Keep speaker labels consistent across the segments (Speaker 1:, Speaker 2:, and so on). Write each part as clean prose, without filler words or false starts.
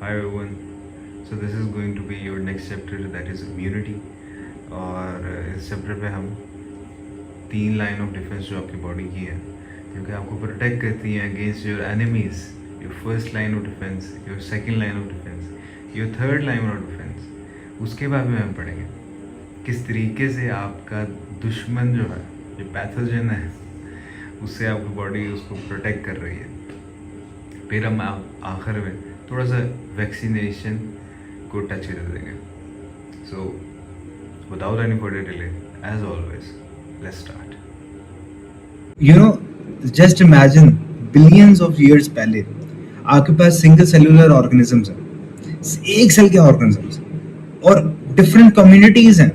Speaker 1: Hi everyone. So this is going to be your next chapter, that is immunity. और इस chapter पे हम 3 line of defence जो आपकी बॉडी की है, जो कि आपको प्रोटेक्ट करती हैं against your enemies, your first line of defence, your second line of defence, your third line of defence, उसके बारे में हम पढ़ेंगे किस तरीके से आपका दुश्मन जो है, जो पैथोजन है, उससे आपकी बॉडी उसको प्रोटेक्ट कर रही है। फिर हम आखिर में थोड़ा सा वैक्सीनेशन को टच कर देंगे। So without any further delay, as always, let's start.
Speaker 2: Just imagine billions of years पहले आपके पास सिंगल सेलुलर ऑर्गेनिजम्स हैं, एक सेल के ऑर्गेनिजम्स, और डिफरेंट कम्युनिटीज हैं।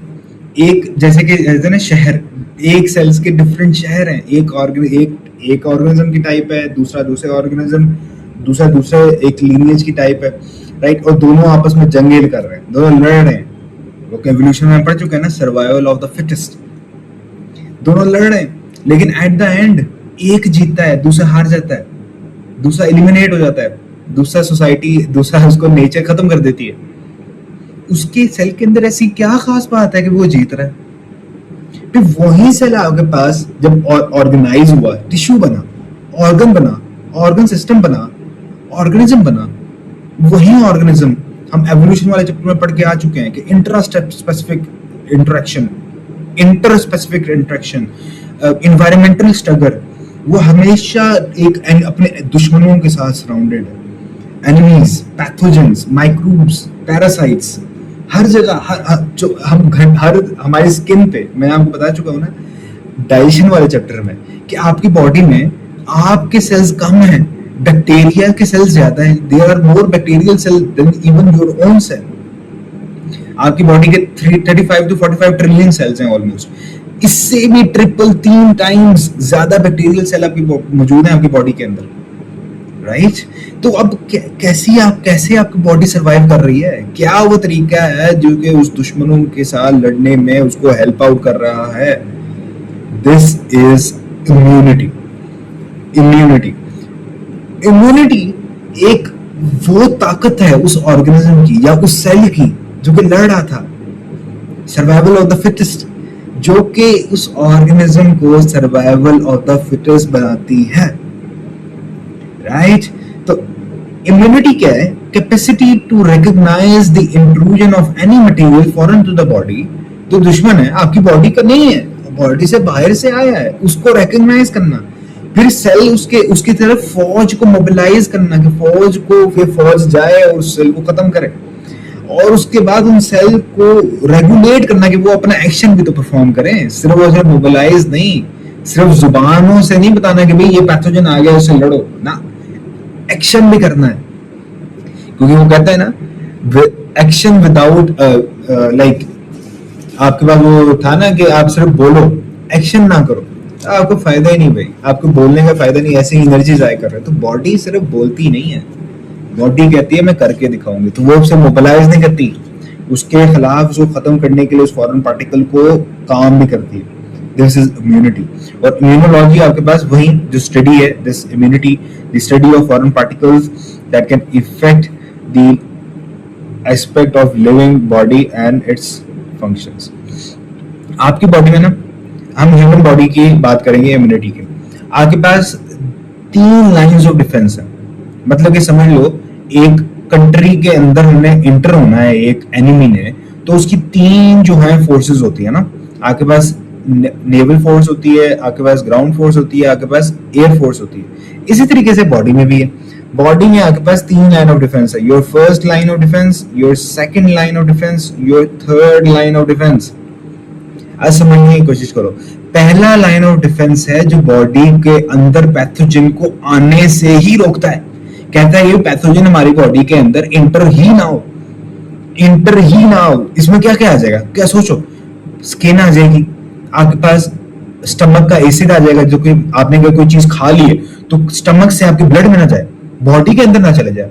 Speaker 2: एक जैसे कि कहते हैं ना शहर, एक सेल्स के डिफरेंट शहर हैं। एक ऑर्गेनिज्म की टाइप है, दूसरा दूसरे ऑर्गेनिज्म, दूसरा एक लीनिएज की टाइप है, राइट। और दोनों आपस में जंगेल कर रहे हैं, दोनों लड़ रहे हैं। वो एवोल्यूशन में पढ़ चुके हैं ना, सर्वाइवल ऑफ द फिटेस्ट। दोनों लड़ रहे हैं, लेकिन एट द एंड एक जीतता है, दूसरा हार जाता है, दूसरा एलिमिनेट हो जाता है, दूसरा सोसाइटी, दूसरा उसको नेचर खत्म कर देती है। उसके सेल के अंदर ऐसी क्या खास बात है कि वो जीत रहा है? फिर वही सेल आपके पास जब ऑर्गेनाइज हुआ, टिश्यू बना, ऑर्गन बना, ऑर्गन सिस्टम बना, ऑर्गेनिज्म बना, वही ऑर्गेनिज्म हम एवोल्यूशन वाले चैप्टर में पढ़ के आ चुके हैं कि इंटरस्पेसिफिक इंटरेक्शन, एनवायरमेंटल स्ट्रगल, वो हमेशा एक अपने दुश्मनों के साथ सराउंडेड है। एनिमीज, पैथोजेंस, माइक्रोब्स, पैरासाइट्स, हर जगह, जो हर हमारी स्किन पे, मैं आपको बता चुका हूँ ना डाइजेशन वाले चैप्टर में, कि आपकी बॉडी में आपके सेल्स कम हैं, बैक्टीरिया के सेल्स ज्यादा हैं। There are more bacterial cell than even your own cell. आपकी बॉडी के 35 to 45 ट्रिलियन सेल्स हैं ऑलमोस्ट। इससे भी 3 टाइम्स ज्यादा बैक्टीरियल सेल आपकी मौजूद हैं आपकी बॉडी के अंदर, राइट। तो अब कैसे आपकी बॉडी सर्वाइव कर रही है? क्या वो तरीका है जो कि उस दुश्मनों के साथ लड़ने में उसको हेल्प आउट कर रहा है? This is immunity. इम्यूनिटी एक वो ताकत है उस ऑर्गेनिज्म की या उस सेल की जो कि लड़ रहा था, सर्वाइवल ऑफ द फिटेस्ट, जो कि उस ऑर्गेनिज्म को सर्वाइवल ऑफ द फिटेस्ट बनाती है, राइट। तो इम्यूनिटी क्या है? Capacity to recognise the intrusion of any material foreign to the body. जो दुश्मन है आपकी बॉडी का नहीं है, बॉडी से बाहर से आया है, उसको रिकॉग्नाइज करना, फिर सेल उसकी तरफ फौज को मोबिलाइज करना कि फौज जाए और उस सेल को खत्म करे, और उसके बाद उन सेल को रेगुलेट करना कि वो अपना एक्शन भी तो परफॉर्म करें। सिर्फ वो मोबिलाइज नहीं, सिर्फ जुबानों से नहीं बताना कि भाई ये पैथोजन आ गया उससे लड़ो ना, एक्शन भी करना है। क्योंकि वो कहता है ना, एक्शन विदाउट लाइक, आपके पास वो था ना कि आप सिर्फ बोलो, एक्शन ना करो, आपको फायदा ही नहीं भाई, आपको बोलने का फायदा नहीं, ऐसे ही एनर्जी जाया कर रहे हैं। तो बॉडी सिर्फ बोलती नहीं है, बॉडी कहती है मैं करके दिखाऊंगी, तो वो उसे मोबिलाइज नहीं करती, उसके खिलाफ उसको खत्म करने के लिए उस फॉरेन पार्टिकल को काम भी करती है। This is immunity. और इम्यूनोलॉजी आपके पास वही जो स्टडी है, this immunity, the study of foreign particles that can effect the aspect of living body and it's functions. आपकी बॉडी में ना, हम ह्यूमन बॉडी की बात करेंगे इम्यूनिटी की, आपके पास 3 लाइंस ऑफ डिफेंस है। मतलब कि समझ लो, एक कंट्री के अंदर हमने इंटर होना है एक एनिमी ने, तो उसकी 3 जो है फोर्सेस होती है ना। आपके पास नेवल फोर्स होती है, आपके पास ग्राउंड फोर्स होती है, आपके पास एयर फोर्स होती है। इसी तरीके से बॉडी में भी है। बॉडी में आपके पास 3 लाइन ऑफ डिफेंस है, your first line of defence, your second line of defence, your third line of defence. आज समझने की कोशिश करो। पहला लाइन ऑफ डिफेंस है जो बॉडी के अंदर पैथोजन को आने से ही रोकता है। कहता है ये पैथोजन हमारी बॉडी के अंदर इंटर ही ना हो। इसमें क्या क्या आ जाएगा? क्या सोचो, स्किन आ जाएगी, आपके पास स्टमक का एसिड आ जाएगा, जो कि आपने कोई चीज खा ली है तो स्टमक से आपके ब्लड में ना जाए, बॉडी के अंदर ना चले जाए।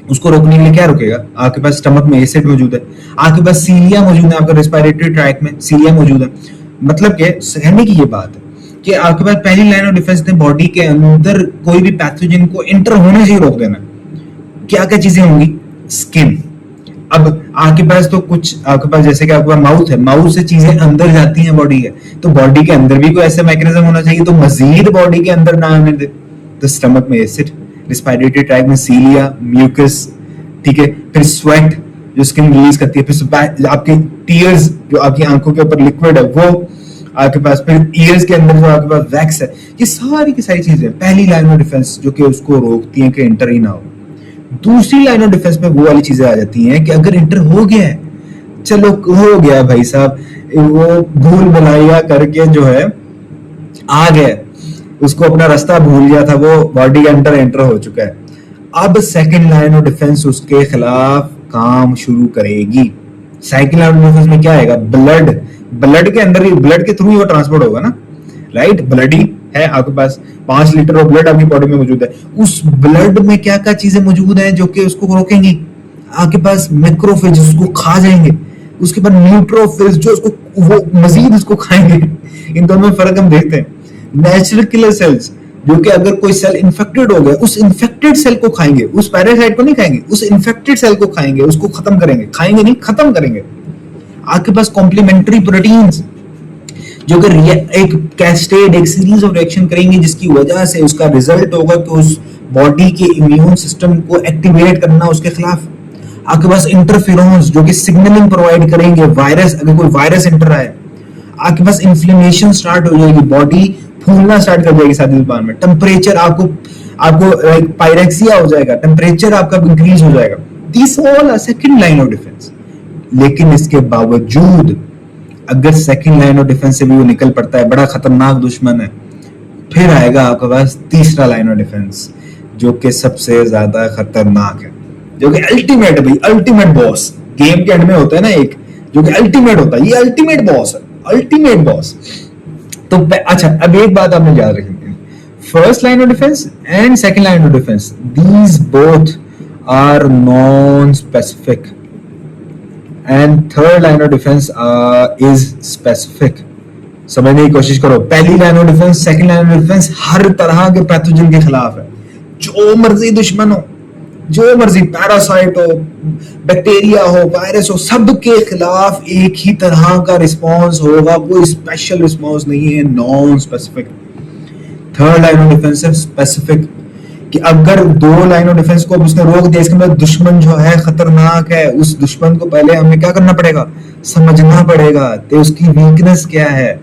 Speaker 2: उसको रोकने के लिए क्या रुकेगा? आपके पास स्टमक में एसिड मौजूद है, आपके पास सीलिया मौजूद है, आपका रेस्पिरेटरी ट्रैक्ट में सीलिया मौजूद है। मतलब कि कहने की ये बात है कि आपके पास पहली लाइन ऑफ डिफेंस ने बॉडी के अंदर कोई भी पैथोजन को एंटर होने से ही रोक देना। क्या क्या चीजें होंगी? स्किन। अब आपके पास तो कुछ, आपके पास जैसे कि आपके पास माउथ है, माउथ से चीजें अंदर जाती हैं बॉडी के, तो बॉडी के अंदर भी कोई ऐसा मैकेनिज्म होना चाहिए तो मजीद बॉडी के अंदर ना आने दे। तो स्टमक में एसिड, रिस्पिरेटरी ट्रैक में सीलिया, म्यूकस, ठीक है, फिर स्वेट जो स्किन रिलीज करती है, फिर आपके टीयर्स जो आपकी आंखों के ऊपर लिक्विड है वो आपके पास, फिर ईयर्स के अंदर जो आपके पास वैक्स है, ये सारी की सारी चीजें पहली लाइन ऑफ डिफेंस जो कि उसको रोकती हैं कि इंटर ही ना हो। दूसरी लाइन ऑफ डिफेंस में वो वाली चीजें आ जाती हैं कि अगर इंटर हो गया है, चलो हो गया भाई साहब, वो भूल भुलैया करके जो है आ गया, उसको अपना रास्ता भूल गया था, वो बॉडी के अंदर एंटर हो चुका है। अब सेकंड लाइन ऑफ डिफेंस उसके खिलाफ काम शुरू करेगी। सेकंड लाइन ऑफ डिफेंस में क्या आएगा? ब्लड, ब्लड के अंदर ही, ब्लड के थ्रू ही वो ट्रांसपोर्ट होगा ना, राइट? ब्लड ही है आपके पास, 5 लीटर ऑफ ब्लड आपकी बॉडी में मौजूद है। उस ब्लड में क्या क्या चीजें मौजूद हैं जो कि उसको रोकेंगी? आपके पास मैक्रोफेज उसको खा जाएंगे, उसके बाद न्यूट्रोफिल्स जो उसको वो मजीद उसको खाएंगे। इन दोनों में फर्क हम देखते हैं। नेचुरल किलर सेल्स जो कि अगर कोई सेल इन्फेक्टेड हो गया, उस इन्फेक्टेड सेल को खाएंगे, उस पैरासाइट को नहीं खाएंगे, उस इन्फेक्टेड सेल को खाएंगे, उसको खत्म करेंगे, खाएंगे नहीं, खत्म करेंगे। आपके पास कॉम्प्लीमेंट्री प्रोटीन्स जो कि एक कैस्केड, एक सीरीज ऑफ रिएक्शन करेंगे जिसकी वजह से उसका रिजल्ट होगा कि उस बॉडी के इम्यून सिस्टम को एक्टिवेट करना उसके खिलाफ। आपके पास इंटरफेरोन्स जो कि सिग्नलिंग प्रोवाइड करेंगे, वायरस, अगर कोई वायरस इंटर आए, आपके पास इन्फ्लेमेशन स्टार्ट हो जाएगी, बॉडी फूलना स्टार्ट कर जाएगी सादी जुबान में, टेम्परेचर आपको लाइक पायरेक्सिया हो जाएगा, टेम्परेचर आपका इंक्रीज हो जाएगा। This all are second line of defence. लेकिन इसके बावजूद अगर सेकंड लाइन ऑफ डिफेंस से भी वो निकल पड़ता है, बड़ा खतरनाक दुश्मन है, फिर आएगा आपके पास तीसरा लाइन ऑफ डिफेंस जो कि सबसे ज्यादा खतरनाक है, जो कि अल्टीमेट है भाई, अल्टीमेट बॉस। गेम के एंड में होता है ना एक जो कि अल्टीमेट होता है, ये अल्टीमेट बॉस है, अल्टीमेट बॉस। तो अच्छा, अब एक बात आपने याद रखनी, first line of defence and second line of defence, these both are non specific and third line of defence is specific. समझने की कोशिश करो, पहली line of defence, second line of defence हर तरह के पैथोजन के खिलाफ है, जो मर्जी दुश्मन हो, जो मर्जी पैरासाइट हो, बैक्टीरिया हो, वायरस हो, सब के खिलाफ एक ही तरह का रिस्पांस होगा, कोई स्पेशल रिस्पांस नहीं है, non specific. Third line of defence है स्पेसिफिक, कि अगर दो लाइन ऑफ डिफेंस को उसने रोक दिया, इसके मतलब दुश्मन जो है खतरनाक है, उस दुश्मन को पहले हमें क्या करना पड़ेगा? समझना पड़ेगा तो उसकी वीकनेस क्या है।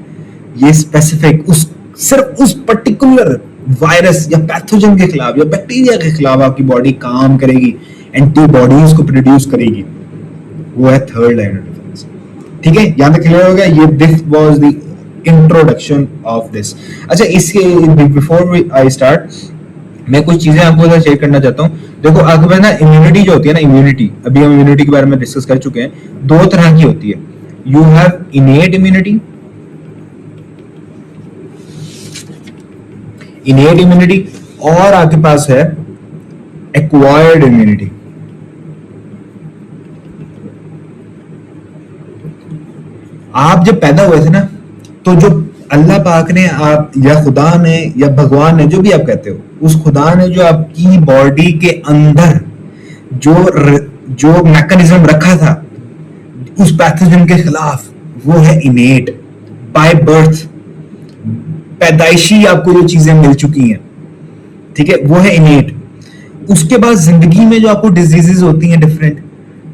Speaker 2: ये स्पेसिफिक, उस सिर्फ उस पर्टिकुलर वायरस या पैथोजन के खिलाफ या बैक्टीरिया के खिलाफ आपकी बॉडी काम करेगी, एंटीबॉडीज को प्रोड्यूस करेगी, वो है थर्ड लाइन ऑफ डिफेंस। ठीक है, यहां तक क्लियर हो गया? ये this was the introduction of this. अच्छा, इसके बिफोर आई स्टार्ट मैं कुछ चीजें आपको शेयर करना चाहता हूँ। देखो, आपके पास ना इम्यूनिटी जो होती है ना, इम्यूनिटी, अभी हम इम्यूनिटी के बारे में डिस्कस कर चुके हैं, दो तरह की होती है। You have इनेट immunity, innate immunity, और आपके पास है एक्वायर्ड इम्यूनिटी। आप जब पैदा हुए थे ना, तो जो अल्लाह पाक ने आप या खुदा ने या भगवान ने, जो भी आप कहते हो, उस खुदा ने जो आपकी बॉडी के अंदर जो मैकेनिज्म रखा था उस पैथोजन के खिलाफ, वो है इनेट, बाय बर्थ, पैदाइशी आपको जो चीजें मिल चुकी हैं, ठीक है, वो है इनेट। उसके बाद जिंदगी में जो आपको डिजीजेस होती हैं डिफरेंट,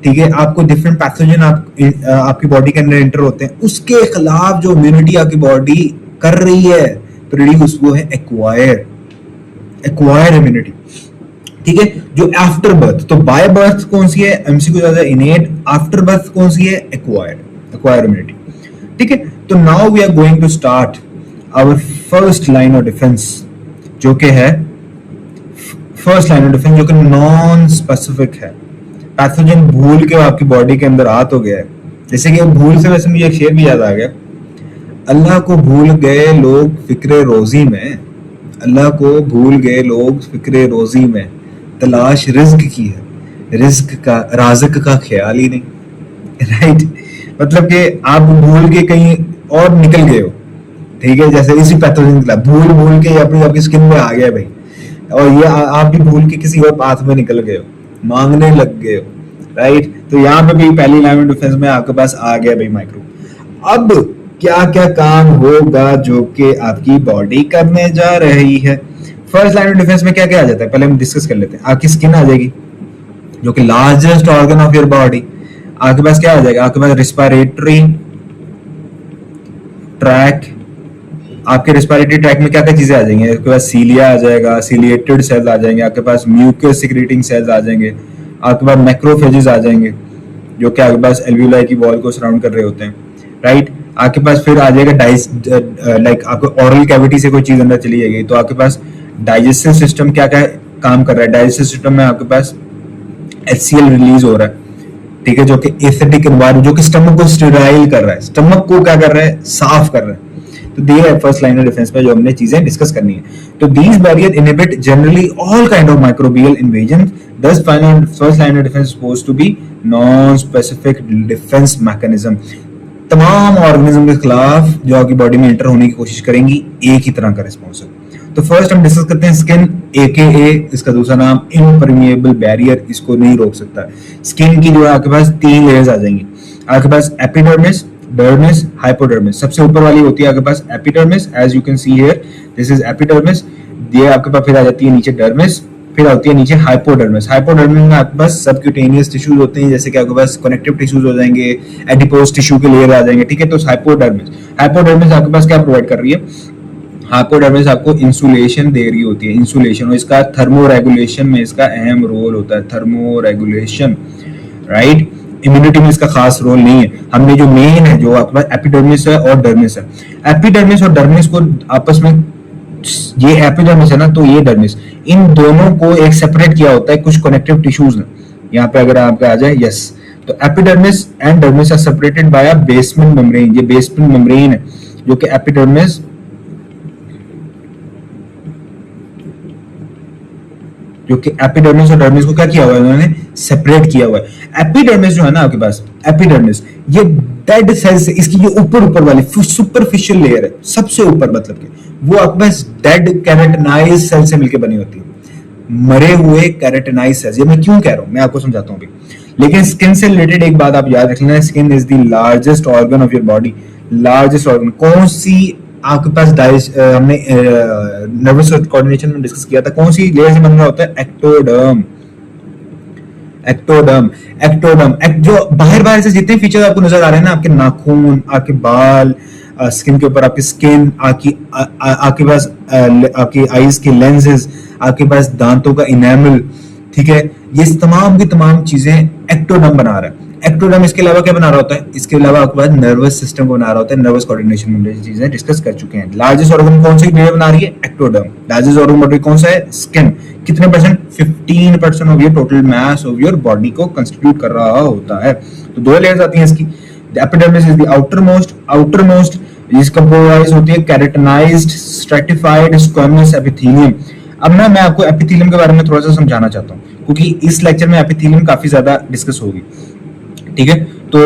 Speaker 2: ठीक है, आपको डिफरेंट पैथोजन आपकी बॉडी के अंदर एंटर होते हैं, उसके खिलाफ जो इम्यूनिटी आपकी बॉडी कर रही है प्रोड्यूस, वो है एक्वायर इम्यूनिटी। ठीक है, जो आफ्टर बर्थ, तो बाय बर्थ कौन सी है? एमसीक्यू ज्यादा इनेट, आफ्टर बर्थ कौन सी है? Acquire immunity. ठीक है, तो now we are going to start our first line of defence, जो कि है फर्स्ट लाइन ऑफ डिफेंस, जो कि नॉन स्पेसिफिक है। पैथोजन भूल के आपकी बॉडी के अंदर आ तो गया है, जैसे कि भूल से वैसे मुझे एक शेर भी याद आ गया, अल्लाह को भूल गए लोग फिक्रे रोजी में, अल्लाह को भूल गए लोग फिक्रे रोजी में, तलाश रिज्क की है, रिज्क का, राज़िक का ख्याल ही नहीं। राइट, मतलब कि आप भूल के कहीं और निकल गए हो, ठीक है, जैसे इसी पैथोजन के भूल के आपकी स्किन में आ गया भाई, और ये आप भी भूल के किसी और पाथ में निकल गए हो, मांगने लग गए हो, राइट। तो यहाँ पे भी पहली लाइन ऑफ डिफेंस में आपके पास आ गया भाई माइक्रो। अब क्या क्या काम होगा जो कि आपकी बॉडी करने जा रही है। फर्स्ट लाइन ऑफ डिफेंस में क्या क्या आ जाता है, पहले हम डिस्कस कर लेते हैं। आपकी स्किन आ जाएगी जो कि largest organ of your body. आपके पास क्या आ जाएगा, आपके पास रिस्पिरेटरी ट्रैक। आपके रिस्पिरेटरी ट्रैक में क्या क्या चीजें आ जाएंगी, आपके पास सीलिया आ जाएगा, सीलिएटेड सेल्स आ जाएंगे, आपके पास म्यूकस सिक्रीटिंग सेल्स आ जाएंगे, आपके पास मैक्रोफेजेस आ जाएंगे जो कि आपके पास एल्वियोलाई की वॉल को सराउंड कर रहे होते हैं, राइट। आपके पास फिर आ जाएगा लाइक आपको ऑरल कैविटी से कोई चीज अंदर चली जाएगी तो आपके पास डाइजेस्टिव सिस्टम क्या क्या काम कर रहा है। डाइजेस्टिव सिस्टम में आपके पास HCl रिलीज हो रहा है, ठीक है, जो कि एस्थेटिक एनवायरनमेंट, जो कि स्टमक को स्टेराइल कर रहा है, स्टमक को क्या कर रहा है, साफ कर रहा है। तो ये है फर्स्ट लाइन ऑफ डिफेंस पे जो हमने चीजें डिस्कस करनी है। तो these barrier inhibit generally all kind of microbial invasion, thus first line of defense is supposed to be non-specific defense mechanism। तमाम ऑर्गेनिज्म के खिलाफ जो आपकी बॉडी में एंटर होने की कोशिश करेंगी एक ही तरह का रिस्पॉन्स है। तो फर्स्ट हम डिस्कस करते हैं स्किन, AKA इसका दूसरा नाम इम्परमिएबल बैरियर, इसको नहीं रोक सकता। स्किन की जो है आपके पास 3 लेयर्स आ जाएंगी। आपके पास एपिडर्मिस, डर्मिस, हाइपोडर्मिस। सबसे ऊपर वाली होती है आपके पास epidermis, as you can see here this is epidermis. ये आपके पास फिर आ जाती है नीचे डर्मिस, फिर होती है नीचे हाइपोडर्मिस। हाइपोडर्मिस में आपके पास सबक्यूटेनियस टिश्यूज होते हैं, जैसे कि आपके पास कनेक्टिव टिश्यूज हो जाएंगे, एडिपोज टिश्यू के लेयर आ जाएंगे, ठीक है। तो हाइपोडर्मिस आपके पास क्या प्रोवाइड कर रही है, हाइपोडर्मिस आपको इंसुलेशन दे रही होती है, इंसुलेशन, और इसका थर्मो रेगुलेशन में इसका अहम रोल होता है, थर्मो रेगुलेशन, राइट। इम्यूनिटी में इसका खास रोल नहीं है। हमने जो मेन है जो आपके पास एपिडर्मिस है और डर्मिस है, एपिडर्मिस और डर्मिस को आपस में, ये एपिडर्मिस है ना तो ये डर्मिस, इन दोनों को एक सेपरेट किया होता है कुछ कनेक्टिव टिश्यूज ने। यहाँ पे अगर आपका आ जाए यस, तो epidermis and dermis are separated by a basement membrane. ये बेसमेंट मेम्ब्रेन है जो कि एपिडर्मिस और डर्मिस को क्या किया हुआ है, उन्होंने सेपरेट किया हुआ है। एपिडर्मिस जो है ना आपके पास, एपिडर्मिस ये डेड सेल्स, इसकी जो ऊपर वाली सुपरफिशियल लेयर है, सबसे ऊपर मतलब के, वो आपके पास डेड कैरेटिनाइज सेल से मिलकर बनी होती है, मरे हुए कैरेटिनाइज सेल्स। ये मैं क्यों कह रहा हूं, मैं आपको समझाता हूं अभी। लेकिन स्किन से रिलेटेड एक बात आप याद रख लेना, skin is the largest organ of your body. Largest organ कौन सी आपके पास, हमने नर्वस कोऑर्डिनेशन में डिस्कस किया था, कौन सी लेयर से बन रहा होता है, एक्टोडर्म। जो बाहर से जितने फीचर आपको नजर आ रहे हैं ना, आपके नाखून, आपके बाल, स्किन के ऊपर आपकी स्किन, आपके पास आपकी आईज के लेंसेज, आपके पास दांतों का इनेमल, ठीक है, ये तमाम की तमाम चीजें एक्टोडर्म बना रहा है। एक्टोडर्म इसके अलावा क्या बना रहा होता है, इसके अलावा आपके पास नर्वस सिस्टम को बना रहा होता है। नर्वस कोऑर्डिनेशन में चीजें डिस्कस कर चुके हैं। लार्जेस्ट ऑर्गन कौन सी लेयर बना रही है, एक्टोडर्म। लार्जेस्ट ऑर्गन बॉडी कौन सा है, स्किन। कितने percent, 15% of your total mass of your body को कंस्टिट्यूट कर रहा होता है। तो 2 लेयर्स आती हैं इसकी। The epidermis is the outermost जिस कंपोज होती है कैरेटिनाइज्ड स्ट्रैटिफाइड स्क्वेमस एपिथेलियम। अब मैं आपको एपिथेलियम के बारे में थोड़ा सा समझाना चाहता हूँ, क्योंकि इस लेक्चर में एपिथेलियम काफी ज्यादा डिस्कस होगी, ठीक है। तो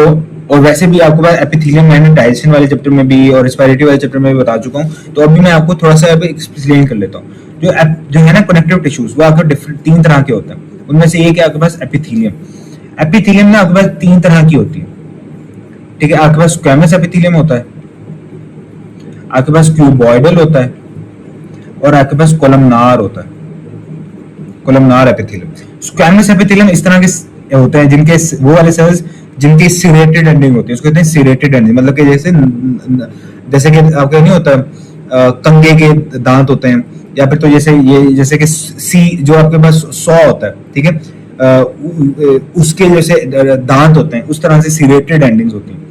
Speaker 2: और वैसे भी आपको बात एपिथेलियम मैंने डाइजेशन वाले चैप्टर में भी और रेस्पिरेटरी वाले चैप्टर में भी बता चुका हूँ। तो अभी मैं आपको थोड़ा सा एक्सप्लेन कर लेता हूँ। जो है ना कनेक्टिव टिश्यूज, वो आपके डिफरेंट 3 तरह के होते हैं। उनमें से एक है आपके पास एपिथेलियम। एपिथेलियम ना आपके पास 3 तरह की होती है, ठीक है। आपके पास स्क्वैमस एपिथेलियम होता है, आपके पास क्यूबॉइडल होता है, और आपके पास कोलमनार होता है, कोलमनार एपिथेलियम। स्क्वैमस एपिथेलियम इस तरह के होते हैं जिनके वो वाले सेल्स जिनकी सिरेटेड एंडिंग होती है, उसको कहते हैं सिरेटेड एंडिंग। मतलब कि जैसे कि आपका नहीं होता कंगे के दांत होते हैं, या फिर तो जैसे कि सी जो आपके पास सॉ होता है, ठीक है, उसके जैसे दांत होते हैं, उस तरह से सिरेटेड एंडिंग्स होती हैं।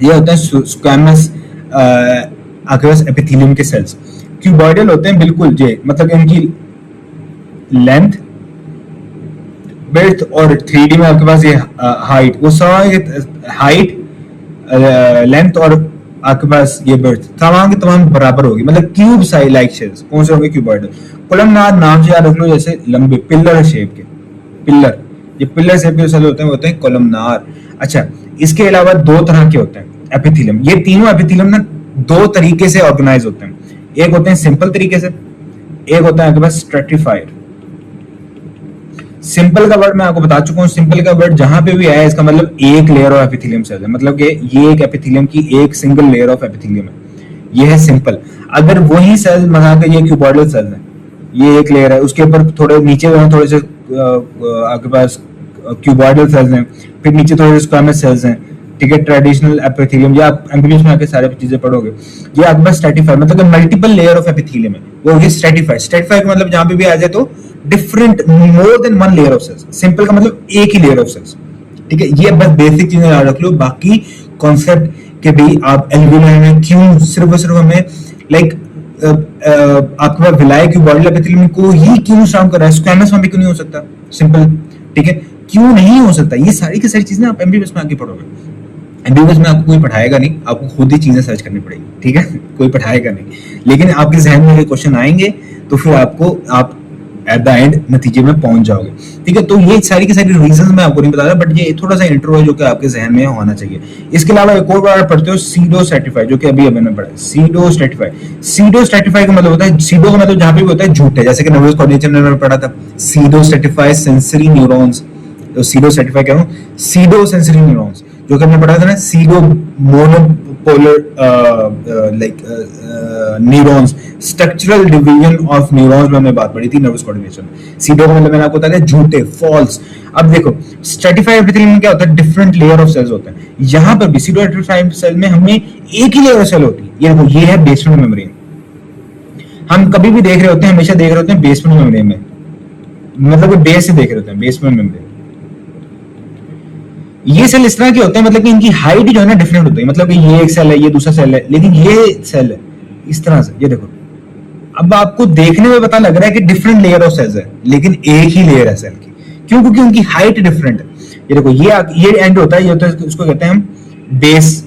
Speaker 2: ये होते हैं स्क्वैमस आपके पास एपिथेलियम के सेल्स। क्यूबॉइडल होते हैं बिल्कुल जे, मतलब इनकी लेंथ, ब्रेड्थ और 3D में आपके पास ये हाइट, वो सारे हाइट, लेंथ और आपके पास ये ब्रेड्थ तमाम के तमाम बराबर होगी, मतलब क्यूब साइज लाइक शेल्स। कौन से होंगे, क्यूबॉइडल। कोलमनार नाम से याद रख लो, जैसे लंबे पिलर शेप के, ये पिलर शेप के सेल होते हैं कोलमनार। अच्छा, इसके अलावा 2 तरह के होते हैं एपिथेलियम। ये तीनों एपिथेलियम ना 2 तरीके से ऑर्गेनाइज होते हैं। एक होते हैं सिंपल तरीके से, एक होता है आपके पास स्ट्रेटिफाइड। सिंपल का वर्ड मैं आपको बता चुका हूँ, सिंपल का वर्ड जहां पे भी आया इसका मतलब एक लेयर ऑफ एपिथेलियम सेल है, मतलब कि ये एक एपिथेलियम की एक सिंगल लेयर ऑफ एपिथेलियम है, ये है सिंपल। अगर वही सेल मंगा के ये क्यूबॉइडल सेल है, ये एक लेयर है, उसके ऊपर थोड़े नीचे थोड़े से आपके पास क्यूबॉइडल सेल्स हैं, फिर नीचे थोड़े से स्क्वामस सेल्स हैं, ठीक है, ट्रेडिशनल एपिथेलियम, या आप एमबीबीएस में आके सारे चीजें पढ़ोगे, ये आपके पास स्ट्रेटिफाइड मतलब मल्टीपल लेयर ऑफ एपिथेलियम है, वो होगी स्ट्रेटिफाइड। स्ट्रेटिफाइड का मतलब जहां पे भी आ जाए तो different more than one layer of cells, simple का मतलब एक ही लेयर ऑफ सेल्स, ठीक है। ये बस बेसिक चीजें याद रख लो, बाकी कॉन्सेप्ट के भी आप एल्वियोलाई में क्यों सिर्फ और सिर्फ हमें लाइक आपके पास विलाय क्यूबॉइडल एपिथेलियम को ही क्यों साउंड कर रहा है, स्क्वैमस में भी क्यों नहीं हो सकता, सिंपल, ठीक है, क्यों नहीं हो सकता, ये सारी की सारी चीजें आप एमबीबीएस में आगे पढ़ोगे। एमबीबीएस में आपको कोई पढ़ाएगा नहीं, आपको खुद ही चीजें सर्च करनी पड़ेगी, ठीक है, कोई पढ़ाएगा नहीं, लेकिन आपके जहन में ये क्वेश्चन आएंगे तो फिर आप एट द एंड नतीजे में पहुंच जाओगे, ठीक है। तो ये सारी की सारी रीजंस मैं आपको नहीं बता रहा, बट ये थोड़ा सा इंट्रो है जो कि आपके जहन में होना चाहिए। इसके अलावा एक और बार पढ़ते हो सीडो स्ट्रेटिफाई, जो कि अभी मैंने पढ़ा, सीडो स्ट्रेटिफाई। सीडो स्ट्रेटिफाई का मतलब होता है, सीडो का मतलब जहां पे भी होता है झूठे, जैसे कि नर्वस कोऑर्डिनेशन में मैंने पढ़ा था, सीडो स्ट्रेटिफाई सेंसरी न्यूरॉन्स, तो सीडो स्ट्रेटिफाई कह रहा हूं, सीडो सेंसरी न्यूरॉन्स, जो कि हमने पढ़ा था ना, pseudo monopolar like neurons, structural division of neurons में हमने बात पढ़ी थी नर्वस कोऑर्डिनेशन। सीडो का मतलब मैंने आपको बताया झूठे, फॉल्स। अब देखो स्ट्रेटिफाइड एपिथेलियम में क्या होता है, डिफरेंट लेयर ऑफ सेल्स होते हैं, यहां पर भी सीडो स्ट्रेटिफाइड सेल में हमें एक ही लेयर ऑफ सेल होती है। ये देखो, ये है बेसमेंट मेम्ब्रेन, हम कभी भी देख रहे होते हैं, हमेशा देख रहे होते हैं बेसमेंट मेम्ब्रेन में, मतलब बेस से देख रहे होते हैं, बेसमेंट मेम्ब्रेन। ये सेल इस तरह के होते हैं, मतलब कि इनकी हाइट जो है ना डिफरेंट होती है, मतलब कि ये एक सेल है, ये दूसरा सेल है, लेकिन ये सेल है इस तरह से, ये देखो। अब आपको देखने में पता लग रहा है कि डिफरेंट लेयर ऑफ सेल्स है, लेकिन एक ही लेयर है सेल की, क्यों? क्योंकि उनकी हाइट डिफरेंट है। ये देखो, ये एंड होता है, ये होता है, उसको कहते हैं हम बेस।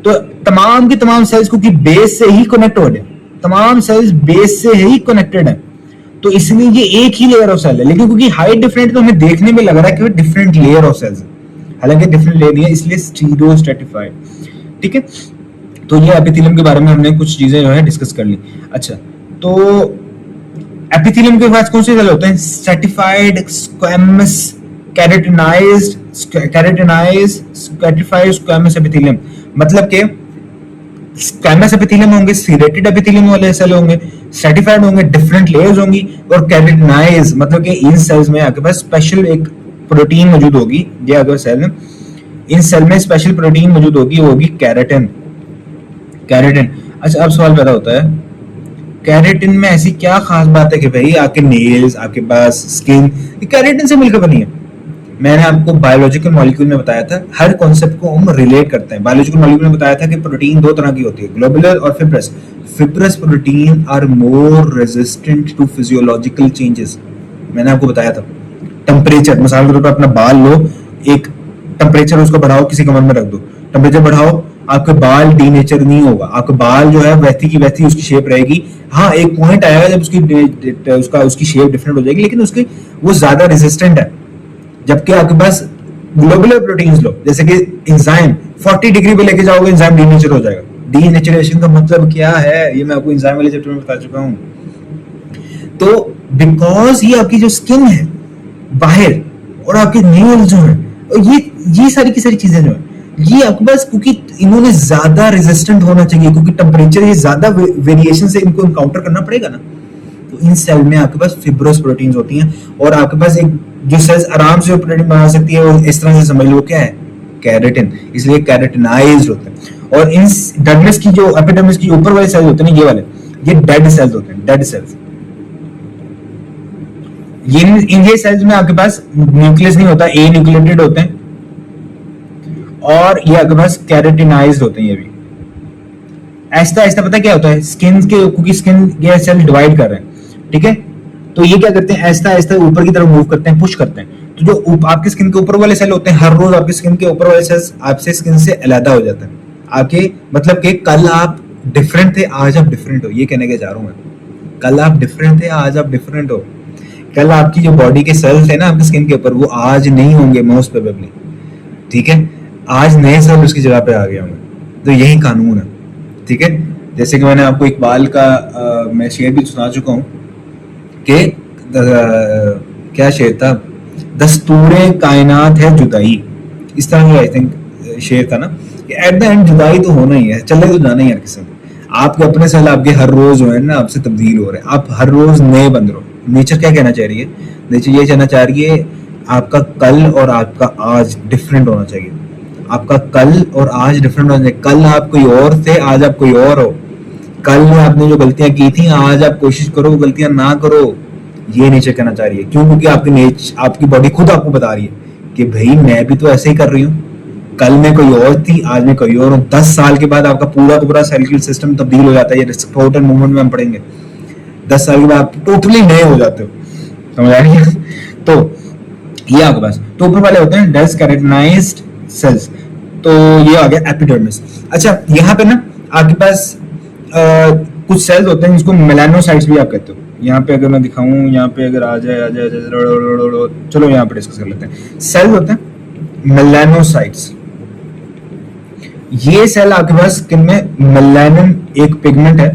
Speaker 2: तो तमाम की तमाम सेल्स क्योंकि बेस से ही कनेक्ट हो रहे हैं, तमाम सेल्स बेस से ही कनेक्टेड है, तो इसलिए ये एक ही लेयर ऑफ सेल है, लेकिन क्योंकि हाइट डिफरेंट तो हमें देखने में लग रहा है कि डिफरेंट लेयर ऑफ सेल्स है, हालांकि डिफरेंट लेयर नहीं है, इसलिए सीडो स्ट्रेटिफाइड, ठीक है। तो ये एपिथेलियम के बारे में हमने कुछ चीजें जो है डिस्कस कर ली। अच्छा, तो एपिथेलियम के पास कौन से सेल होते हैं? Stratified, squamous, stratified squamous epithelium, मतलब के स्क्वैमस एपिथेलियम होंगे, सीरेटेड एपिथेलियम वाले सेल होंगे, स्ट्रेटिफाइड होंगे, डिफरेंट लेयर्स होंगी, और कैरेटिनाइज मतलब कि इन सेल्स में आपके पास स्पेशल एक प्रोटीन मौजूद होगी, ये अगर सेल है, इन सेल में स्पेशल प्रोटीन मौजूद होगी, वो होगी कैरेटिन। कैरेटिन, अच्छा अब सवाल पैदा होता है, कैरेटिन में ऐसी क्या खास बात है कि भाई आपके नेल्स, आपके पास स्किन कैरेटिन से मिलकर बनी है? मैंने आपको बायोलॉजिकल मॉलिक्यूल में बताया था, हर कॉन्सेप्ट को हम रिलेट करते हैं। बायोलॉजिकल मॉलिक्यूल में बताया था कि प्रोटीन दो तरह की होती है, ग्लोबुलर और fibrous. Fibrous protein are more resistant to physiological changes, मैंने आपको बताया था। टेम्परेचर, मिसाल के तौर पर अपना बाल लो, एक टेम्परेचर उसको बढ़ाओ, किसी कमर में रख दो, टेम्परेचर बढ़ाओ, आपके बाल डीनेचर नहीं होगा, आपके बाल जो है वैसी की वैसी उसकी शेप रहेगी। हाँ, एक पॉइंट आएगा जब उसकी शेप डिफरेंट हो जाएगी, लेकिन उसकी वो ज्यादा रेजिस्टेंट है। जबकि आपके पास ग्लोबुलर प्रोटीन्स लो, जैसे कि एंजाइम, 40 डिग्री पे लेके जाओगे एंजाइम डीनेचर हो जाएगा। डीनेचरेशन का मतलब क्या है, ये मैं आपको एंजाइम वाले चैप्टर में बता चुका हूँ। तो बिकॉज ये आपकी जो स्किन है बाहर और आपके नेल्स जो है, और ये सारी की सारी चीजें जो है, ये आपके पास क्योंकि इन्होंने ज्यादा रेजिस्टेंट होना चाहिए, क्योंकि टेम्परेचर ये ज्यादा वेरिएशन से इनको एनकाउंटर करना पड़ेगा ना, तो इन सेल में आपके पास फिब्रस प्रोटीन्स होती हैं, और आपके पास एक जो सेल्स आराम से प्रोटीन बना सकती है, और इस तरह से समझ लो क्या है, कैरेटिन, इसलिए कैरेटिनाइज्ड होते हैं। और इन डर्मिस की जो एपिडर्मिस की ऊपर वाले सेल्स होते हैं, ये वाले, ये डेड सेल्स होते हैं, डेड सेल्स। ये सेल्स में आपके पास न्यूक्लियस नहीं होता, ए न्यूक्लिएटेड होते हैं, और ये आपके पास कैरेटिनाइज्ड होते हैं। ये भी ऐसा ऐसा पता क्या होता है, स्किन के, क्योंकि स्किन ये सेल डिवाइड कर रहे हैं, ठीक है, तो ये क्या करते हैं, ऐसा ऐसा ऊपर की तरफ मूव करते हैं, पुश करते हैं। तो जो आपकी स्किन के ऊपर वाले सेल होते हैं, हर रोज आपकी स्किन के ऊपर वाले सेल्स आपसे स्किन से अलग हो जाते हैं। आपके मतलब कि कल आप डिफरेंट थे, आज आप डिफरेंट हो, ये कहने के जा रहा हूं मैं। कल आप डिफरेंट थे, आज आप डिफरेंट हो। कल आपकी जो बॉडी के सेल्स थे ना आपकी स्किन के ऊपर, वो आज नहीं होंगे मोस्ट प्रोबेबली, ठीक है, आज नए सेल उसकी जगह पे आ गए होंगे। तो यही कानून है, ठीक है। जैसे कि मैंने आपको इकबाल का मैं शेर भी सुना चुका हूँ कि क्या शेर था दस्तूरे कायनात है जुदाई, इस तरह की आई थिंक शेर था ना, कि एट द एंड जुदाई तो होना ही है, चले तो जाना ही है हर किसी में। आपके अपने साल आपके हर रोज जो है ना आपसे तब्दील हो रहे हैं, आप हर रोज नए बन रहे हो। नेचर क्या कहना चाह रही है? नेचर ये कहना चाह रही है आपका कल और आपका आज डिफरेंट होना चाहिए। आपका कल और आज डिफरेंट होना चाहिए। कल आप कोई और थे, आज आप कोई और हो। कल में आपने जो गलतियां की थी, आज आप कोशिश करो वो गलतियां ना करो। ये नेचर कहना चाह रही है। क्यों? क्योंकि आपकी बॉडी खुद आपको बता रही है कि भाई मैं भी तो ऐसे ही कर रही हूँ। कल में कोई और थी, आज में कोई और हूँ। 10 साल के बाद आपका पूरा का पूरा सेल सिस्टम तब्दील हो जाता है। ये थॉट एंड मूवमेंट में हम पढ़ेंगे। 10 साल के बाद आप टोटली नए हो जाते हो। समझ आ रही है? तो ये आपके पास तो ऊपर वाले होते हैं डेंस कैरोटिनाइज्ड सेल्स। तो ये आ गया एपिडर्मिस। अच्छा, यहाँ पे ना आपके पास कुछ सेल्स होते हैं जिसको मेलानोसाइट्स भी आप कहते हो। यहाँ पे अगर मैं दिखाऊं, यहाँ पे अगर आ जाए चलो यहाँ पे डिस्कस कर लेते हैं। सेल्स होते हैं मेलानोसाइट्स। ये सेल आपके पास स्किन में मेलानिन एक पिगमेंट है,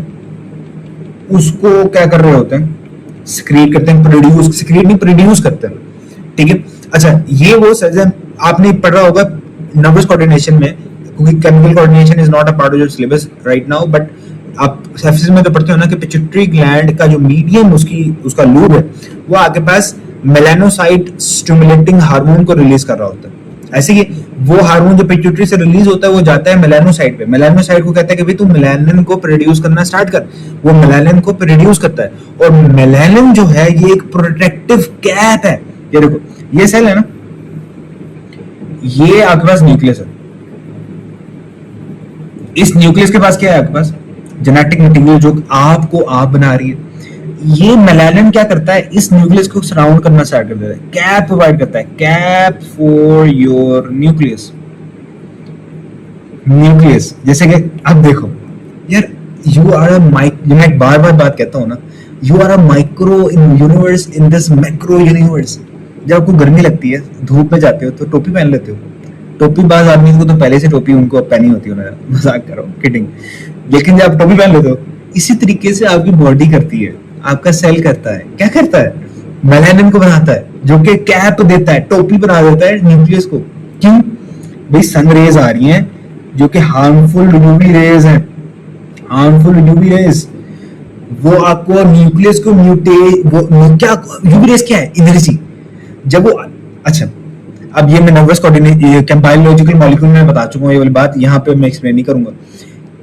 Speaker 2: उसको क्या कर रहे होते हैं? सिक्रीट करते हैं, प्रोड्यूस, सिक्रीट नहीं प्रोड्यूस करते हैं। ठीक है। अच्छा, ये वो सेल्स हैं, आपने पढ़ा होगा नर्वस कोऑर्डिनेशन में, क्योंकि chemical coordination is not a part of your syllabus right now, but आप एफएसएस में तो पढ़ते हो ना कि पिट्यूटरी ग्लैंड का जो मीडियम उसका लूब है, वो आपके पास मेलानोसाइट स्टिमुलेटिंग हार्मोन को रिलीज कर रहा होता है। ऐसे ही वो हार्मोन जो पिट्यूटरी से रिलीज होता है वो जाता है मेलानोसाइट पे। मेलानोसाइट को कहता है कि भाई तू मेलानिन को प्रोड्यूस करना स्टार्ट कर। वो मेलानिन को प्रोड्यूस करता है, और मेलानिन जो है ये एक प्रोटेक्टिव कैप है। ये देखो, ये सेल है ना, ये आपके पास न्यूक्लियस है। इस न्यूक्लियस के पास क्या है? आपके पास जेनेटिक मटेरियल जो आपको आप बना रही है। ये मेलानिन क्या करता है? इस न्यूक्लियस को सराउंड करना स्टार्ट कर देता है, कैप प्रोवाइड करता है, cap for your nucleus. Nucleus जैसे कि अब देखो यार, यू आर अ मैं बार बार बात कहता हूं ना, you are a micro in universe in this macro universe. जब आपको गर्मी लगती है, धूप में जाते हो तो टोपी पहन लेते हो। टोपी बाज आदमी को तो पहले से टोपी उनको पहनी होती है, मजाक कर रहा हूँ, किडिंग। लेकिन जब आप टोपी पहन लेते हो, इसी तरीके से आपकी बॉडी करती है, आपका सेल करता है। क्या करता है? मेलानिन को बनाता है, जो कि कैप देता है, टोपी बना देता है न्यूक्लियस को। क्यों? भाई सन रेज आ रही हैं जो कि हार्मफुल यूवी रेज हैं, हार्मफुल यूवी रेज। वो आपको न्यूक्लियस को क्या यूवी रेज क्या है? एनर्जी। जब वो अच्छा, अब ये मैं नर्वस कोऑर्डिनेशन बायोलॉजिकल मॉलिक्यूल में बता चुका हूँ, ये वाली बात यहाँ पे मैं एक्सप्लेन नहीं करूंगा।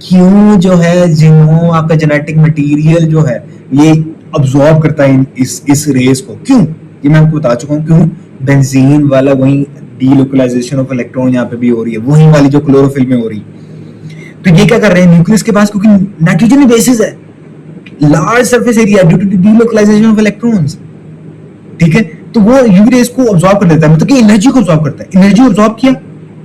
Speaker 2: क्यों जो है जिन्हों आपका जेनेटिक मटेरियल जो है ये अब्सॉर्ब करता है इस रेस को। क्यों? ये मैं आपको बता चुका हूँ क्यों। बेंजीन वाला वही डीलोकलाइजेशन ऑफ इलेक्ट्रॉन यहाँ पे भी हो रही है, वही वाली जो क्लोरोफिल में हो रही है। तो ये क्या कर रहे हैं न्यूक्लियस के पास, क्योंकि नाइट्रोजन बेसिस है, large surface area due to delocalisation of electrons. ठीक है, तो वो यूवी रेस को अब्सॉर्ब कर लेता है, मतलब कि एनर्जी को अब्सॉर्ब करता है। एनर्जी अब्सॉर्ब किया,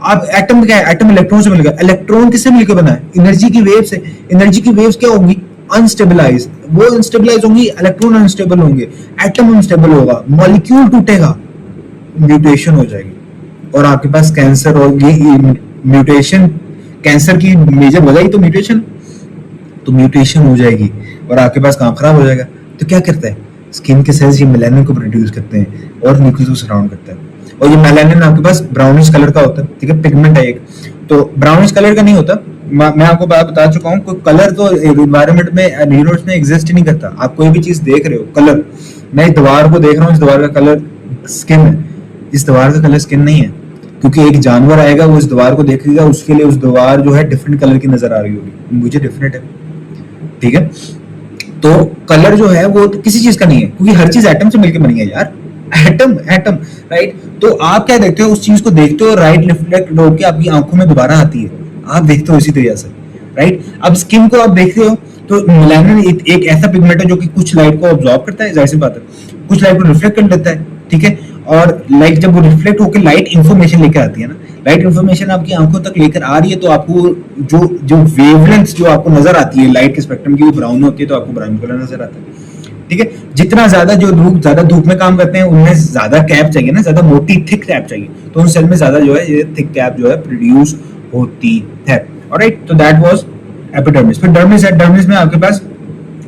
Speaker 2: आप एटम क्या है? एटम इलेक्ट्रॉन से मिलकर, इलेक्ट्रॉन किससे मिलकर बना है? एनर्जी की वेव से। एनर्जी की वेव्स क्या होंगी? अनस्टेबलाइज। वो अनस्टेबलाइज होंगी, इलेक्ट्रॉन अनस्टेबल होंगे, एटम अनस्टेबल होगा, मॉलिक्यूल टूटेगा, म्यूटेशन हो जाएगी, और आपके पास कैंसर। और ये म्यूटेशन, कैंसर की मेजर वजह ही तो म्यूटेशन, तो म्यूटेशन हो जाएगी और आपके पास काम खराब हो जाएगा। तो क्या करता है? स्किन के सेल्स ये मेलानिन को प्रोड्यूस करते हैं और न्यूक्लियस को सराउंड करता है। और ये मेलानिन आपके पास ब्राउनिश कलर का होता है। ठीक है, पिगमेंट है एक, तो ब्राउनिश कलर का नहीं होता। मैं आपको बात बता चुका हूँ, कोई कलर तो एनवायरनमेंट में यूनिवर्स में एग्जिस्ट ही नहीं करता। आप कोई भी चीज देख रहे हो, कलर, मैं इस दीवार को देख रहा हूँ, इस दीवार का कलर स्किन है, इस दीवार का कलर स्किन नहीं है, क्योंकि एक जानवर आएगा वो इस दीवार को देखेगा, उसके लिए उस दीवार जो है डिफरेंट कलर की नजर आ रही होगी, मुझे डिफरेंट है। ठीक है, तो कलर जो है वो तो किसी चीज का नहीं है, क्योंकि हर चीज एटम से मिलकर बनी है यार, एटम एटम, राइट। तो आप क्या देखते हो? उस चीज को देखते हो, राइट रिफ्लेक्ट होकर आपकी आंखों में दोबारा आती है, आप देखते हो इसी तरीके से, राइट। अब स्किन को आप देखते हो तो मेलानिन एक ऐसा पिगमेंट है जो कि कुछ लाइट को ऑब्जॉर्ब करता है, जाहिर सी बात है, कुछ लाइट को रिफ्लेक्ट कर लेता है। ठीक है, और लाइट जब वो रिफ्लेक्ट होकर लाइट इंफॉर्मेशन लेकर आती है ना, लाइट इंफॉर्मेशन आपकी आंखों तक लेकर आ रही है, तो आपको जो वेवलेंथ जो आपको नजर आती है लाइट के स्पेक्ट्रम की, वो ब्राउन होती है, तो आपको ब्राउन कलर नजर आता है। ठीक है, जितना ज्यादा ज्यादा धूप में काम करते हैं उनमें ज्यादा कैप चाहिए ना, ज्यादा मोटी थिक कैप चाहिए, तो उन सेल में ज्यादा जो है ये थिक कैप जो है प्रोड्यूस होती है। ऑलराइट, तो दैट वाज एपिडर्मिस। फिर डर्मिस है, डर्मिस में आपके पास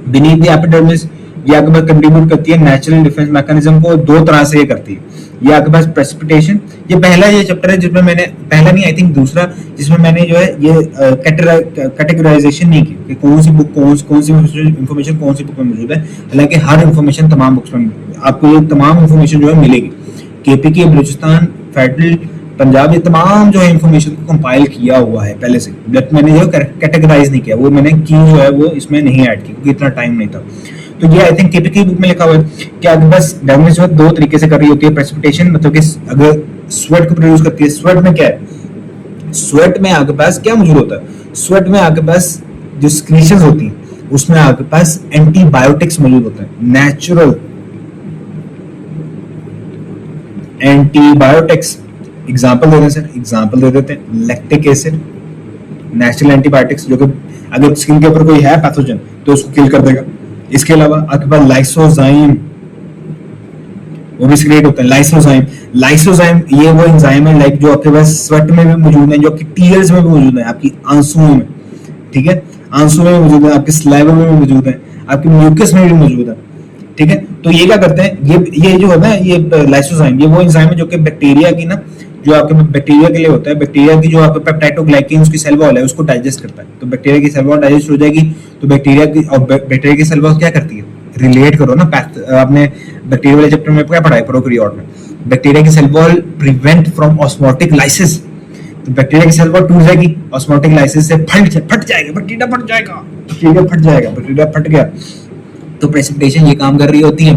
Speaker 2: बीनीथ द एपिडर्मिस ये आपके पास कंट्रीब्यूट करती है नेचुरल डिफेंस मैकेनिज्म को, दो तरह से ये करती है। ये आपके पास प्रेसिपिटेशन, ये पहला ये चैप्टर है जिसमें मैंने, पहला नहीं आई थिंक दूसरा, जिसमें मैंने जो है ये कैटेगराइजेशन नहीं की कि कौन सी बुक कौन सी इन्फॉर्मेशन कौन सी बुक में मौजूद है। हालांकि हर इन्फॉर्मेशन तमाम बुक्स में आपको ये तमाम इन्फॉर्मेशन जो है मिलेगी। केपीके, बलूचिस्तान, फेडरल, पंजाब, ये तमाम जो है इन्फॉर्मेशन को कंपाइल किया हुआ है पहले से, बट मैंने जो कैटेगराइज नहीं किया, वो मैंने की जो है वो इसमें नहीं ऐड की क्योंकि इतना टाइम नहीं था। तो ये आई थिंक केपीके बुक में लिखा हुआ है कि आपके पास डायग्नोसिस जो दो तरीके से कर रही होती है। प्रेसिपिटेशन मतलब कि अगर स्वेट को प्रोड्यूस करती है, स्वेट में क्या है, स्वेट में आपके पास क्या मौजूद होता है, स्वेट में आपके पास जो सिक्रीशंस होती हैं उसमें आपके पास एंटीबायोटिक्स मौजूद होते हैं, नेचुरल एंटीबायोटिक्स। एग्जांपल दे दें सर, एग्जांपल दे देते हैं, लैक्टिक एसिड, नेचुरल एंटीबायोटिक्स जो कि अगर स्किन के ऊपर कोई है पैथोजन तो उसको किल कर देगा। इसके अलावा आपके पास लाइसोजाइम, वो भी सिक्रेट होता है। लाइसोजाइम ये वो एंजाइम है लाइक जो आपके पास स्वेट में भी मौजूद है, जो आपकी टीयर्स में भी मौजूद है, आपकी आंसुओं में, ठीक है, आंसुओं में मौजूद है, आपके स्लाइवा में भी मौजूद है, आपकी म्यूकस में भी मौजूद है, ठीक है। तो ये क्या करते हैं, ये जो है ना, ये लाइसोजाइम ये वो एंजाइम है जो कि बैक्टीरिया की ना, जो आपके बैक्टीरिया के लिए होता है, बैक्टीरिया की जो आपके पेप्टाइडोग्लाइकेन्स की सेल वॉल है उसको डाइजेस्ट करता है। तो बैक्टीरिया की सेल वॉल डाइजेस्ट हो जाएगी तो बैक्टीरिया की, और बैक्टीरिया की सेल वॉल क्या करती है, रिलेट करो ना, आपने बैक्टीरिया वाले चैप्टर में क्या पढ़ा है प्रोकैरियोट में, बैक्टीरिया की cell wall prevent from osmotic lysis. तो बैक्टीरिया की सेल वॉल टूट जाएगी, ऑस्मोटिक लाइसिस से फट जाएगा, बैक्टीरिया फट जाएगा, बैक्टीरिया फट गया। तो प्रेसिपिटेशन ये काम कर रही होती है,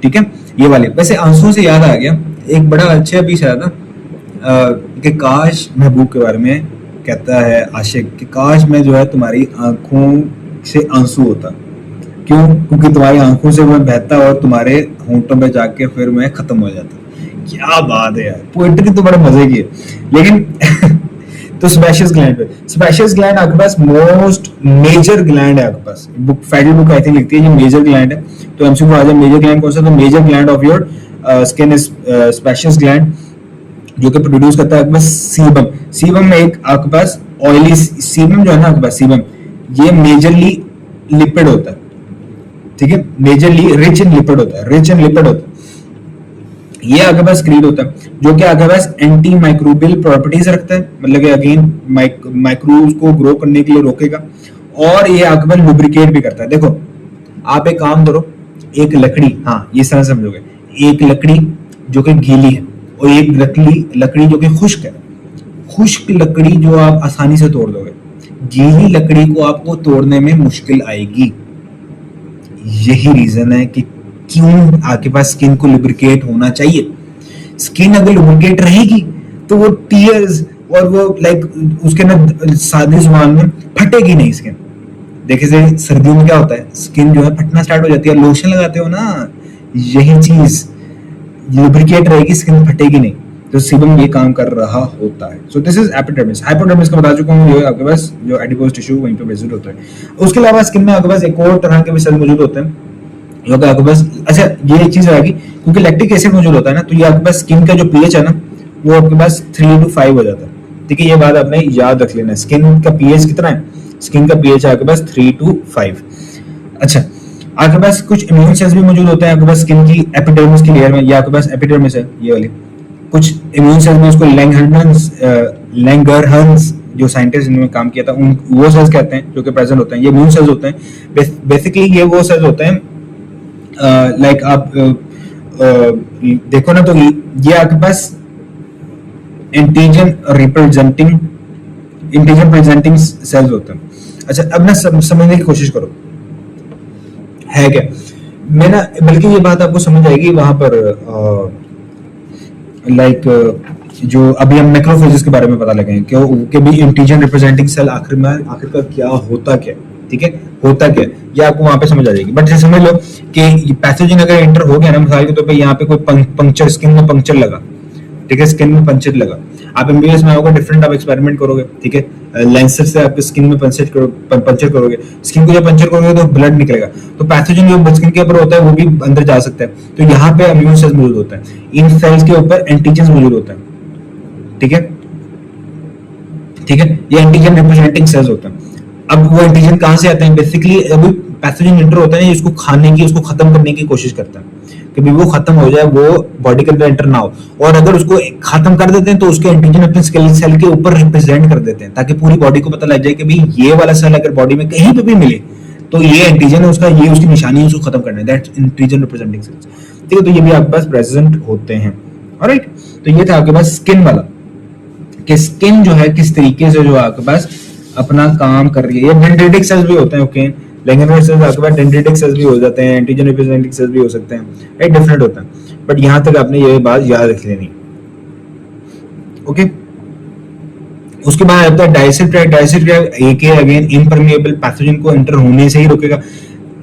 Speaker 2: ठीक है। ये वाले वैसे आंसुओं से याद आ गया, एक बड़ा अच्छा पीस आया था कि काश महबूब के बारे में कहता है आशिक कि काश मैं जो है तुम्हारी आंखों से आंसू होता। क्यों? क्योंकि तुम्हारी आंखों से मैं बहता और तुम्हारे होंठों पे जाके फिर मैं खत्म हो जाता। क्या बात है यार, पोएट्री तो बड़े मजे की है। लेकिन तो स्पेशियस ग्लैंड पे, स्पेशियस ग्लैंड आपके पास मोस्ट मेजर ग्लैंड है आपके पास, book federal book I think लिखती है ये मेजर ग्लैंड है। तो एमसीक्यू आ जाए मेजर ग्लैंड कौन सा, तो major gland of your skin is sebaceous gland, जो कि प्रोड्यूस करता है आपके पास सीबम। सीबम में एक आपके पास ऑयली सीबम जो है ना आपके पास, सीबम ये मेजरली लिपिड होता है, ठीक है, मेजरली रिच इन लिपिड होता है, रिच इन लिपिड होता है। ये आपके पास क्रीड होता है जो कि आपके पास एंटी माइक्रोबियल प्रॉपर्टीज रखता है, मतलब कि अगेन माइक्रोब्स को ग्रो करने के लिए रोकेगा, और ये आपके पास लुब्रिकेट भी करता है। देखो आप एक काम करो, एक लकड़ी, हाँ ये समझ समझोगे, एक लकड़ी जो कि गीली है और एक लकड़ी जो कि खुश्क है। खुश्क लकड़ी जो आप आसानी से तोड़ दोगे, गीली लकड़ी को आपको तोड़ने में मुश्किल आएगी। यही रीजन है कि क्यों आपके पास स्किन को लुब्रिकेट होना चाहिए। स्किन अगर लुब्रिकेट रहेगी तो वो टीयर्स और वो लाइक उसके ना सादी जुबान में फटेगी नहीं स्किन। देखिए से सर्दियों में क्या होता है, स्किन जो है फटना स्टार्ट हो जाती है, लोशन लगाते हो ना, यही चीज लुब्रिकेट रहेगी, स्किन फटेगी नहीं। तो सीबम ये काम कर रहा होता है। So this is epidermis. Hypodermis का बता चुका हूँ, जो आपके पास जो एडिपोज टिश्यू वहीं पे प्रेजेंट होता है। उसके अलावा स्किन में आपके पास एक और तरह के भी सेल मौजूद होते हैं जो कि आपके पास, अच्छा ये चीज आएगी क्योंकि लैक्टिक एसिड मौजूद होता है ना, तो ये आपके पास स्किन का जो पीएच है ना वो आपके पास 3 to 5 हो जाता है, ठीक है। ये बात आपने याद रख लेना है, स्किन का पीएच कितना है, स्किन का पीएच आपके पास 3 to 5। अच्छा, आपके पास कुछ इम्यून सेल्स भी मौजूद होते हैं आपके पास स्किन की एपिडर्मिस की लेयर में। ये आपके पास एपिडर्मिस है, ये वाली कुछ इम्यून सेल्स में, उसको लैंगरहंस जो साइंटिस्ट इन्होंने काम किया था उन वो सेल्स कहते हैं जो कि प्रेजेंट होते हैं। ये इम्यून सेल्स होते हैं बेसिकली, ये वो सेल्स होते हैं लाइक आप देखो ना तो ये आपके पास एंटीजन प्रेजेंटिंग सेल्स होते हैं। अच्छा अब ना समझने की कोशिश करो है क्या, मैं ना बल्कि ये बात आपको समझ आएगी वहां पर लाइक जो अभी हम मैक्रोफेजेस के बारे में पता लगे हैं कि भी एंटीजन रिप्रेजेंटिंग सेल आखिरकार क्या होता क्या, ठीक है, होता क्या, ये आपको वहां पे समझ आ जाएगी। बट जैसे समझ लो कि पैथोजन अगर एंटर हो गया ना, मिसाल के तौर पे यहाँ पे कोई पंक्चर, स्किन में पंक्चर लगा, ठीक है, स्किन में पंक्चर लगा, आप एमबीबीएस में आओगे डिफरेंट आप एक्सपेरिमेंट करोगे, ठीक है, लेंसर से आपके स्किन में पंक्चर करोगे, स्किन को जब पंक्चर करोगे तो ब्लड निकलेगा। तो पैथोजन जो स्किन के ऊपर होता है वो भी अंदर जा सकता है। तो यहाँ पे इम्यून सेल्स मौजूद होता है, इन सेल्स के ऊपर एंटीजन मौजूद होता है, ठीक है, ठीक है, ये एंटीजन रिप्रेजेंटिंग सेल्स होते हैं। अब वो एंटीजन कहां से आते हैं, बेसिकली अभी पैथोजन एंटर होता है, इसको खाने की, उसको खत्म करने की कोशिश करता है कि भी वो खत्म हो जाए, वो बॉडी के अंदर एंटर ना हो। और अगर उसको खत्म कर देते हैं तो उसके एंटीजन अपने स्केलेटल सेल के ऊपर रिप्रेजेंट कर देते हैं, ताकि पूरी बॉडी को पता लग जाए कि भाई ये वाला सेल अगर बॉडी में कहीं पे भी मिले तो ये एंटीजन है उसका, ये उसकी निशानी है, उसको खत्म करना है, दैट्स एंटीजन रिप्रेजेंटिंग सेल्स। ठीक है, तो ये भी आपके पास प्रेजेंट होते हैं। ऑलराइट, तो ये था आपके पास स्किन वाला, कि स्किन जो है किस तरीके से जो आपके पास अपना काम कर रही है। ये डेंड्रिटिक सेल्स भी होते हैं, ओके, लैंगरहैंस सेल्स आपके पास डेंड्रिटिक सेल्स भी हो जाते हैं, एंटीजन रिप्रेजेंटिंग सेल्स भी हो सकते हैं, राइट, डिफरेंट होता है, बट यहां तक आपने ये बात याद रख लेनी। ओके, उसके बाद आता है डायसेल ट्रैक्ट। डायसेल ट्रैक्ट एक है अगेन इम्परमिएबल, पैथोजन को एंटर होने से ही रोकेगा।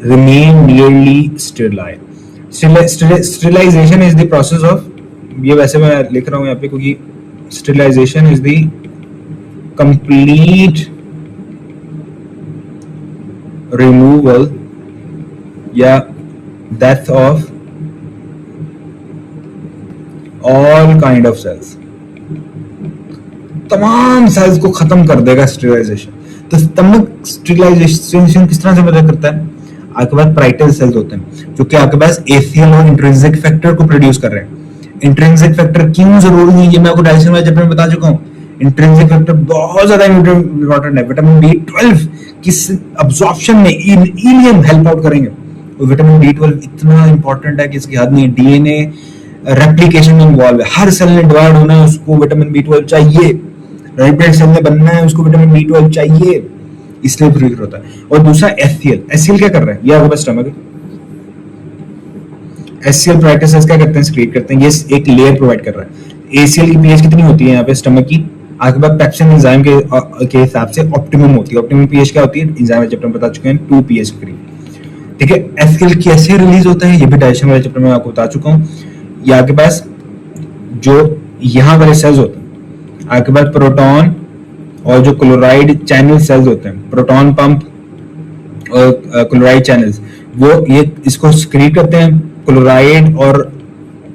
Speaker 2: Remain nearly sterilise. Sterilisation is the process of, ये वैसे मैं लिख रहा हूं यहाँ पे क्योंकि sterilisation is the complete removal या death of all kind of cells, तमाम सेल्स को खत्म कर देगा स्टेरिलाइजेशन। तो स्टमक स्टेरिलाइजेशन किस तरह से मदद करता है? आपके पास पाराइटल सेल्स होते हैं जो कि आपके पास एसीएल और इंट्रिंसिक फैक्टर को प्रोड्यूस कर रहे हैं। इंट्रिंसिक फैक्टर क्यों जरूरी है, ये मैं आपको डाइजेशन वाले चैप्टर में बता चुका हूं। इंट्रिंसिक फैक्टर बहुत ज्यादा इंपॉर्टेंट है। विटामिन B12 किस अब्जॉर्प्शन में इलियम हेल्प आउट करेंगे। और विटामिन B12 इतना इंपॉर्टेंट है कि इसकी हद नहीं। डीएनए रेप्लिकेशन में इन्वॉल्व है, हर सेल ने डिवाइड होना है, उसको विटामिन B12 चाहिए। रेड ब्लड सेल ने बनना है, उसको विटामिन B12 चाहिए, इसलिए प्रोड्यूस होता है। और दूसरा एचसीएल। एचसीएल क्या कर रहा है? ये आपके पास स्टमक है। एचसीएल पाराइटल सेल्स क्या करते हैं? सीक्रेट करते हैं। ये एक लेयर प्रोवाइड कर रहा है। एसीएल की पीएच कितनी होती है यहाँ पे स्टमक की? आपके पास पेप्सिन एंजाइम के हिसाब से ऑप्टिमम होती है। ऑप्टिमम पीएच क्या होती है? एंजाइम वाले चैप्टर में बता चुके हैं, 2 पीएच के करीब। ठीक है, एचसीएल कैसे रिलीज होता है ये भी डाइजेशन वाले चैप्टर में आपको बता चुका हूँ। ये आपके पास जो यहाँ वाले सेल्स होते हैं, आपके पास प्रोटॉन और जो क्लोराइड चैनल सेल्स होते हैं, प्रोटॉन पंप और क्लोराइड चैनल्स, वो ये इसको सीक्रेट करते हैं। क्लोराइड और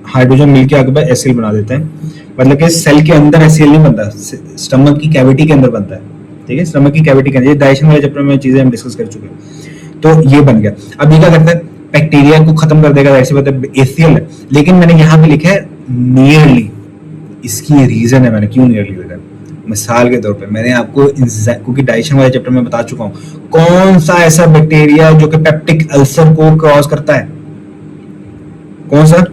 Speaker 2: हाइड्रोजन मिलकर आपके पास एचसीएल बना देते हैं। मतलब कि सेल के अंदर एचसीएल नहीं बनता, स्टमक की कैविटी के अंदर बनता है। ठीक है, स्टमक की कैविटी के अंदर। ये डाइजेशन वाले चैप्टर में चीजें हम डिस्कस कर चुके हैं। तो ये बन गया। अब ये क्या करता है? बैक्टीरिया को खत्म कर देगा, ऐसे मतलब एचसीएल है। लेकिन मैंने यहाँ पे लिखा है नियरली। इसकी रीजन है मैंने क्यों नियरली लिखा है। मिसाल के तौर पे मैंने आपको क्योंकि डाइजेशन वाले चैप्टर में बता चुका हूँ कौन सा ऐसा बैक्टीरिया जो कि पेप्टिक अल्सर को क्रॉस करता है। कौन सा?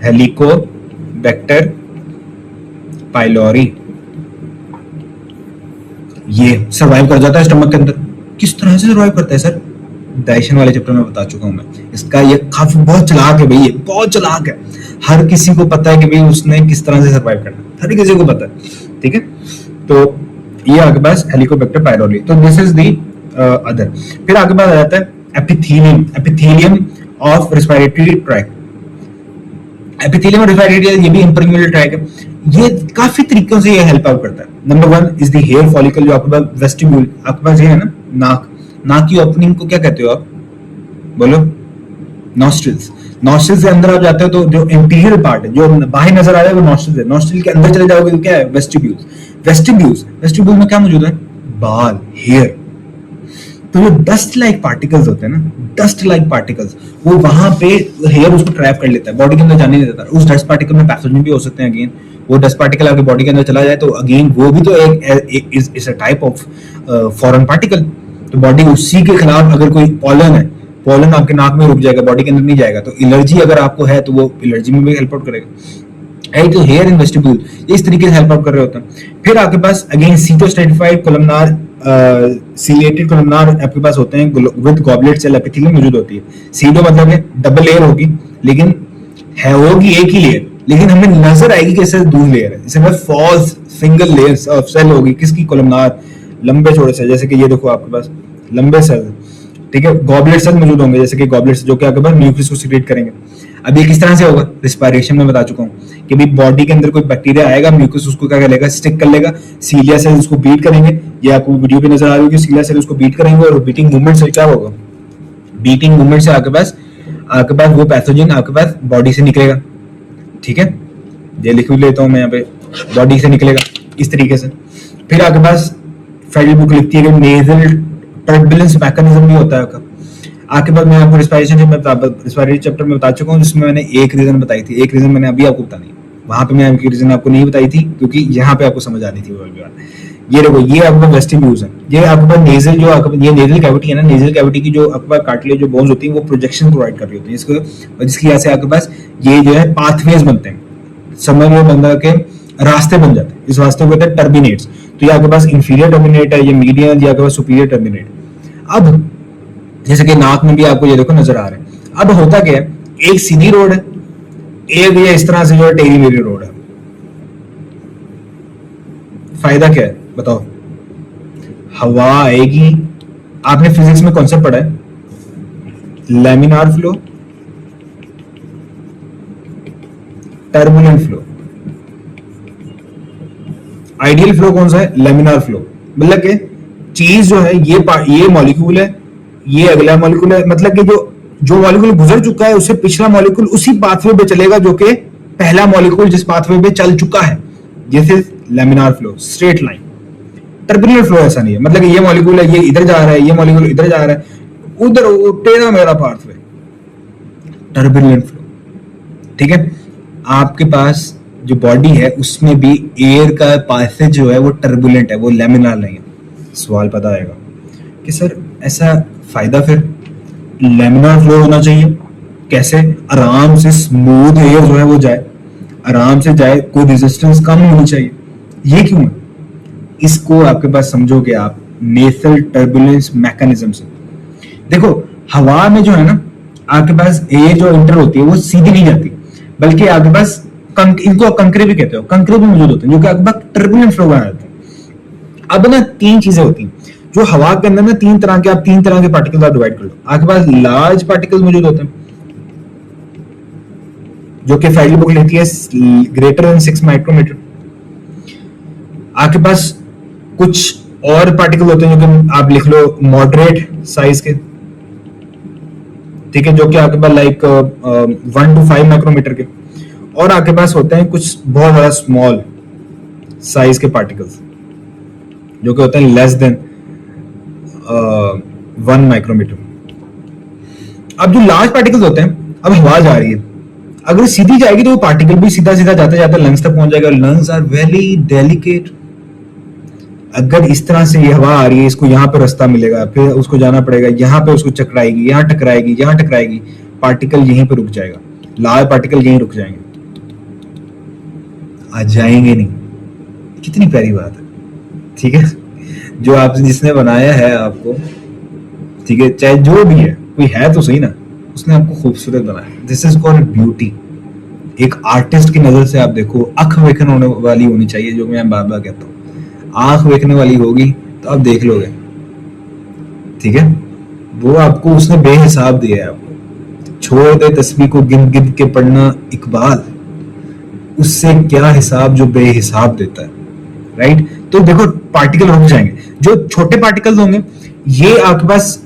Speaker 2: Helicobacter pylori. ये सर्वाइव कर जाता है स्टमक के अंदर। किस तरह से सर्वाइव करता है सर? डाइजेशन वाले चैप्टर में बता चुका हूं मैं। इसका ये काफी बहुत चालाक है भाई, ये बहुत चालाक है। हर किसी को पता है कि भाई उसने किस तरह से सर्वाइव करना, हर किसी को पता है। ठीक है, तो ये आपके पास हेलिकोबैक्टर पाइलोरी। तो दिस इज दी अदर। फिर आपके पास आ जाता है epithelium. Epithelium of respiratory tract. Epithelium respiratory, ये भी इम्परमिएबल ट्रैक है। ये काफी तरीकों से ये हेल्प आउट करता है। Number 1 is the hair follicle, जो आपके पास वेस्टिब्यूल, आपके पास ये है ना नाक। नाक की ओपनिंग को क्या कहते हो आप? बोलो। नॉस्ट्रिल्स। नॉस्ट्रिल्स के अंदर आप जाते हो तो जो इंटीरियर पार्ट है, जो बाहर नजर आ रहा है, वो नॉस्ट्रिल्स है। नॉस्ट्रिल के अंदर चले जाओगे तो क्या है? वेस्टिब्यूल्स। वेस्टिब्यूल्स, वेस्टिब्यूल में क्या मौजूद है? बाल, हेयर। तो जो डस्ट लाइक पार्टिकल्स होते हैं ना, डस्ट लाइक पार्टिकल्स, वो वहां पे हेयर उसको ट्रैप कर लेता है, बॉडी के अंदर जाने नहीं देता। उस डस्ट पार्टिकल में पैथोजन भी हो सकते हैं। अगेन वो डस्ट पार्टिकल आपकी बॉडी के अंदर चला जाए तो अगेन वो भी तो एक is a type of foreign particle. तो बॉडी उसी के खिलाफ, अगर कोई पॉलन है, पॉलन आपके नाक में रुक जाएगा, बॉडी के अंदर नहीं जाएगा। तो एलर्जी अगर आपको है तो वो एलर्जी में भी हेल्प आउट करेगा। तो हेयर इन वेस्टिब्यूल इस तरीके से हेल्प आउट कर रहे होते हैं। फिर आपके पास अगेन सीटोस्ट्रेटिफाइड कोलमनार सीलेटेड कोलमनार आपके पास होते हैं विद गॉबलेट सेल एपिथेलियम मौजूद होती है। सीडो मतलब है डबल लेयर होगी, लेकिन है होगी एक ही लेयर, लेकिन हमें नजर आएगी कि इससे दो लेयर है। इसमें false single layers of cell होगी। किसकी? कोलमनार, लंबे छोटे से, जैसे कि ये देखो आपके पास लंबे सेल। ठीक है, गॉबलेट सेल मौजूद होंगे, जैसे कि गॉबलेट जो कि आपके पास न्यूक्लियस को सीक्रेट करेंगे। अब ये किस तरह से होगा? रिस्पायरेशन में बता चुका हूँ कि भी बॉडी के अंदर कोई बैक्टीरिया आएगा, म्यूकस उसको क्या कर लेगा? स्टिक कर लेगा। सीलिया सेल उसको बीट करेंगे। ये आपको वीडियो पे नजर आ रही होगी, सीलिया सेल उसको बीट करेंगे और बीटिंग मूवमेंट से क्या होगा? बीटिंग मूवमेंट से आपके पास वो पैथोजन आपके पास बॉडी से निकलेगा। ठीक है, ये लिख लेता हूं मैं यहाँ पे, बॉडी से निकलेगा इस तरीके से। फिर आपके पास फेडरल बुक लिखती है कि नेजल टर्बुलेंस मैकेनिज्म भी होता है आपका। आपके बाद मैं आपको रिस्पायरेटरी चैप्टर में बता चुका हूँ, जिसमें मैंने एक रीजन बताई थी, एक रीजन मैंने अभी आपको बतानी है, वहां पे मैं आपकी रीजन आपको नहीं बताई थी क्योंकि यहाँ पे आपको समझ आनी थी वो वाली बात। ये देखो, ये आपका वेस्टिब्यूल्स है, ये आपके पास नेजल, जो आपका ये नेजल कैविटी है ना, नेजल कैविटी की जो आपके पास कार्टिलेज जो बोन्स होती है वो प्रोजेक्शन प्रोवाइड कर रही होती है इसको, और जिसकी वजह से आपके पास ये जो है पाथवेज बनते हैं, समझ लो बंदा के रास्ते बन जाते हैं, इस रास्ते को कहते हैं टर्मिनेट्स। तो ये आपके पास इंफीरियर टर्मिनेट है, ये मीडियन, ये आपके पास सुपीरियर टर्मिनेट। अब जैसे कि नाक में भी आपको ये देखो नजर आ रहा है। अब होता क्या है, एक सीधी रोड है, एक ये इस तरह से जो है टेढ़ी मेढ़ी रोड है। फायदा क्या है बताओ? हवा आएगी, आपने फिजिक्स में कॉन्सेप्ट पढ़ा है, laminar flow, turbulent flow. Ideal flow कौन सा है? Laminar flow. मतलब कि चीज जो है ये मॉलिक्यूल है, ये अगला मॉलिक्यूल है, मतलब कि जो मॉलिक्यूल गुजर चुका है उससे पिछला मॉलिक्यूल उसी पाथवे पे चलेगा जो कि पहला मॉलिक्यूल जिस पाथवे पे चल चुका है। This is laminar flow, straight line. Turbulent flow ऐसा नहीं है, मतलब कि ये मॉलिक्यूल है, ये इधर जा रहा है, ये मॉलिक्यूल इधर जा रहा है, उधर टेढ़ा मेरा पाथवे, टर्बुलेंट फ्लो। ठीक है, आपके पास जो बॉडी है उसमें भी एयर का पैसेज जो है वो टर्बुलेंट है, वो लैमिनार नहीं है। सवाल पता आएगा कि सर ऐसा फायदा फिर लैमिनार फ्लो होना चाहिए कैसे? आराम से स्मूथ एयर जो है वो जाए, आराम से जाए, कोई रेजिस्टेंस कम होनी चाहिए। ये क्यों है? इसको आपके पास समझोगे आप नेसल टर्बुलेंस मैकेनिज्म से। देखो हवा में जो है ना, आपके पास एयर जो इंटर होती है वो सीधी नहीं जाती, बल्कि आपके पास इनको कंकरे भी कहते हो, कंकरे भी मौजूद होते हैं जो कि आपके पास टर्बुलेंट फ्लो बना देते हैं। अब ना तीन चीजें होती हैं जो हवा के अंदर ना, तीन तरह के पार्टिकल्स आप डिवाइड कर लो। आपके पास लार्ज पार्टिकल्स मौजूद होते हैं जो कि फैडली बुक लेती है ग्रेटर देन 6 माइक्रोमीटर। आपके पास कुछ और पार्टिकल होते हैं जो कि आप लिख लो मॉडरेट साइज के, ठीक है, जो कि आपके पास लाइक 1 to 5 माइक्रोमीटर के। और आपके पास होते हैं कुछ बहुत ज्यादा स्मॉल साइज के पार्टिकल्स जो कि होते हैं लेस देन 1 माइक्रोमीटर। अब जो लार्ज पार्टिकल्स होते हैं, अब हवा जा रही है, अगर सीधी जाएगी तो वो पार्टिकल भी सीधा सीधा जाते जाते लंग्स तक पहुंच जाएगा। Lungs are very delicate. अगर इस तरह से ये हवा आ रही है, इसको यहाँ पे रास्ता मिलेगा, फिर उसको जाना पड़ेगा, यहाँ पे उसको चकराएगी, यहाँ टकराएगी, यहाँ टकराएगी, पार्टिकल यहीं पे रुक जाएगा, लार्ज पार्टिकल यहीं रुक जाएंगे, आ जाएंगे नहीं। कितनी प्यारी बात है, ठीक है, जो आपने जिसने बनाया है आपको, ठीक है, चाहे जो भी है, कोई है तो सही ना, उसने आपको खूबसूरत बनाया। This is called beauty. एक आर्टिस्ट की नजर से आप देखो, आंख वेखन होने वाली होनी चाहिए, जो मैं बार बार कहता हूँ। आंख वेखने वाली होगी तो आप देख लोगे, ठीक है। वो आपको उसने बेहिसाब दिया है आपको। छोड़ दे तस्वीर को गिन गिन के पढ़ना इकबाल, उससे क्या हिसाब जो बेहिसाब देता है, राइट। तो देखो पार्टिकल रुक जाएंगे, जो छोटे पार्टिकल्स होंगे ये आपके पास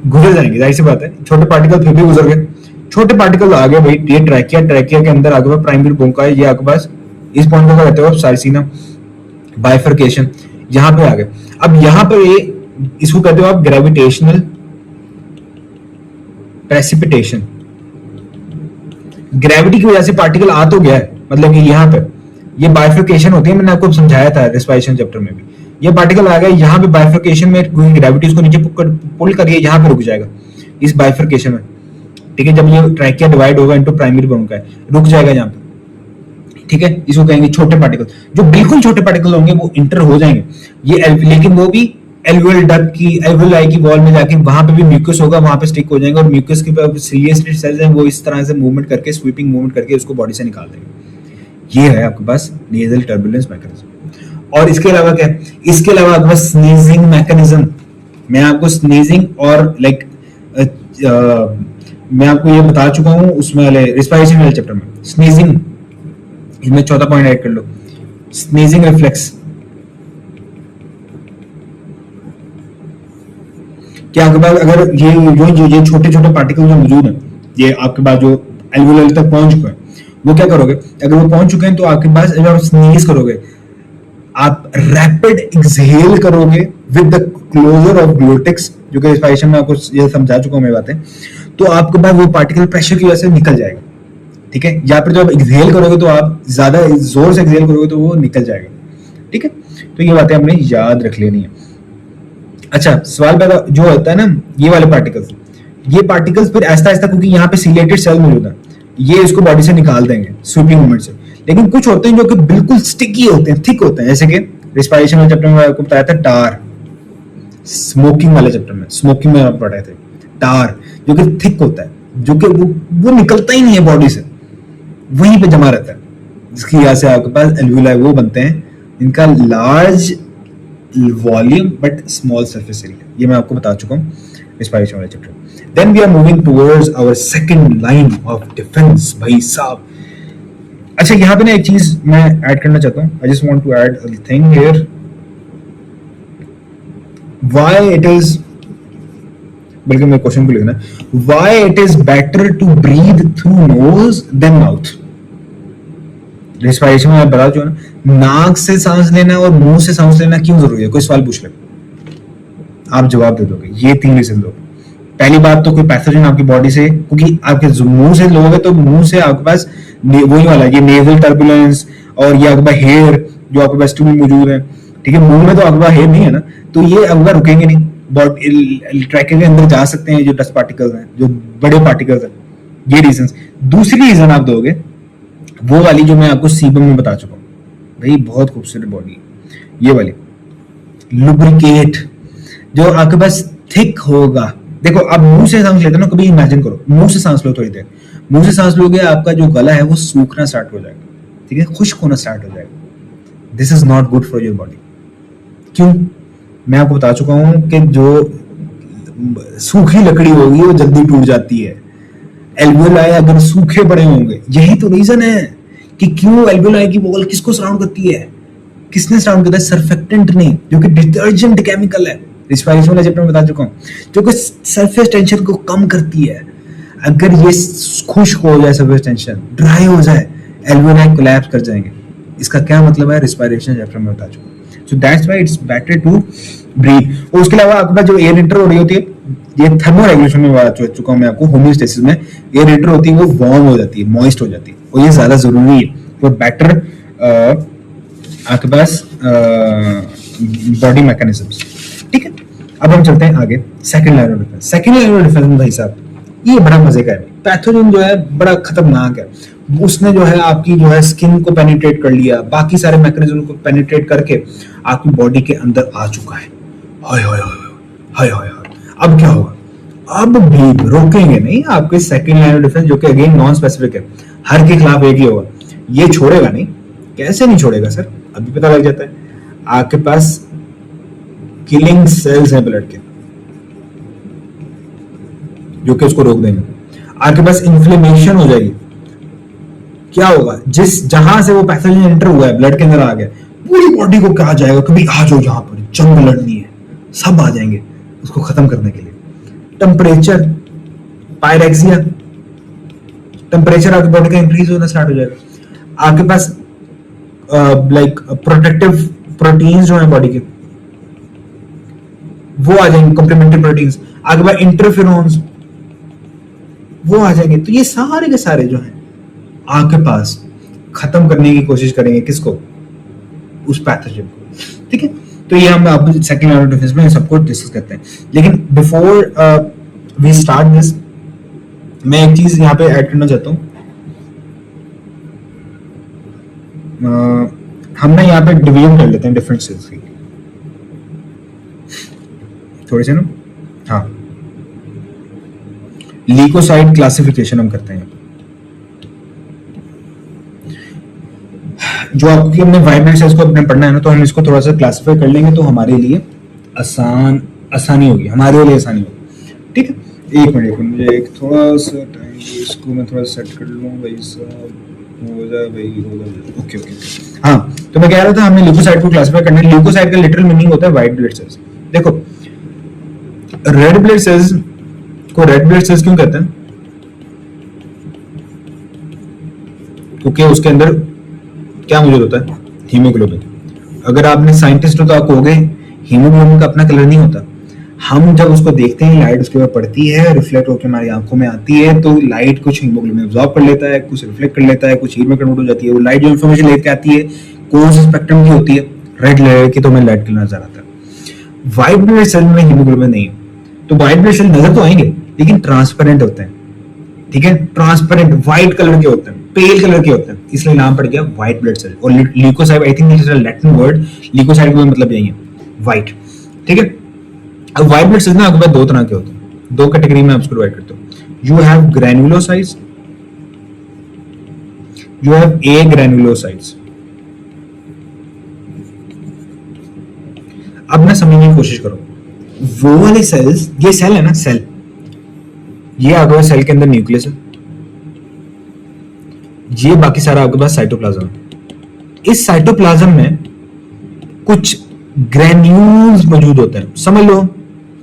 Speaker 2: गुजर जाएंगे, जाहिर सी बात है, छोटे पार्टिकल फिर भी गुजर गए। छोटे पार्टिकल आ गए भाई, ये ट्रैकिया के अंदर आपके पास प्राइमरी बोंका है, ये आपके पास इस पॉइंट पर कहते हो साइसिना बाइफर्केशन, यहाँ पे आ गए। अब यहाँ पर ये इसको कहते हो आप ग्रेविटेशनल प्रेसिपिटेशन। ग्रेविटी की वजह से पार्टिकल आ तो गया है, मतलब कि यहाँ पे ये बाइफर्केशन होती है, मैंने आपको समझाया था रेस्पिरेशन चैप्टर में भी। ये पार्टिकल आ गया यहाँ पे बाइफर्केशन में, ग्रेविटी उसको नीचे पुल करिए, यहाँ पे रुक जाएगा इस बाइफर्केशन में, ठीक है। जब ये ट्रैकिया डिवाइड होगा इनटू प्राइमरी बोंका है, रुक जाएगा यहाँ पे, ठीक है। इसको कहेंगे छोटे पार्टिकल। जो बिल्कुल छोटे पार्टिकल होंगे वो इंटर हो जाएंगे ये, लेकिन वो भी एल्वियल डक्ट की, एल्वियोलाई की वॉल में जाके वहां पे भी म्यूकस होगा, वहां पे स्टिक हो जाएंगे, और म्यूकस के सीरियसली सेल्स हैं वो इस तरह से मूवमेंट करके, स्वीपिंग मूवमेंट करके उसको बॉडी से निकाल देंगे। ये है आपके पास नेजल टर्बुलेंस मैकेनिज्म। और इसके अलावा क्या है? इसके अलावा आपके पास स्नीजिंग मैकेनिज्म। मैं आपको स्नीजिंग और लाइक मैं आपको ये बता चुका हूं उसमें वाले रिस्पायरेशन वाले चैप्टर में। स्नीजिंग, इसमें चौथा पॉइंट ऐड कर लो, स्नीजिंग रिफ्लेक्स। क्या आपके पास अगर ये छोटे छोटे पार्टिकल जो मौजूद हैं, ये आपके पास जो एल्वियोलाई तक पहुंच चुके हैं, वो क्या करोगे? अगर वो पहुंच चुके हैं तो आपके पास जब आप स्नीज करोगे, आप रैपिड एक्सहेल करोगे विद द क्लोजर ऑफ ग्लोटिक्स जो कि रेस्पिरेशन में आपको ये समझा चुका हूँ मैं बातें, तो आपके पास वो पार्टिकल प्रेशर की वजह से निकल जाएगा, ठीक है। या फिर जब आप एक्सहेल करोगे तो आप ज्यादा जोर से एक्सहेल करोगे तो वो निकल जाएगा, ठीक है। तो ये बातें हमने याद रख लेनी है। अच्छा, सवाल पैदा जो होता है ना, ये वाले पार्टिकल्स फिर ऐसा ऐसा, क्योंकि यहाँ पे सिलेटेड सेल मौजूद है, ये इसको बॉडी से निकाल देंगे स्वीपिंग मूवमेंट से। लेकिन कुछ होते हैं जो कि बिल्कुल स्टिकी होते हैं, थिक होते हैं, जैसे कि रिस्पायरेशन वाले चैप्टर में आपको बताया था टार, स्मोकिंग वाले चैप्टर में स्मोकिंग में आप पढ़ाए थे टार, जो कि थिक होता है, जो कि वो निकलता ही नहीं है बॉडी से, वहीं पे जमा रहता है, जिसकी वजह से आपके पास एल्वियोलाई वो बनते हैं इनका large volume but small surface area. ये मैं आपको बता चुका हूँ रिस्पायरेशन वाले chapter. Then we are moving towards our second line of defence. भाई साहब, अच्छा यहाँ पे ना एक चीज मैं ऐड करना चाहता हूँ, I just want to add a thing here, why it is, बल्कि मैं क्वेश्चन को लिखना, why it is better to breathe through nose than mouth. Respiration में आप बता चुका ना, नाक से सांस लेना और मुंह से सांस लेना क्यों जरूरी है, कोई सवाल पूछ ले आप जवाब दे दोगे, ये 3 रीजन दो। पहली बात तो कोई पैथोजन आपकी बॉडी से, क्योंकि आपके मुंह से लोगे तो मुंह से आपके पास वही वाला ये नेजल टर्बुलेंस और ये आपके पास हेयर जो आपके पास में मौजूद है, ठीक है। मुंह में तो आपके पास हेयर नहीं है ना, तो ये आपका रुकेंगे नहीं, बॉडी ट्रैकर के अंदर जा सकते हैं जो डस्ट पार्टिकल्स हैं, जो बड़े पार्टिकल्स हैं, ये रीजन। दूसरी रीजन आप दोगे वो वाली जो मैं आपको सीबम में बता चुका हूँ, भाई बहुत खूबसूरत बॉडी ये वाली, लुब्रिकेट, जो आपके पास थिक होगा। देखो आप मुंह से सांस लेते हो ना, कभी इमेजिन करो मुंह से सांस लो, थोड़ी देर मुंह से सांस लोगे, आपका जो गला है वो सूखना स्टार्ट हो जाएगा, ठीक है, खुश्क होना स्टार्ट हो जाएगा। This is not good for your body. क्यों? मैं आपको बता चुका हूं कि जो सूखी लकड़ी होगी वो जल्दी टूट जाती है। एल्वियोलाई अगर सूखे बड़े होंगे, यही तो रीजन है कि क्यों एल्वियोलाई की वॉल किसको सराउंड करती है, किसने सराउंड करता है, सरफेक्टेंट ने, जो कि डिटर्जेंट केमिकल है, रिस्पायरेशन वाले चैप्टर में बता चुका हूं, जो कि सरफेस टेंशन को कम करती है। अगर ये खुश्क हो जाए, सरफेस टेंशन ड्राई हो जाए, एल्वियोलाई कोलैप्स कर जाएंगे। इसका क्या मतलब है, रिस्पायरेशन चैप्टर में बता चुका हूं। So that's why it's better to breathe. और उसके अलावा आपके पास जो एयर इंटर हो रही होती है, ये थर्मो रेगुलेशन में बता चुका हूं मैं आपको, होमियोस्टेसिस में एयर इंटर होती है वो वार्म हो जाती है, मॉइस्ट हो जाती है, और ये ज्यादा जरूरी है फॉर बेटर आपके पास बॉडी मैकेनिज्म्स, ठीक है। अब हम चलते हैं आगे, second line of defence. Second line of defence भाई साहब ये बड़ा मजे का है। पैथोजन जो है बड़ा खतरनाक है, उसने जो है आपकी जो है स्किन को पेनिट्रेट कर लिया, बाकी सारे मैकेनिज्म को पेनिट्रेट करके आपकी बॉडी के अंदर आ चुका है। हाय हाय हाय हाय हाय, अब क्या होगा? अब भी रोकेंगे नहीं आपके सेकंड लाइन ऑफ डिफेंस, जो कि अगेन नॉन स्पेसिफिक है, हर के खिलाफ एक ही होगा, ये छोड़ेगा नहीं। कैसे नहीं छोड़ेगा सर? अभी पता लग जाता है। आपके पास किलिंग सेल्स हैं ब्लड के, जो कि उसको रोक देंगे। आपके पास इन्फ्लेमेशन हो जाएगी, क्या होगा? जहां से वो पैथोजन एंटर हुआ है, ब्लड के अंदर आ गया, पूरी बॉडी को कहा जाएगा कभी आ जाओ, यहाँ पर जंग लड़नी है, सब आ जाएंगे उसको खत्म करने के लिए। टेम्परेचर, पायरेक्सिया, टेम्परेचर आपकी बॉडी का इंक्रीज होना स्टार्ट हो जाएगा। आपके पास लाइक प्रोटेक्टिव प्रोटीन्स जो है बॉडी के, वो आ जाएंगे, कॉम्प्लीमेंट्री प्रोटीन्स। आपके पास इंटरफेरोन्स वो आ जाएंगे। तो ये सारे के सारे जो हैं आपके पास खत्म करने की कोशिश करेंगे, किसको? उस पैथोजन को, ठीक है। तो ये हम आप सेकंड लाइन ऑफ डिफेंस में सबको डिस्कस करते हैं। लेकिन बिफोर वी स्टार्ट दिस, मैं एक चीज यहाँ पे ऐड करना चाहता हूँ। हम ना यहाँ पे डिवीजन कर लेते हैं डिफरेंट सेल्स की, थोड़े से ना, हाँ, ल्यूकोसाइट क्लासिफिकेशन हम करते हैं। जो आपकी हमने वाइट ब्लड सेल्स को अपने पढ़ना है ना, तो हम इसको थोड़ा सा क्लासिफाई कर लेंगे, तो हमारे लिए आसानी होगी, हमारे लिए आसानी होगी, ठीक है। एक मिनट मुझे एक थोड़ा सा टाइम, इसको मैं थोड़ा सेट कर लूँ भाई साहब, हो जाए भाई, हो जाए, ओके ओके। हाँ, तो मैं कह रहा था हमने ल्यूकोसाइट को क्लासिफाई करना है। ल्यूकोसाइट का लिटरल मीनिंग होता है वाइट ब्लड सेल्स। देखो, रेड ब्लड सेल्स को रेड ब्लड सेल्स क्यों कहते हैं? क्योंकि उसके अंदर क्या मौजूद होता है? हीमोग्लोबिन। अगर आपने साइंटिस्ट हो तो आप कहोगे हीमोग्लोबिन का अपना कलर नहीं होता। हम जब उसको देखते हैं, लाइट उसके ऊपर पड़ती है, रिफ्लेक्ट होकर हमारी आंखों में आती है, तो लाइट कुछ हीमोग्लोबिन एब्जॉर्ब कर लेता है, कुछ रिफ्लेक्ट कर लेता है, कुछ हीट में कन्वर्ट हो जाती है। वो लाइट जो इन्फॉर्मेशन लेके आती है कौन से स्पेक्ट्रम की होती है, रेड लेयर की, तो हमें लाइट कलर नजर आता है। व्हाइट ब्लड सेल में हीमोग्लोबिन नहीं है, तो व्हाइट ब्लड सेल नजर तो आएंगे लेकिन ट्रांसपेरेंट होते हैं, ठीक है, ट्रांसपेरेंट व्हाइट कलर के होते हैं, पेल कलर के होते हैं, इसलिए नाम पड़ गया व्हाइट ब्लड सेल। और leukocyte, I think this is a Latin word, leukocyte का मतलब यही है, व्हाइट, ठीक है। अब व्हाइट ब्लड सेल्स ना आपके पास दो तरह के होते हैं, दो कैटेगरी में आपको डिवाइड करता हूं। You have granulocytes, you have a granulocytes. अब ना समझने की कोशिश करो, वो वाले सेल्स, ये सेल है ना, सेल, ये आपके पास सेल के अंदर न्यूक्लियस है, ये बाकी सारा आपके पास साइटोप्लाज्म है। इस साइटोप्लाज्म में कुछ ग्रैन्यूल्स मौजूद होते हैं, समझ लो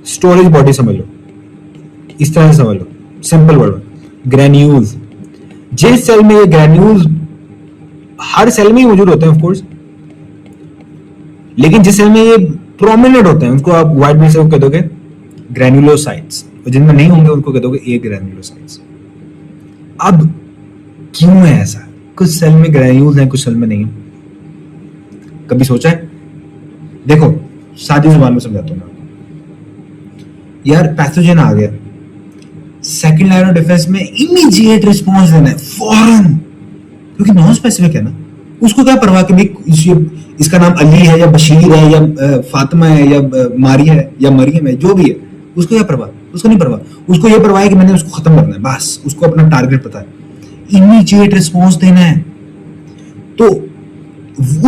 Speaker 2: स्टोरेज बॉडी, समझ लो इस तरह से समझ लो, सिंपल वर्ड में ग्रैन्यूल्स। जिस सेल में ये ग्रैन्यूल्स, हर सेल में ही मौजूद होते हैं ऑफ कोर्स, लेकिन जिस सेल में ये प्रोमिनेंट होते हैं उसको आप व्हाइट ब्लड सेल कह दोगे ग्रैन्युलोसाइट्स, और जिनमें नहीं होंगे उनको कह दोगे ए ग्रैन्युलोसाइट्स। अब क्यों है ऐसा, कुछ सेल में ग्रैन्यूल्स हैं कुछ सेल में नहीं है, कभी सोचा है? देखो सादी जुबान में समझाता हूं मैं आपको। यार पैथोजन आ गया, सेकंड लाइन ऑफ डिफेंस में इमीडिएट रिस्पॉन्स देना है फौरन, क्योंकि नॉन स्पेसिफिक है ना, उसको क्या परवाह कि भाई इसका नाम अली है या बशीर है या फातिमा है या मारिया है या मरियम है, जो भी है, उसको क्या परवाह, उसको नहीं परवाह, उसको ये परवाह है कि मैंने उसको खत्म करना है, बस उसको अपना टारगेट पता है, इमीडिएट रिस्पॉन्स देना है। तो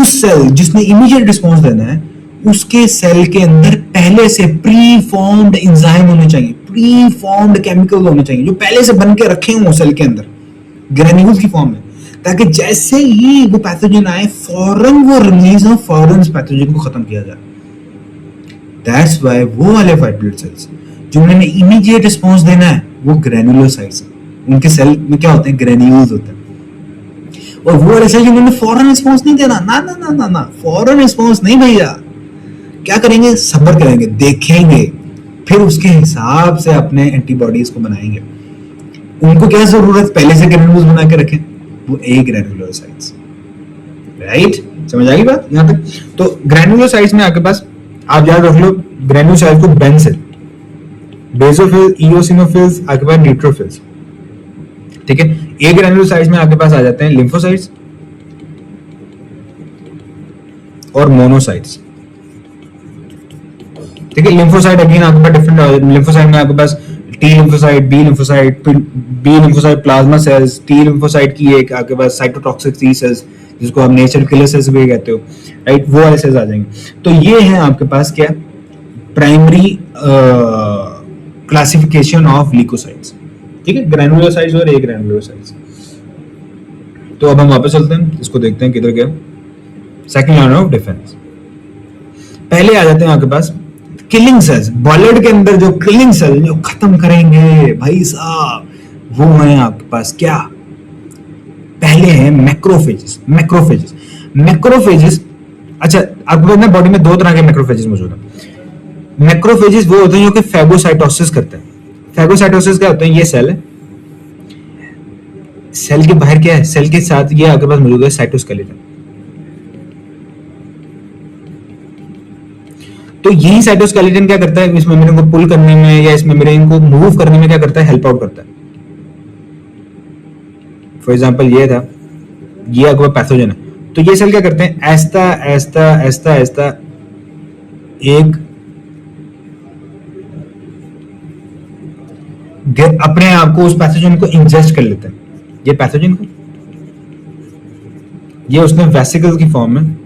Speaker 2: उस सेल जिसने इमीडिएट रिस्पॉन्स देना है, उसके सेल के अंदर पहले से प्री फॉर्म्ड एंजाइम होने चाहिए, प्री फॉर्म्ड केमिकल होने चाहिए जो पहले से बन के रखे हों सेल के अंदर ग्रैन्यूल्स की फॉर्म में, ताकि जैसे ही वो पैथोजन आए फौरन वो रिलीज हो, फौरन पैथोजन को खत्म किया जाए। दैट्स व्हाई वो वाले व्हाइट ब्लड सेल्स जिन्होंने इमीडिएट रिस्पॉन्स देना है वो ग्रैन्युलोसाइट्स हैं, उनके सेल में क्या होते हैं, ग्रैन्यूल्स होते हैं। और वो वाले सेल जिन्होंने फौरन रिस्पॉन्स नहीं देना, ना ना ना ना ना, फौरन रिस्पॉन्स नहीं भैया, क्या करेंगे, सब्र करेंगे, देखेंगे, फिर उसके हिसाब से अपने एंटीबॉडीज को बनाएंगे। उनको क्या जरूरत, पहले से ग्रैन्यूल्स बना के रखें, वो ए ग्रैन्युलोसाइट्स, राइट? समझ आ गई बात यहां तक? तो ग्रैन्युलोसाइट्स में आपके पास, आप याद रख लो ग्रैन्युलोसाइट्स को बेंसेल, बेसोफिल, इओसिनोफिल्स, आपके पास न्यूट्रोफिल्स, ठीक है। ए ग्रैन्युलोसाइट्स में आपके पास आ जाते हैं लिम्फोसाइट्स और मोनोसाइट्स, ठीक है। लिम्फोसाइट अगेन आपके पास डिफरेंट, लिम्फोसाइट में आपके पास T lymphocyte, B lymphocyte, B lymphocyte plasma cells, T lymphocyte की एक आपके पास साइटोटॉक्सिक टी सेल्स जिसको आप नेचुरल किलर सेल्स भी कहते हो, राइट, वो वाले सेल्स आ जाएंगे। तो ये है आपके पास क्या, प्राइमरी क्लासिफिकेशन ऑफ ल्यूकोसाइट्स, ठीक है, ग्रैन्युलोसाइट्स और ए ग्रैन्युलोसाइट्स। तो अब हम वापस चलते हैं, इसको देखते हैं किधर गया, सेकंड लाइन ऑफ डिफेंस। पहले आ जाते हैं आपके पास किलिंग सेल्स, ब्लड के अंदर जो किलिंग सेल जो खत्म करेंगे भाई साहब, वो है आपके पास क्या, पहले है मैक्रोफेजेस। मैक्रोफेजेस, मैक्रोफेजेस, अच्छा आपके पास ना बॉडी में दो तरह के मैक्रोफेजेस मौजूद हैं। मैक्रोफेजेस वो होते हैं जो कि फैगोसाइटोसिस करते हैं। फैगोसाइटोसिस क्या होते हैं, ये सेल है, सेल के बाहर क्या है, सेल के साथ ये आपके पास मौजूद है साइटोस्केलेटन। तो यही साइटोस्केलेटन क्या करता है, इस मेम्ब्रेन को पुल करने में या इस मेम्ब्रेन को मूव करने में क्या करता है, हेल्प आउट करता है। फॉर एग्जांपल ये था, ये आपका पैथोजन है, तो ये सेल क्या करते हैं, ऐसा ऐसा ऐसा ऐसा एक अपने आप को उस पैथोजन को इंजेस्ट कर लेते हैं। ये पैथोजन को, ये उसने वेसिकल्स की फॉर्म में,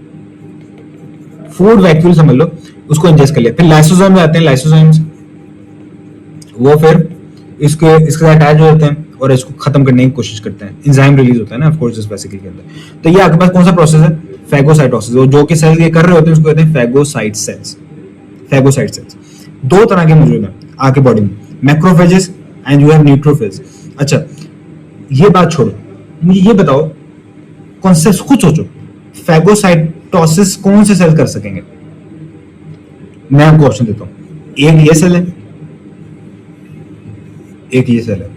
Speaker 2: फूड वैक्यूल समझ लो, उसको इंजेस्ट कर लिया। फिर लाइसोसोम में आते हैं, लाइसोसोम्स वो फिर इसके साथ अटैच हो जाते हैं और इसको खत्म करने की कोशिश करते हैं। एंजाइम रिलीज होता है ना ऑफ कोर्स इस वेसिकल के अंदर। तो ये आपके पास कौन सा प्रोसेस है, फैगोसाइटोसिस, जो कि सेल ये कर रहे होते हैं उसको कहते हैं फैगोसाइट सेल्स। फैगोसाइट सेल्स दो तरह के मौजूद हैं आपके बॉडी में, macrophages and you have neutrophils. अच्छा ये बात छोड़ो, मुझे ये बताओ, कौन से, खुद सोचो, फैगोसाइटोसिस कौन से सेल कर सकेंगे? मैं आपको ऑप्शन देता हूं, एक ये सेल है, एक ये सेल है।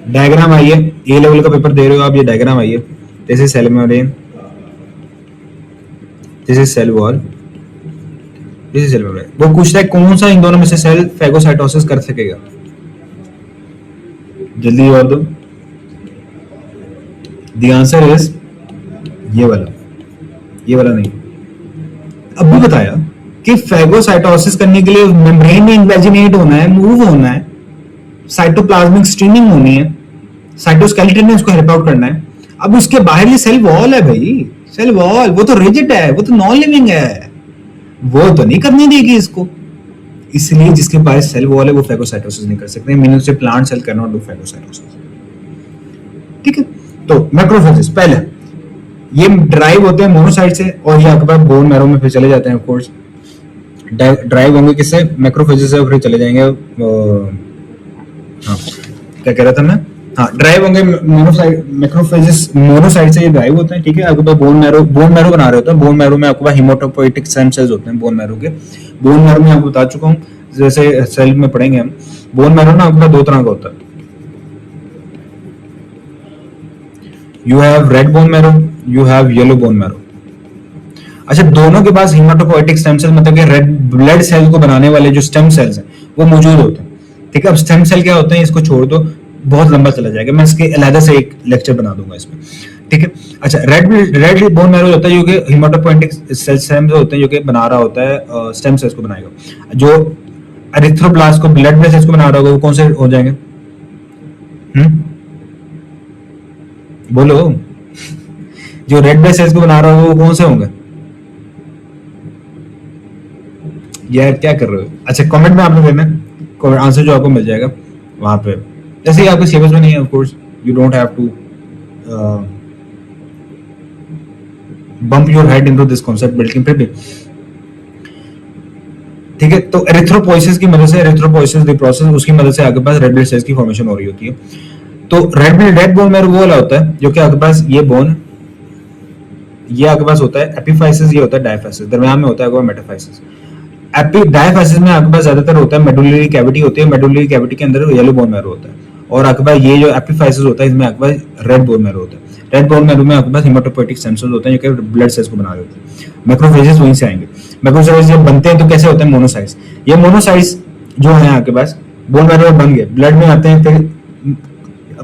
Speaker 2: डायग्राम आइए, ए लेवल का पेपर दे रहे हो आप, ये डायग्राम आइए। This is cell membrane, this is cell wall, this is cell membrane. वो पूछता है कौन सा इन दोनों में से सेल फेगोसाइटोसिस कर सकेगा? जल्दी जवाब दो। द आंसर इज ये वाला, ये वाला नहीं। अब भी बताया कि फेगोसाइटोसिस करने के लिए मेम्ब्रेन में इन्वेजिनेट होना है, मूव होना है, साइटोप्लाज्मिक स्ट्रीमिंग होनी है, साइटोस्केलेटन में उसको हेल्प आउट करना है। अब उसके बाहर ये सेल वॉल है भाई, सेल वॉल, वो तो रिजिड है, वो तो नॉन लिविंग है, वो तो नहीं करने देगी इसको। इसलिए जिसके पास सेल वॉल है वो फेगोसाइटोसिस नहीं कर सकते। मीनिंग से plant cell can not do phagocytosis. ठीक है, तो मैक्रोफेजेस पहले ये ड्राइव होते हैं मोनोसाइट से, और ये आपके पास बोन मैरो में फिर चले जाते हैं। ऑफ कोर्स ड्राइव होंगे किससे? मैक्रोफेजेस से, फिर चले जाएंगे हाँ क्या कह रहा था मैं, हाँ ड्राइव होंगे मोनोसाइट, मैक्रोफेजेस मोनोसाइट से ये ड्राइव होते हैं। ठीक है, आपके पास बोन मैरो बना रहे होते हैं। बोन मैरो में आपके पास हिमेटोपोइटिक स्टेम सेल्स होते हैं। बोन मैरो में आपको बता चुका हूँ, जैसे सेल में पढ़ेंगे हम। बोन मैरो ना आपके पास दो तरह का होता है, you have read bone marrow, you have yellow bone marrow. अच्छा, दोनों के पास हिमेटोपोइटिक स्टेम सेल मतलब कि रेड ब्लड सेल को बनाने वाले जो स्टेम सेल्स हैं वो मौजूद होते हैं। ठीक है, अब स्टेम सेल क्या होते हैं इसको छोड़ दो, बहुत लंबा चला जाएगा, मैं इसके अलग से एक लेक्चर बना दूंगा इसमें। ठीक है, अच्छा रेड बोन मैरो होता है जो कि हिमेटोपोइटिक स्टेम होते हैं, जो कि बना रहा होता है स्टेम सेल्स को बनाएगा। जो एरिथ्रोब्लास्ट को, ब्लड सेल्स को बना रहा होगा वो कौन से हो जाएंगे? बोलो, जो रेड ब्लड सेल्स को बना रहा होगा वो कौन से होंगे? यार क्या कर रहे हो? अच्छा कमेंट में आपने देना आंसर जो आपको मिल जाएगा वहां पे। जैसे ही आपके सिलेबस में नहीं है, of course you don't have to bump your head into this concept, बल्कि फिर भी ठीक है। तो एरिथ्रोपोइसिस की मदद से, एरिथ्रोपोइसिस द प्रोसेस, उसकी मदद से आपके पास रेड ब्लड सेल्स की फॉर्मेशन हो रही होती है। तो रेड बोन मैरो वो वाला होता है जो कि आपके पास ये बोन, ये आपके पास होता है एपिफाइसिस, ये होता है डायफाइसिस, दरमियान में होता है आपका मेटाफाइसिस। डायफाइसिस में आपके पास ज्यादातर होता है मेडुलरी कैविटी होती है, मेडुलरी कैविटी के अंदर येलो बोन मैरो होता है, और आपके पास ये जो एपिफाइसिस होता है इसमें आपके पास रेड बोन मैरो होता है। रेड बोन मैरो में आपके पास हिमेटोपोइटिक स्टेम सेल्स होते हैं जो कि ब्लड सेल्स को बना रहे होते हैं। मैक्रोफेजेस वहीं से आएंगे। मैक्रोफेजेस जब बनते हैं तो कैसे होते हैं? मोनोसाइट्स। ये मोनोसाइट्स जो है आपके पास बोन मैरो में बन गए, ब्लड में आते हैं, फिर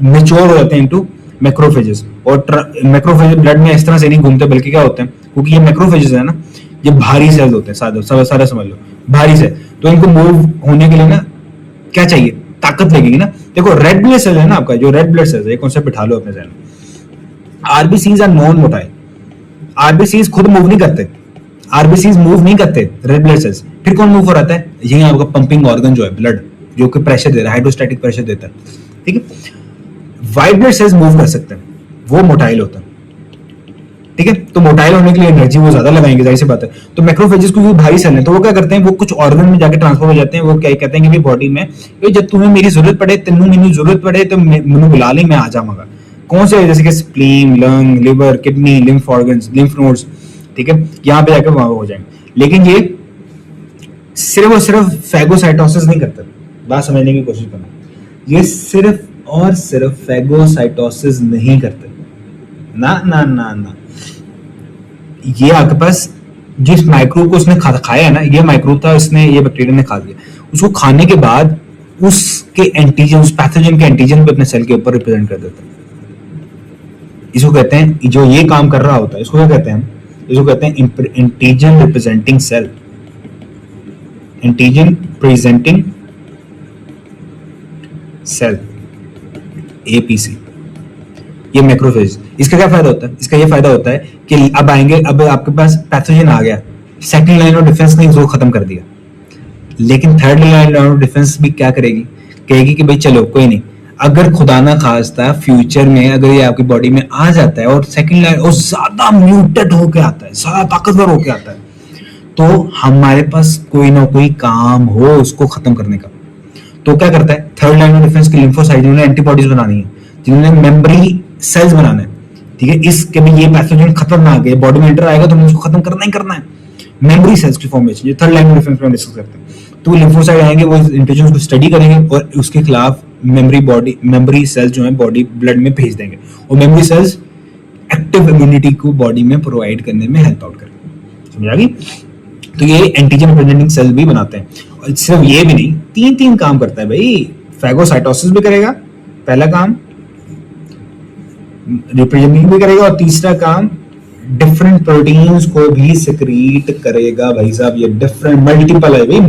Speaker 2: मैच्योर हो जाते हैं इनटू मैक्रोफेजेस। और मैक्रोफेजेस ब्लड में इस तरह से नहीं घूमते, बल्कि क्या होते हैं, क्योंकि ये मैक्रोफेजेस है ना, ये भारी सेल्स होते हैं, सारा समझ लो भारी से, तो इनको मूव होने के लिए ना क्या चाहिए? ताकत लगेगी ना। देखो रेड ब्लड सेल है ना आपका, जो रेड ब्लड सेल है, कॉन्सेप्ट बिठा लो अपने जहन में। RBCs are non motile, RBCs खुद मूव नहीं करते, आरबीसीज मूव नहीं करते रेड ब्लड सेल्स। फिर कौन मूव हो रहा है? यही आपका पंपिंग ऑर्गन जो है ब्लड, जो कि प्रेशर दे रहा है, हाइड्रोस्टैटिक प्रेशर देता है। ठीक है, व्हाइट ब्लड सेल्स मूव कर सकते हैं, वो मोटाइल होता है। ठीक है, तो मोटाइल होने के लिए एनर्जी वो ज्यादा लगाएंगे, जाहिर सी बात है। तो मैक्रोफेजेस को भारी सेल है, तो वो क्या करते हैं, वो कुछ ऑर्गन में जाके ट्रांसफर हो जाते हैं। वो क्या कहते हैं कि बॉडी में जब तुम्हें मेरी जरूरत पड़े, तेनू मेनू जरूरत पड़े तो मैनू बुला ले, मैं आ जाऊंगा। कौन से? जैसे कि spleen, lung, liver, kidney, lymph organs, lymph nodes. ठीक है, यहाँ पे जाकर वहां हो जाएंगे। लेकिन ये सिर्फ और सिर्फ फेगोसाइटोसिस नहीं करता, बात समझने की कोशिश करना। ये सिर्फ और सिर्फ फेगोसाइटोसिस नहीं करते, ना ना ना ना। ये आपके पास जिस माइक्रोब को उसने खाया है ना, ये माइक्रोब था, इसने, ये बैक्टीरिया ने खा लिया, उसको खाने के बाद उसके एंटीजन, उस पैथोजन के एंटीजन भी अपने सेल के ऊपर रिप्रेजेंट कर देता है। इसको कहते हैं, जो ये काम कर रहा होता है, इसको क्या कहते हैं? इसको कहते हैं antigen representing cell, antigen presenting cell, APC. ये मैक्रोफेज। इसका क्या फायदा होता है? इसका ये फायदा होता है कि अब आएंगे, अब आपके पास पैथोजन आ गया, सेकंड लाइन ऑफ डिफेंस ने इसको खत्म कर दिया, लेकिन थर्ड लाइन ऑफ डिफेंस भी क्या करेगी? कहेगी कि भाई चलो कोई नहीं, अगर खुदा ना खास्ता फ्यूचर में अगर ये आपकी बॉडी में आ जाता है और सेकंड लाइन और ज्यादा म्यूटेड होके आता है, ज्यादा ताकतवर होके आता है, तो हमारे पास कोई ना कोई काम हो उसको खत्म करने का। तो क्या करता है? थर्ड लाइन ऑफ डिफेंस के लिम्फोसाइट, जिन्होंने एंटीबॉडीज बनानी है, जिन्होंने मेमोरी सेल्स बनाना है, ठीक है, इसके भी ये पैथोजन खतरनाक है, बॉडी में एंटर आएगा तो हमें उसको खत्म करना ही करना है। मेमोरी सेल्स की फॉर्मेशन, ये थर्ड लाइन ऑफ डिफेंस में डिस्कस करते हैं। तो लिम्फोसाइट आएंगे, वो एंटीजन को स्टडी करेंगे और उसके खिलाफ मेमोरी सेल्स जो है बॉडी ब्लड में भेज देंगे, और मेमोरी सेल्स एक्टिव इम्यूनिटी को बॉडी में प्रोवाइड करने में हेल्प आउट करेंगे। समझ आ गई? तो ये एंटीजन प्रेजेंटिंग सेल भी बनाते हैं। और सिर्फ ये भी नहीं, तीन काम करता है भाई। फैगोसाइटोसिस भी करेगा, पहला काम, रिप्रेजेंटिंग भी करेगा, और तीसरा काम डिफरेंट प्रोटीन्स को भी सिक्रीट करेगा। भाई साहब ये डिफरेंट मल्टीपल है भाई,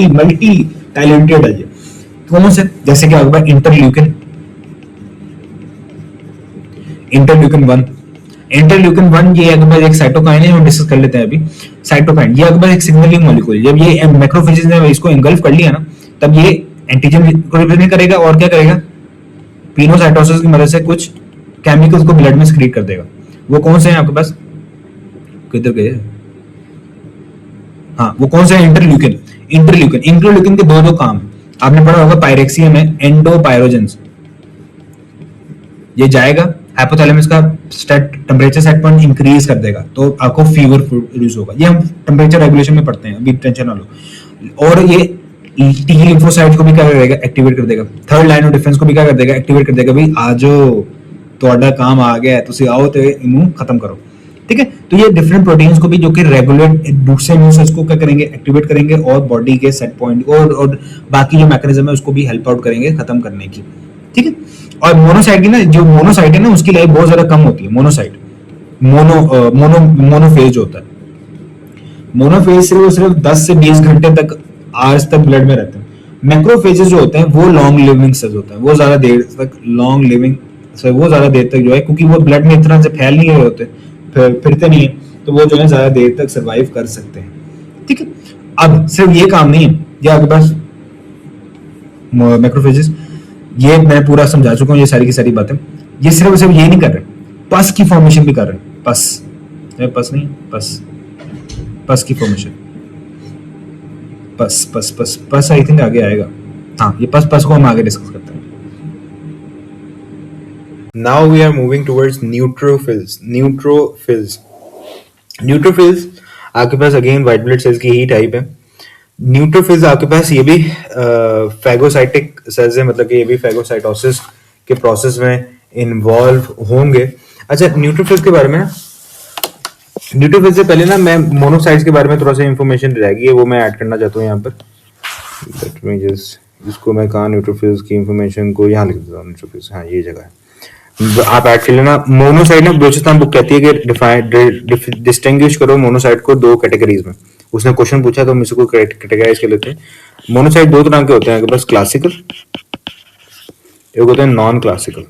Speaker 2: मल्टी टैलेंटेड है ये। कौन से? जैसे कि आपके पास इंटरल्यूकिन 1 ये अगर एक साइटोकाइन है, हम डिस्कस कर लेते हैं अभी। साइटोकाइन ये अगर एक सिग्नलिंग मॉलिक्यूल, जब ये मैक्रोफेजेस ने इसको एंगल्फ कर लिया ना, तब ये एंटीजन को रिप्रेजेंट करेगा और क्या करेगा, पिनोसाइटोसिस की मदद से कुछ केमिकल्स को ब्लड में सिक्रीट कर देगा। वो कौन से हैं आपके पास? किधर गए? हाँ, वो कौन से हैं? इंटरल्यूकिन के दो काम आपने पढ़ा होगा, पायरेक्सिया में एंडोपायरोजेंस। ये जाएगा हाइपोथैलेमस का टेम्परेचर सेट पॉइंट इंक्रीज कर देगा, तो आपको फीवर प्रोड्यूस होगा। ये हम टेम्परेचर रेगुलेशन में पढ़ते हैं, अभी टेंशन ना लो। और ये टी लिम्फोसाइट को भी क्या करेगा? एक्टिवेट कर देगा। थर्ड लाइन ऑफ डिफेंस को भी क्या कर देगा? एक्टिवेट कर देगा। भाई आजो ਤੁਹਾਡਾ काम आ गया है, तुसी आओ तो इन्हें खत्म करो। ठीक है, तो ये डिफरेंट प्रोटीन्स को भी जो कि रेगुलेट दूसरे इम्यून सेल्स को क्या करेंगे? एक्टिवेट करेंगे, और बॉडी के सेट पॉइंट और बाकी जो मैकेनिज्म है उसको भी हेल्प आउट करेंगे खत्म करने की। ठीक है, और मोनोसाइट की ना, जो मोनोसाइट है ना, उसकी लाइफ बहुत ज्यादा कम होती है। मोनोसाइट मोनोफेज होता है। मोनोफेज सिर्फ 10 से 20 घंटे तक, आवर्स तक ब्लड में रहते हैं। मैक्रोफेजेस जो होते हैं वो लॉन्ग लिविंग सेल्स होते हैं, वो ज्यादा देर तक लॉन्ग लिविंग, वो ज्यादा देर तक जो है, क्योंकि वो ब्लड में इस तरह से फैल नहीं रहे होते, फिरते नहीं है, तो वो जो है ज्यादा देर तक सर्वाइव कर सकते हैं। ठीक है, अब सिर्फ ये काम नहीं है, ये आपके पास मैक्रोफेजेस, ये मैं पूरा समझा चुका हूँ, ये सारी की सारी बातें। ये सिर्फ ये नहीं कर रहे, पस की फॉर्मेशन भी कर रहे हैं। पस की फॉर्मेशन, पस आई थिंक आगे आएगा। हाँ, ये पस को हम आगे डिस्कस करते हैं।
Speaker 1: Now we are moving towards neutrophils. Neutrophils आपके पास अगेन व्हाइट ब्लड सेल्स की ही टाइप है। न्यूट्रोफिल्स आपके पास ये भी फैगोसाइटिक सेल्स है, मतलब कि ये भी फैगोसाइटोसिस के प्रोसेस में इन्वॉल्व होंगे। अच्छा, न्यूट्रोफिल्स के बारे में, न्यूट्रोफिल्स से पहले ना मैं मोनोसाइट्स के बारे में थोड़ा सा इंफॉर्मेशन रह गई है, वो मैं ऐड करना चाहता हूँ यहाँ पर। लेट मी जस्ट, इसको मैं कहाँ न्यूट्रोफिल्स की इंफॉर्मेशन को यहाँ लिख देता हूँ। न्यूट्रोफिल्स, हाँ ये जगह है, आप ऐड कर लेना। मोनोसाइट ना बलूचिस्तान बुक कहती है कि डिस्टिंग्विश करो मोनोसाइट को 2 कैटेगरीज में। उसने क्वेश्चन पूछा तो हम इसको कैटेगराइज कर लेते हैं। मोनोसाइट 2 तरह के होते हैं, बस क्लासिकल, एक होते हैं नॉन क्लासिकल।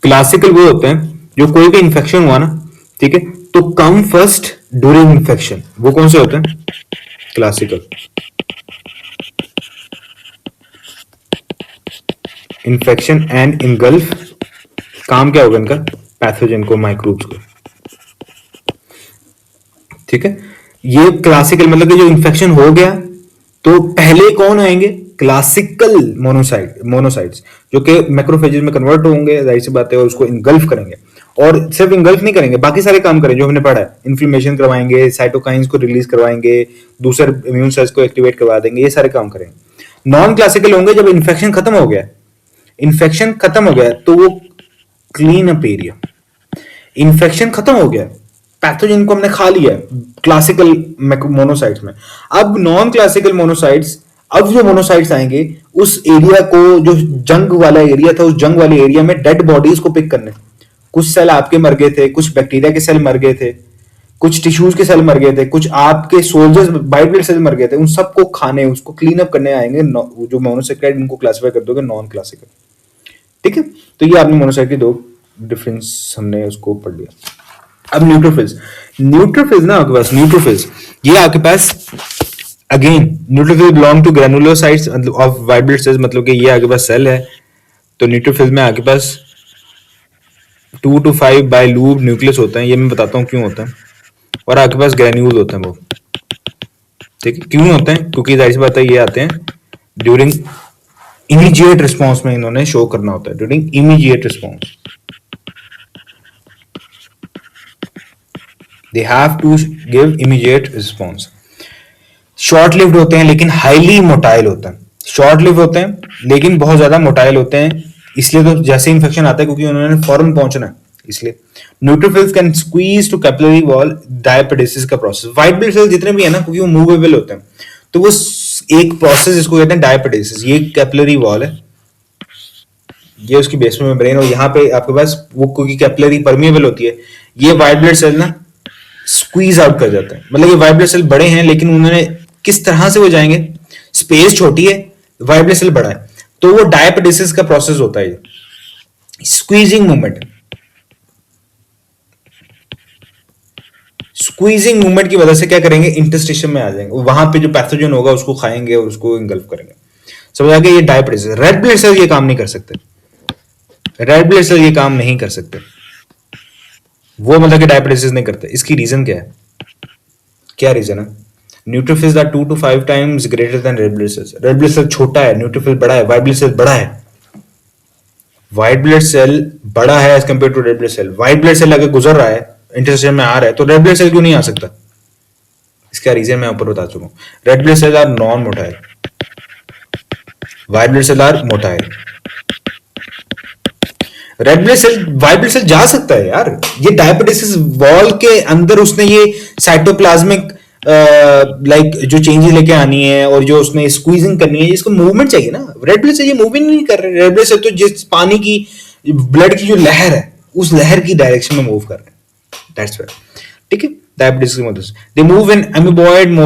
Speaker 1: क्लासिकल वो होते हैं जो कोई भी इंफेक्शन हुआ ना, ठीक है, तो कम फर्स्ट ड्यूरिंग इंफेक्शन। वो कौन से होते हैं? क्लासिकल। इन्फेक्शन एंड इनगल्फ, काम क्या होगा इनका? पैथोजन को, माइक्रोब्स को। ठीक है, ये क्लासिकल मतलब कि जो इन्फेक्शन हो गया तो पहले कौन आएंगे? क्लासिकल मोनोसाइट्स, जो कि मैक्रोफेजेस में कन्वर्ट होंगे, जाहिर सी बात है, और उसको इनगल्फ करेंगे। और सिर्फ इनगल्फ नहीं करेंगे, बाकी सारे काम करेंगे जो हमने पढ़ा है। इन्फ्लेमेशन करवाएंगे, साइटोकाइंस को रिलीज करवाएंगे, दूसरे इम्यून सेल्स को एक्टिवेट करवा देंगे, ये सारे काम करेंगे। नॉन क्लासिकल होंगे जब इन्फेक्शन खत्म हो गया, तो वो क्लीन अप एरिया, इन्फेक्शन खत्म हो गया, पैथोजन को हमने खा लिया क्लासिकल मोनोसाइट्स में। अब नॉन क्लासिकल मोनोसाइट्स, अब जो मोनोसाइट्स आएंगे उस एरिया को, जो जंग वाला एरिया था, उस जंग वाले एरिया में डेड बॉडीज को पिक करने। कुछ सेल आपके मर गए थे, कुछ बैक्टीरिया के सेल मर गए थे, कुछ टिश्यूज के सेल मर गए थे, कुछ आपके सोल्जर्स व्हाइट ब्लड सेल मर गए थे, उन सबको खाने, उसको क्लीन अप करने आएंगे जो मोनोसेक्राइड, इनको क्लासिफाई कर दोगे नॉन क्लासिकल। ठीक है, तो ये आपने मोनोसाइट के 2 डिफरेंस हमने उसको पढ़ लिया। अब न्यूट्रोफिल्स ना आपके पास, ये आपके पास again neutrophils belong to granulocytes of white blood cells, मतलब कि ये आपके पास सेल है। तो न्यूट्रोफिल्स में आपके पास 2 to 5 बाइलूब न्यूक्लियस होता है, ये मैं बताता हूँ क्यों होता है। और आपके पास ग्रैन्यूल होते हैं वो। ठीक है, क्यों होते हैं? क्योंकि जाहिर सी बात है ये आते हैं ड्यूरिंग इमीडिएट रिस्पॉन्स में, इन्होंने शो करना होता है during immediate response. They have to give immediate response.
Speaker 3: Short lived होते हैं लेकिन हाईली मोटाइल होते हैं, शॉर्ट लिव होते हैं लेकिन बहुत ज्यादा मोटाइल होते हैं, इसलिए तो जैसे इन्फेक्शन आता है क्योंकि उन्होंने फौरन पहुंचना है इसलिए। Neutrophils can squeeze to capillary wall, diapedesis का प्रोसेस। व्हाइट ब्लड सेल जितने भी है ना, क्योंकि वो मूवेबल होते हैं, तो वो एक प्रोसेस इसको कहते हैं डायपेटिसिस। ये कैपिलरी वॉल है, ये उसकी बेसमेंट मेम्ब्रेन, और यहाँ पे आपके पास वो क्योंकि कैपिलरी परमिएबल होती है, ये व्हाइट ब्लड सेल ना स्क्वीज आउट कर जाते हैं। मतलब ये व्हाइट ब्लड सेल बड़े हैं लेकिन उन्होंने किस तरह से वो जाएंगे, स्पेस छोटी है, व्हाइट ब्लड सेल बड़ा है, तो वो डायपेटिसिस का प्रोसेस होता है, स्क्वीजिंग मूवमेंट। स्क्वीजिंग मूवमेंट की वजह से क्या करेंगे, इंटरस्टिशियम में आ जाएंगे, वहां पे जो पैथोजन होगा उसको खाएंगे और उसको इंगल्फ करेंगे। समझ आ गया, ये डायपेटिसिस। रेड ब्लड सेल ये काम नहीं कर सकते, रेड ब्लड सेल ये काम नहीं कर सकते, वो मतलब कि डायपेटिसिस नहीं करते। इसकी रीजन क्या है, क्या रीजन है? Neutrophils are 2 to 5 times greater than red blood cells. Red blood cell छोटा है, न्यूट्रोफिल बड़ा है, व्हाइट ब्लड सेल बड़ा है। व्हाइट ब्लड सेल बड़ा है as compare to red blood cell. White blood cell अगर गुजर रहा है, इंटरस्टिशियम में आ रहा है, तो रेड ब्लड सेल क्यों नहीं आ सकता? इसका रीजन मैं ऊपर बता चुका हूं। Red blood cell are non motile, white blood cell are motile. Red blood cell, white blood cell जा सकता है यार, ये डायपेटिसिस वॉल के अंदर उसने ये साइटोप्लाज्मिक लाइक जो चेंजेस लेके आनी है और जो उसने स्क्वीजिंग करनी है, इसको मूवमेंट चाहिए ना। रेड ब्लड सेल ये मूवमेंट नहीं कर रहे, रेड ब्लड सेल तो जिस पानी की ब्लड की जो लहर है उस लहर की डायरेक्शन में मूव कर रहे हैं, दैट्स व्हाई। ठीक है, डायबिटीज की मदद से they move in amoeboid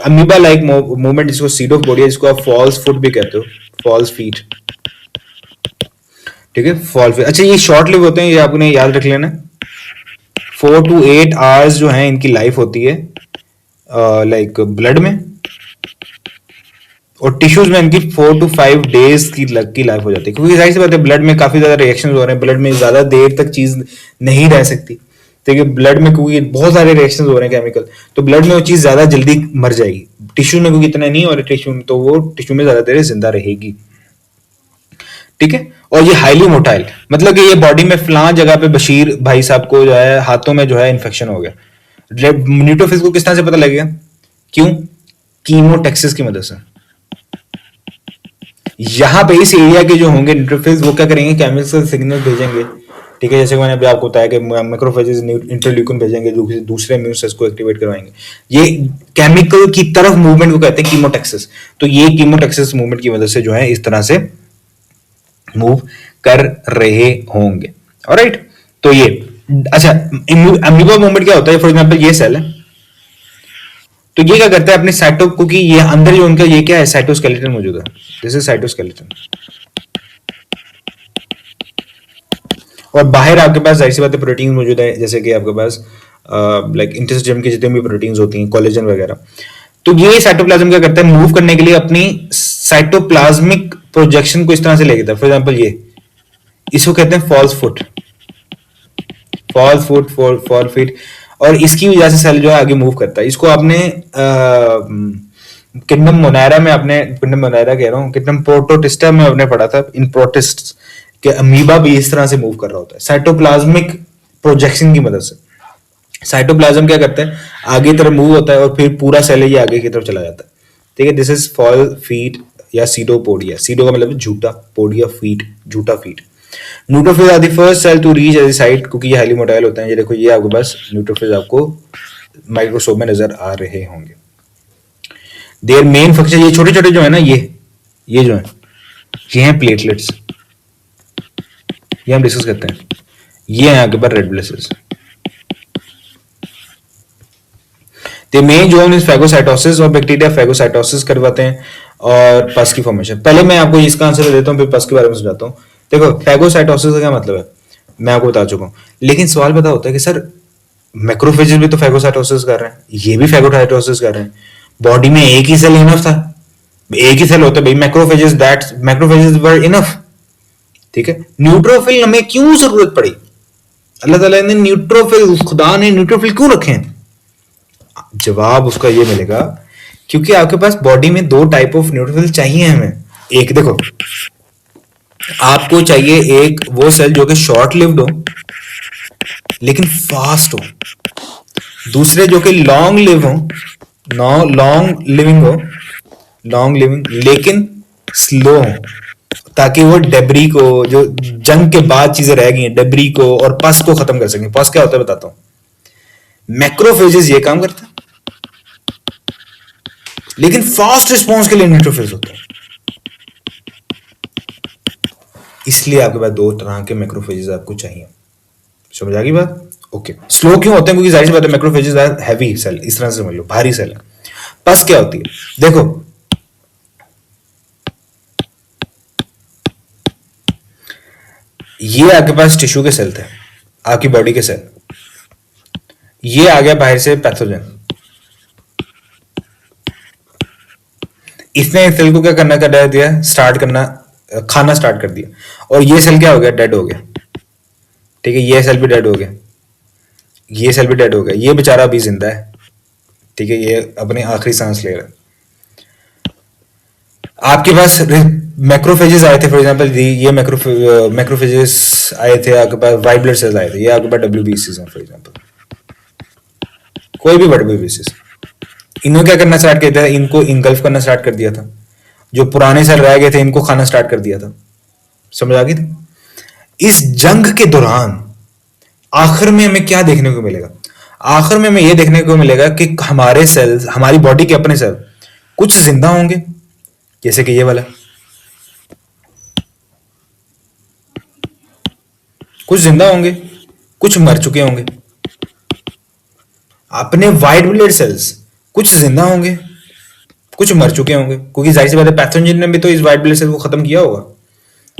Speaker 3: amoeba like movement, जिसको सीड ऑफ बॉडी है, जिसको आप फॉल्स फुट भी कहते हो, फॉल्स फीट। ठीक है, फॉल फीट। अच्छा, ये शॉर्ट लिव होते हैं, ये आपने याद रख लेना। 4 to 8 आवर्स जो है इनकी लाइफ होती है लाइक ब्लड में, और टिश्यूज में इनकी 4 to 5 डेज की लाइफ हो जाती है, क्योंकि जाहिर सी बात है ब्लड में काफी ज्यादा रिएक्शन हो रहे हैं, ब्लड में ज्यादा देर तक चीज नहीं रह सकती। ठीक है, ब्लड में क्योंकि बहुत सारे रिएक्शन हो रहे हैं केमिकल, तो ब्लड में वो चीज ज्यादा जल्दी मर जाएगी। टिश्यू में क्योंकि इतना नहीं, और टिश्यू तो वो टिश्यू में ज्यादा देर जिंदा रहेगी। ठीक है, और ये हाईली मोटाइल, मतलब कि ये बॉडी में फलां जगह पे बशीर भाई साहब को जो है हाथों में जो है इन्फेक्शन हो गया। न्यूट्रोफिल्स को किस तरह से पता लगेगा? क्यों? कीमोटैक्सिस की मदद से। यहां पे इस एरिया के जो होंगे न्यूट्रोफिल्स, वो क्या करेंगे, केमिकल सिग्नल भेजेंगे। ठीक है, जैसे मैंने अभी आपको बताया कि मैक्रोफेजेस इंटरल्यूकिन भेजेंगे, दूसरे इम्यून सेल्स को एक्टिवेट करवाएंगे। ये केमिकल की तरफ मूवमेंट को कहते हैं कीमोटैक्सिस। तो ये कीमोटैक्सिस मूवमेंट की वजह से जो है इस तरह से मूव कर रहे होंगे। ऑलराइट, तो ये अच्छा, अमीबा मूवमेंट क्या होता है? फॉर एग्जांपल ये सेल है, तो ये क्या करता है अपने साइटो, क्योंकि ये अंदर जो उनका ये क्या है, साइटोस्केलेटन मौजूद है। दिस इज साइटोस्केलेटन, और बाहर आपके पास जाहिर सी बात है प्रोटीन मौजूद है, जैसे कि आपके पास लाइक इंटेस्टाइन की जितने भी प्रोटीन्स होती हैं, कोलेजन वगैरह। तो ये साइटोप्लाज्म क्या करता है, मूव करने के लिए अपनी साइटोप्लाज्मिक प्रोजेक्शन को इस तरह से ले जाता है। फॉर एग्जांपल ये, इसको कहते हैं फॉल्स फुट, फॉल फीट, और इसकी वजह से सेल जो है आगे मूव करता है। इसको आपने किंगडम मोनायरा में, आपने किंगडम मोनायरा कह रहा हूँ, किंगडम प्रोटोटिस्टा में आपने पढ़ा था, इन प्रोटिस्ट के अमीबा भी इस तरह से मूव कर रहा होता है साइटोप्लाज्मिक प्रोजेक्शन की मदद से। साइटोप्लाज्म क्या करता है, आगे तरफ मूव होता है और फिर पूरा सेल ये आगे की तरफ चला जाता है। ठीक है, दिस इज फॉल फीट या सीडोपोडिया। सीडो का मतलब झूठा, पोडिया फीट, झूठा feet. Neutrophils are the first cell to reach as site, क्योंकि ये हाईली मोटाइल होते हैं। ये देखो, ये आपके पास न्यूट्रोफिल्स आपको माइक्रोस्कोप में नजर आ रहे होंगे। देयर मेन फंक्शन, ये छोटे छोटे जो है ना, ये जो है, ये हैं प्लेटलेट्स, ये हम डिस्कस करते हैं। ये है आपके पास red blood cells. The main zone is phagocytosis, और बैक्टीरिया फैगोसाइटोसिस करवाते हैं और पस की फॉर्मेशन। पहले मैं आपको इसका आंसर देता हूं, फिर पस के बारे में समझाता हूं। देखो, फैगोसाइटोसिस का क्या मतलब है मैं आपको बता चुका हूं, लेकिन सवाल पता होता है कि सर मैक्रोफेजेस भी तो फैगोसाइटोसिस कर रहे हैं, ये भी फैगोसाइटोसिस कर रहे हैं। बॉडी में एक ही सेल इनफ था, एक ही सेल होता है भाई, मैक्रोफेजेस वर इनफ। ठीक है, न्यूट्रोफिल हमें क्यों जरूरत पड़ी? अल्लाह ताला ने न्यूट्रोफिल, खुदा ने न्यूट्रोफिल क्यों रखे हैं? जवाब उसका ये मिलेगा, क्योंकि आपके पास बॉडी में 2 टाइप ऑफ न्यूट्रोफिल चाहिए हमें। एक देखो, आपको चाहिए एक वो सेल जो कि शॉर्ट लिव्ड हो लेकिन फास्ट हो, दूसरे जो कि लॉन्ग लिव हो लॉन्ग लिविंग हो, लॉन्ग लिविंग लेकिन स्लो हो, ताकि वो डेब्री को, जो जंग के बाद चीजें रह गई हैं, डेब्री को और पस को खत्म कर सकें। पस क्या होता है बताता हूं। मैक्रोफेजेस ये काम करता है, लेकिन फास्ट रिस्पॉन्स के लिए न्यूट्रोफिल्स होते हैं। इसलिए आपके पास दो तरह के मैक्रोफेजेस आपको चाहिए। समझ आ गई बात? ओके। स्लो क्यों होते हैं? क्योंकि जाहिर सी बात है मैक्रोफेजेस आर हैवी सेल, इस तरह से समझ लो, भारी सेल है। पस क्या होती है? देखो, ये आपके पास टिश्यू के सेल थे, आपकी बॉडी के सेल, ये आ गया बाहर से पैथोजन, इसने इस सेल को क्या करना कर दिया, स्टार्ट करना, खाना स्टार्ट कर दिया, और ये सेल क्या हो गया, डेड हो गया। ठीक है, ये सेल भी डेड हो गया, ये सेल भी डेड हो गया, ये बेचारा अभी जिंदा है। ठीक है, ये अपने आखिरी सांस ले रहा है। आपके पास मैक्रोफेजेस आए थे, फॉर एग्जांपल ये मैक्रोफेजेस आए थे, आपके पास वाइट ब्लड सेल्स आए थे, ये आपके पास डब्ल्यूबीसीज हैं फॉर एग्जांपल, कोई भी डब्ल्यूबीसीज। इन्होंने क्या करना स्टार्ट किया था, इनको इंगल्फ करना स्टार्ट कर दिया था, जो पुराने सेल रह गए थे इनको खाना स्टार्ट कर दिया था। समझ आ गई थी? इस जंग के दौरान आखिर में हमें क्या देखने को मिलेगा? आखिर में हमें यह देखने को मिलेगा कि हमारे सेल्स, हमारी बॉडी के अपने सेल कुछ जिंदा होंगे, जैसे कि ये वाला, कुछ जिंदा होंगे, कुछ मर चुके होंगे। अपने वाइट ब्लड सेल्स कुछ जिंदा होंगे, कुछ मर चुके होंगे, क्योंकि जाहिर सी बात है पैथोजन ने भी तो इस वाइट ब्लड सेल को खत्म किया होगा।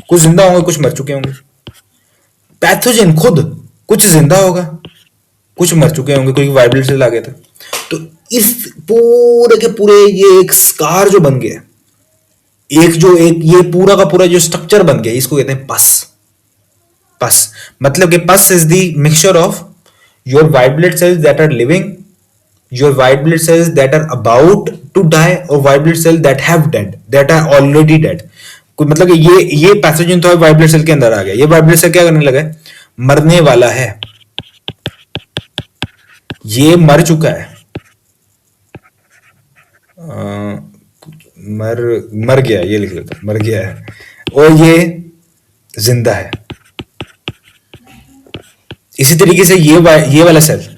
Speaker 3: कुछ जिंदा होंगे, कुछ मर चुके होंगे। पैथोजन खुद कुछ जिंदा होगा, कुछ मर चुके होंगे, क्योंकि वाइट ब्लड सेल आ गए थे। तो इस पूरे के पूरे ये एक स्कार जो बन गया, एक ये पूरा का पूरा जो स्ट्रक्चर बन गया, इसको कहते हैं पस। पस मतलब कि pus is the mixture of your white blood cells that are living, your white blood cells that are about to die, or white blood cells that have dead, that are already dead। कोई मतलब कि ये pathogen तो white blood cell के अंदर आ गया, ये white blood cell क्या करने लगा है, मरने वाला है, ये मर चुका है, मर गया, ये लिख लेता हूं, मर गया है, और ये जिंदा है। इसी तरीके से ये वाला सेल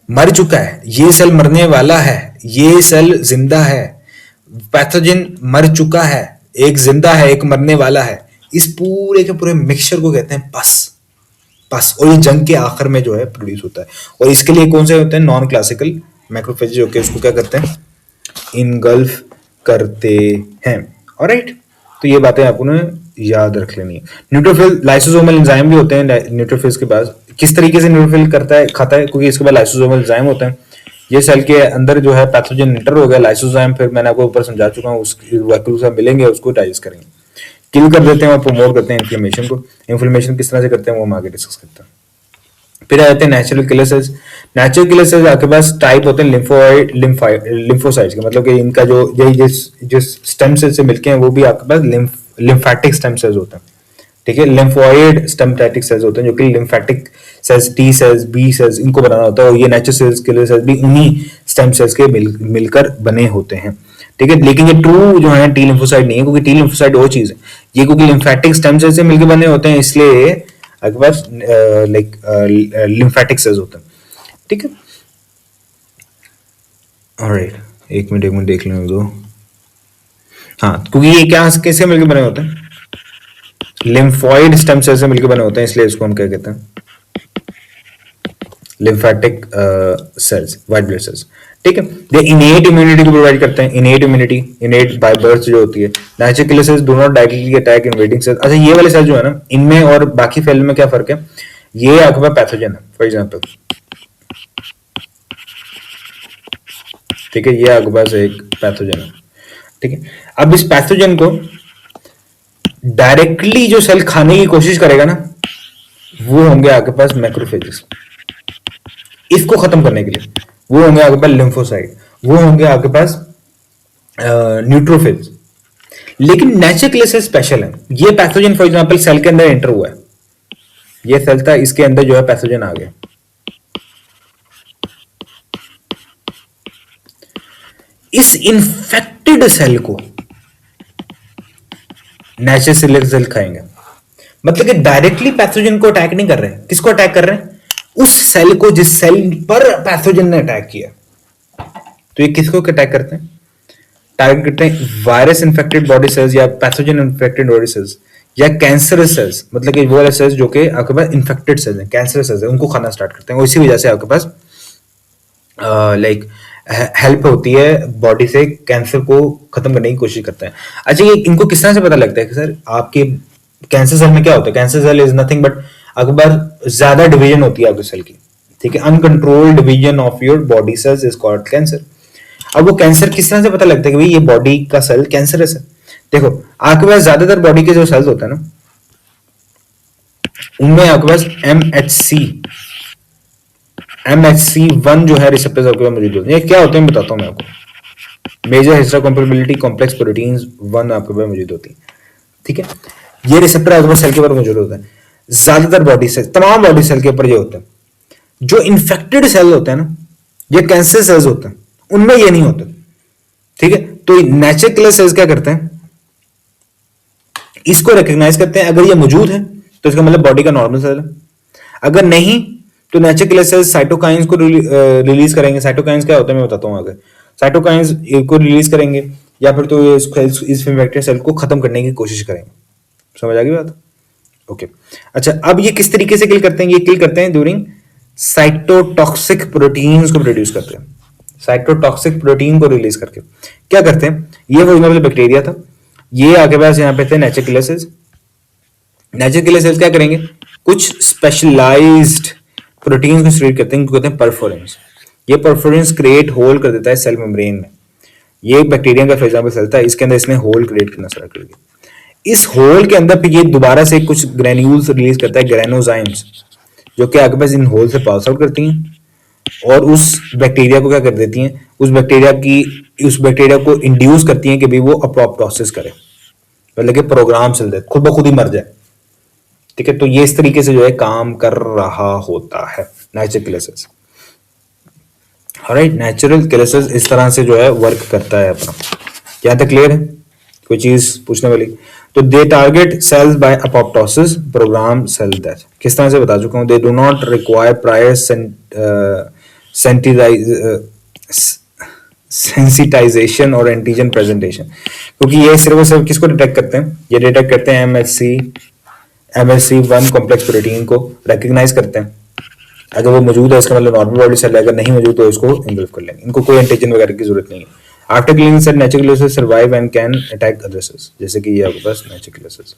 Speaker 3: मर चुका है, ये सेल मरने वाला है, ये सेल जिंदा है। पैथोजन मर चुका है, एक जिंदा है, एक मरने वाला है। इस पूरे के पूरे मिक्सचर को कहते हैं पस। पस, और ये जंग के आखिर में जो है प्रोड्यूस होता है। और इसके लिए कौन से होते हैं, नॉन क्लासिकल मैक्रोफेज, जो कि उसको क्या करते हैं, इनगल्फ करते हैं। ऑलराइट, तो ये बातें आपको ने याद रख लेनी है। न्यूट्रोफिल, लाइसोसोमल एंजाइम भी होते हैं न्यूट्रोफिल्स के पास। किस तरीके से न्यूट्रोफिल करता है, खाता है, क्योंकि इसके बाद लाइसोसोमल एंजाइम होते हैं। ये सेल के अंदर जो है पैथोजन इंटर हो गया, लाइसोजाइम फिर मैंने आपको ऊपर समझा चुका हूँ, उसकी वैक्यूल से मिलेंगे, उसको डाइजेस्ट करेंगे, किल कर देते हैं और प्रमोट करते हैं इन्फ्लेमेशन को। इन्फ्लेमेशन किस तरह से करते हैं वो हम आगे डिस्कस करते हैं। फिर आ जाते हैं natural killer sales. Natural killer sales आपके पास टाइप होते हैं लिम्फोसाइट्स के, मतलब कि इनका जो यही जिस स्टेम सेल से मिलके हैं वो भी आपके पास लिम्फेटिक स्टेम सेल्स होते हैं। ठीक है, लिम्फोइड स्टेमटैटिक सेल्स होते हैं, जो कि lymphatic cells, T cells, B cells, इनको बनाना होता है। और ये नेचुरल सेल्स, किलर सेल्स भी उन्हीं स्टेम सेल्स के मिलकर बने होते हैं। ठीक है, लेकिन ये ट्रू जो है टी लिम्फोसाइट नहीं है, क्योंकि टी लिम्फोसाइट वो चीज है, ये क्योंकि लिम्फेटिक स्टेम सेल से मिलकर बने होते हैं, इसलिए आपके पास लाइक लिम्फेटिक सेल्स होते हैं। ठीक है, ऑलराइट, एक मिनट देख लेने दो। हाँ, क्योंकि ये क्या कैसे मिलकर बने होते हैं, लिम्फोइड स्टेम सेल से मिलकर बने होते हैं, इसलिए इसको हम क्या कहते हैं, lymphatic cells, white blood cells. ठीक है, ये इनेट इम्यूनिटी को प्रोवाइड करते हैं। Innate immunity, innate by birth जो होती है। Natural killer cells do not directly attack invading cells. अच्छा, ये वाले सेल जो है ना, इनमें और बाकी सेल में क्या फर्क है, ये आपके पास पैथोजन है फॉर एग्जांपल। ठीक है, ये आपके पास एक पैथोजन है। ठीक है, अब इस पैथोजन को डायरेक्टली जो सेल खाने की कोशिश करेगा ना, वो होंगे आपके पास मैक्रोफेजेस। इसको खत्म करने के लिए वो होंगे आपके पास लिम्फोसाइट, वो होंगे आपके पास न्यूट्रोफिल्स। लेकिन नेचुरल किलर सेल स्पेशल है। ये पैथोजन फॉर एग्जांपल सेल के अंदर एंटर हुआ है, ये सेल था, इसके अंदर जो है पैथोजन आ गया। इस इन्फेक्टेड सेल को नेचुरल सेल खाएंगे। मतलब कि डायरेक्टली पैथोजन को अटैक नहीं कर रहे हैं, किसको अटैक कर रहे हैं? उस सेल को जिस सेल पर पैथोजन ने अटैक किया। तो ये किसको अटैक करते हैं? टारगेट करते हैं वायरस इन्फेक्टेड बॉडी सेल्स या पैथोजन इन्फेक्टेड बॉडी सेल्स या कैंसरस सेल्स, मतलब कि वो वाले सेल्स जो कि आपके पास इन्फेक्टेड सेल्स हैं, कैंसरस सेल्स हैं, उनको खाना स्टार्ट करते हैं। और इसी वजह से आपके पास लाइक हेल्प होती है बॉडी से, कैंसर को खत्म करने की कोशिश करते हैं। अच्छा, ये इनको किस तरह से पता लगता है कि सर आपके कैंसर सेल में क्या होता है? Cancer cell is nothing but आपके पास ज्यादा डिवीजन होती है आपके सेल की, ठीक है। Uncontrolled division of your body cells is called cancer. अब वो कैंसर किस तरह से पता लगता है कि भाई ये बॉडी का सेल कैंसरस है? देखो, आपके पास ज्यादातर बॉडी के जो सेल्स होते हैं ना, उनमें आपके पास MHC1 जो है रिसेप्टर्स आपके पास मौजूद होते हैं। ये क्या होते हैं बताता हूं मैं आपको। मेजर हिस्टोकम्पेटिबिलिटी कॉम्प्लेक्स प्रोटीन्स 1 आपके पास मौजूद होती है, ठीक है। ये रिसेप्टर आपके पास सेल के ऊपर मौजूद होता है। ज्यादातर बॉडी सेल, तमाम बॉडी सेल के ऊपर ये होता है। जो इन्फेक्टेड सेल होते हैं ना, ये कैंसर सेल्स होते हैं, उनमें ये नहीं होता, ठीक है। तो नेचुरल किलर सेल्स क्या करते हैं? इसको रिकॉग्नाइज करते हैं। अगर ये मौजूद है तो इसका मतलब बॉडी का नॉर्मल सेल है। अगर नहीं तो नेचुरल किलर सेल्स साइटोकाइंस को रिलीज करेंगे। साइटोकाइंस क्या होता है मैं बताता हूं आगे। साइटोकाइंस को रिलीज करेंगे या फिर तो इस इन्फेक्टेड सेल को खत्म करने की कोशिश करेंगे। समझ आ गई बात? ओके। अच्छा, अब ये किस तरीके से किल करते हैं? ये किल करते हैं ड्यूरिंग साइटोटॉक्सिक प्रोटीन्स को प्रोड्यूस करते हैं। साइटोटॉक्सिक प्रोटीन को रिलीज करके क्या करते हैं? ये वो बैक्टीरिया था, ये आपके पास यहाँ पे थे natural killer sales. Natural killer sales क्या करेंगे? कुछ स्पेशलाइज्ड प्रोटीन्स को क्रिएट करते हैं, इनको कहते हैं परफोरेंस। ये परफोरेंस क्रिएट होल कर देता है सेल मेम्ब्रेन में। ये बैक्टीरिया का फॉर एग्जांपल सेल था, इसके अंदर इसने होल क्रिएट करना स्टार्ट कर दिया। इस होल के अंदर फिर ये दोबारा से कुछ ग्रेन्यूल्स रिलीज करता है, ग्रेनोजाइम्स, जो कि आपके पास इन होल से पास आउट करती हैं और उस बैक्टीरिया को क्या कर देती हैं? उस बैक्टीरिया को इंड्यूस करती हैं कि भाई वो अपोप्टोसिस करे, मतलब कि प्रोग्राम चल जाए, खुद ब खुद ही मर जाए, ठीक है। तो ये इस तरीके से जो है काम कर रहा होता है natural killer sales. Alright, natural killer sales इस तरह से जो है वर्क करता है अपना। यहां तक क्लियर है? कोई चीज पूछने वाली? तो they target cells by apoptosis, programme cell death. किस तरह से बता चुका हूं। They do not require prior sensitization और एंटीजन प्रेजेंटेशन, क्योंकि ये सिर्फ और सिर्फ किसको डिटेक्ट करते हैं? ये डिटेक्ट करते हैं MHC1 कॉम्प्लेक्स प्रोटीन को रिकॉग्नाइज करते हैं। अगर वो मौजूद है इसका मतलब नॉर्मल बॉडी सेल है, अगर नहीं मौजूद तो इसको इंगल्फ कर लेंगे। इनको कोई एंटीजन वगैरह की जरूरत नहीं है। After killing cell natural killer cells survive and can attack other cells, जैसे कि ये आपके पास नेचुरल किलर सेल्स,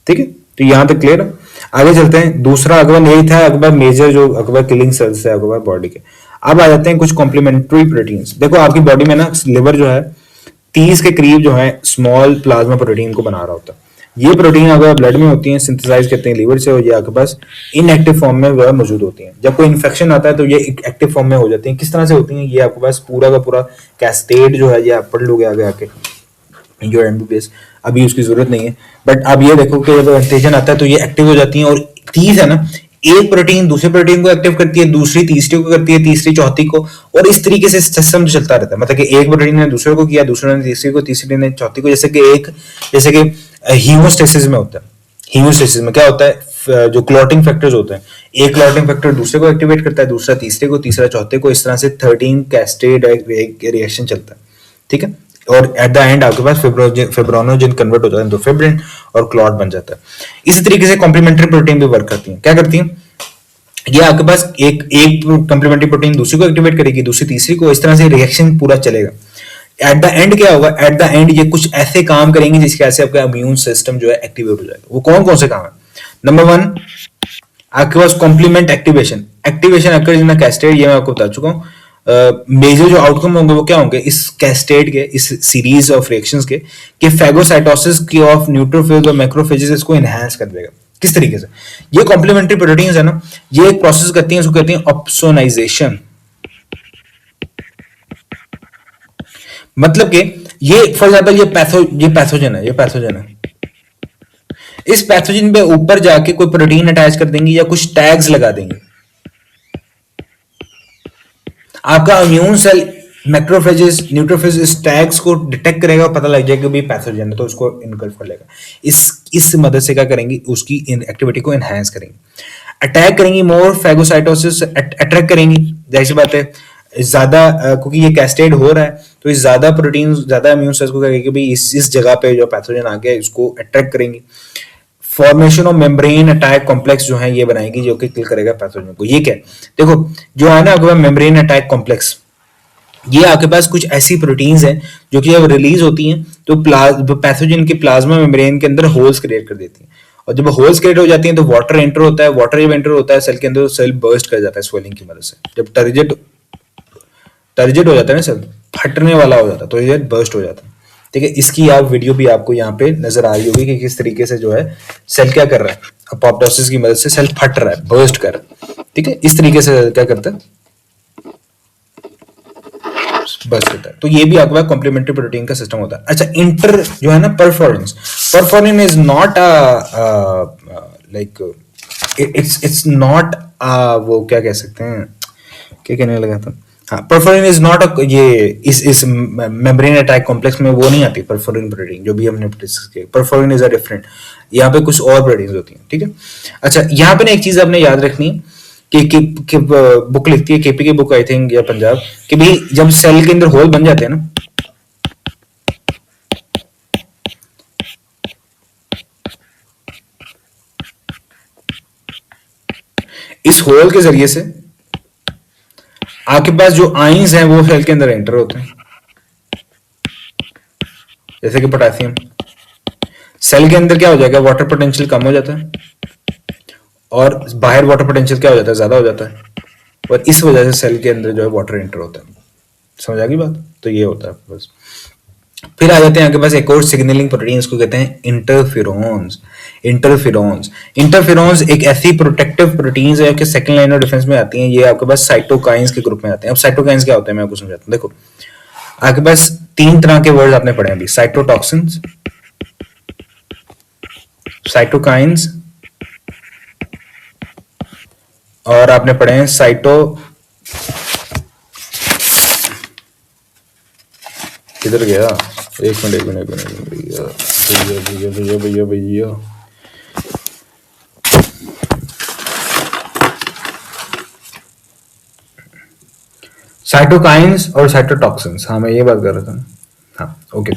Speaker 3: ठीक है। तो यहां तक क्लियर है? आगे चलते हैं। दूसरा अकबर यही था, अकबर मेजर जो अकबर किलिंग सेल्स है अकबर बॉडी के। अब आ जाते हैं कुछ कॉम्प्लीमेंट्री प्रोटीन्स। देखो आपकी बॉडी में ना लिवर जो है 30 के करीब जो है स्मॉल प्लाज्मा प्रोटीन को बना रहा होता है। ये प्रोटीन अगर ब्लड में होती हैं, सिंथेसाइज करते हैं लीवर से, और ये आपके पास इनएक्टिव फॉर्म में जो है मौजूद होती हैं। जब कोई इन्फेक्शन आता है तो ये एक्टिव फॉर्म में हो जाती हैं। किस तरह से होती हैं? ये आपके पास पूरा का पूरा कैस्केड जो है, ये आप पढ़ लोगे आगे आके योर MBBS, अभी उसकी जरूरत नहीं है। बट अब ये देखो कि जब एंटीजन आता है तो ये एक्टिव हो जाती हैं। और 30 है ना, एक प्रोटीन दूसरे प्रोटीन को एक्टिव करती है, दूसरी तीसरी को करती है, तीसरी चौथी को, और इस तरीके से सिस्टम चलता रहता है। मतलब कि एक प्रोटीन ने दूसरे को किया, दूसरे ने तीसरी को, तीसरी ने चौथी को, जैसे कि हीमोस्टेसिस में होता है। हीमोस्टेसिस में क्या होता है? जो क्लॉटिंग फैक्टर्स होते हैं, एक क्लॉटिंग फैक्टर दूसरे को एक्टिवेट करता है, दूसरा तीसरे को, तीसरा चौथे को, इस तरह से 13 कैस्केड रिएक्शन चलता है, ठीक है। और एट द एंड आपके पास फिब्रोनोजन कन्वर्ट हो जाता है तो फिब्रिन और क्लॉट बन जाता है। इसी तरीके से कॉम्प्लीमेंट्री प्रोटीन भी वर्क करती हैं। क्या करती हैं? ये आपके पास एक कॉम्प्लीमेंट्री प्रोटीन दूसरी को एक्टिवेट करेगी, दूसरी तीसरी को, इस तरह से रिएक्शन पूरा चलेगा। एट द एंड क्या होगा? एट द एंड ये कुछ ऐसे काम करेंगे जिसके ऐसे आपका इम्यून सिस्टम जो है एक्टिवेट हो जाएगा। वो कौन कौन से काम है? नंबर 1 आपके पास कॉम्प्लीमेंट एक्टिवेशन अकर इन कैस्केड, ये मैं आपको बता चुका हूँ। मेजर जो आउटकम होंगे वो क्या होंगे इस कैस्केड के, इस सीरीज ऑफ रिएक्शंस के, कि फैगोसाइटोसिस की ऑफ न्यूट्रोफिल्स और मैक्रोफेजेस इसको एनहांस कर देगा। किस तरीके से? ये कॉम्प्लीमेंट्री प्रोटीन्स है ना, ये एक प्रोसेस करती हैं, इसको कहते हैं ऑप्सोनाइजेशन। मतलब कि ये फॉर एग्जांपल ये पैथोजन है, इस पैथोजन पे ऊपर जाके कोई प्रोटीन अटैच कर देंगे या कुछ टैग्स लगा देंगे। आपका इम्यून सेल मैक्रोफेजेस न्यूट्रोफेज इस टैग्स को डिटेक्ट करेगा और पता लग जाएगा कि भाई पैथोजन है, तो उसको इनकल्फ कर लेगा। इस मदद से क्या करेंगी, उसकी एक्टिविटी को एनहांस करेंगी। अटैक करेंगी मोर फैगोसाइटोसिस, अट्रैक्ट करेंगी, जाहिर सी बात है ज्यादा, क्योंकि ये कैस्केड हो रहा है तो ये ज्यादा प्रोटीन ज्यादा इम्यून सेल्स को कहेगी कि भाई इस जगह पे जो पैथोजन आ गया इसको अट्रैक्ट करेंगी। Formation of membrane attack complex जो है ये बनाएगी जो कि किल करेगा पैथोजन को। ये क्या है, देखो जो है ना आपके पास मेम्ब्रेन अटैक कॉम्प्लेक्स, ये आपके पास कुछ ऐसी प्रोटीन्स हैं जो कि जब रिलीज होती हैं तो पैथोजन के प्लाज्मा मेम्ब्रेन के अंदर होल्स क्रिएट कर देती हैं, और जब होल्स क्रिएट हो जाती हैं तो वाटर एंटर होता है, वाटर जब एंटर होता है सेल के अंदर तो सेल बर्स्ट कर जाता है स्वेलिंग की मदद से। जब टर्जिट हो जाता है ना सेल, फटने वाला हो जाता है, तो ये बर्स्ट हो जाता है। ठीक है, इसकी आप वीडियो भी आपको यहाँ पे नजर आ रही होगी कि किस तरीके से जो है सेल क्या कर रहा है, अपोप्टोसिस की मदद से सेल फट रहा है, बर्स्ट कर रहा है। ठीक है, इस तरीके से क्या करता है, बस होता है। तो ये भी आपके पास कॉम्प्लीमेंट्री प्रोटीन का सिस्टम होता है। अच्छा, इंटर जो है ना perforin is not like it's not वो क्या कह सकते हैं, क्या कहने लगा था, हाँ परफोरिन इज नॉट ये इस मेम्ब्रेन अटैक कॉम्प्लेक्स में वो नहीं आती परफोरिन प्रोटीन जो भी हमने डिस्कस किया। परफोरिन इज अ डिफरेंट, यहाँ पे कुछ और प्रोटीन होती हैं। ठीक है, अच्छा यहाँ पे ना एक चीज आपने याद रखनी है कि बुक लिखती है केपी की बुक आई थिंक या पंजाब, कि भाई जब सेल के अंदर होल बन जाते हैं ना, इस होल के जरिए से आपके पास जो आइंस हैं वो सेल के अंदर एंटर होते हैं, जैसे कि पोटेशियम। सेल के अंदर क्या हो जाएगा, वाटर पोटेंशियल कम हो जाता है और बाहर वाटर पोटेंशियल क्या हो जाता है, ज्यादा हो जाता है, और इस वजह से सेल के अंदर जो है वाटर एंटर होता है। समझ आ गई बात, तो ये होता है बस। फिर आ जाते हैं आपके पास एक और सिग्नलिंग प्रोटीन, इसको कहते हैं इंटरफेरोन्स। इंटरफेरोन्स एक ऐसी प्रोटेक्टिव प्रोटीन्स है कि सेकंड लाइन ऑफ डिफेंस में आती हैं। ये आपके पास साइटोकाइंस के ग्रुप में आते हैं। अब साइटोकाइंस क्या होते हैं मैं आपको समझाता हूँ। देखो आपके पास 3 तरह के वर्ड आपने पढ़े अभी, साइटोटॉक्सिन्स, साइटोकाइंस, और आपने पढ़े हैं किधर गया, एक मिनट भैया साइटोकाइंस और साइटोटॉक्सिन्स, हाँ मैं ये बात कर रहा था। हाँ ओके,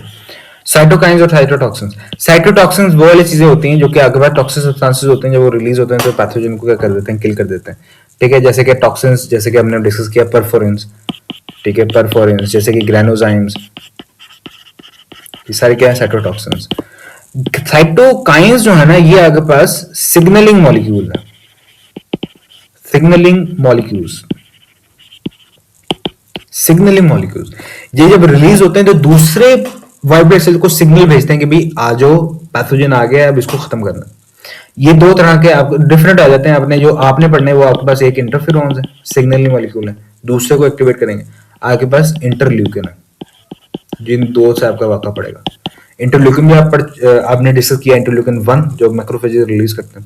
Speaker 3: साइटोकाइंस और साइटोटॉक्सिन्स। साइटोटॉक्सिन्स वो वाली चीजें होती हैं जो कि अगर टॉक्सिक सब्सटेंसेस होते हैं, जब वो रिलीज होते हैं तो पैथोजन को क्या कर देते हैं, किल कर देते हैं। ठीक है, जैसे कि टॉक्सिन्स, जैसे कि हमने डिस्कस किया परफोरिन्स, ठीक है परफोरिन्स, जैसे कि ग्रेनोजाइम्स, ये सारे क्या है साइटोटॉक्सिन्स। साइटोकाइंस जो है ना ये आपके पास सिग्नलिंग मॉलिक्यूल है, सिग्नलिंग मॉलिक्यूल्स। ये जब रिलीज होते हैं तो दूसरे वाइब्रेट सेल को सिग्नल भेजते हैं कि भाई आ जाओ, पैथोजन आ गया, अब इसको खत्म करना। ये 2 तरह के आप डिफरेंट आ जाते हैं। आपने जो आपने पढ़ने वो आपके पास एक इंटरफेरोन्स है, सिग्नलिंग मॉलिक्यूल है, दूसरे को एक्टिवेट करेंगे आपके पास इंटरल्यूकिन है, जिन 2 से आपका वाक़ा पड़ेगा। इंटरल्यूकिन भी आपने डिस्कस किया, इंटरल्यूकिन 1 जो मैक्रोफेजेस रिलीज करते हैं,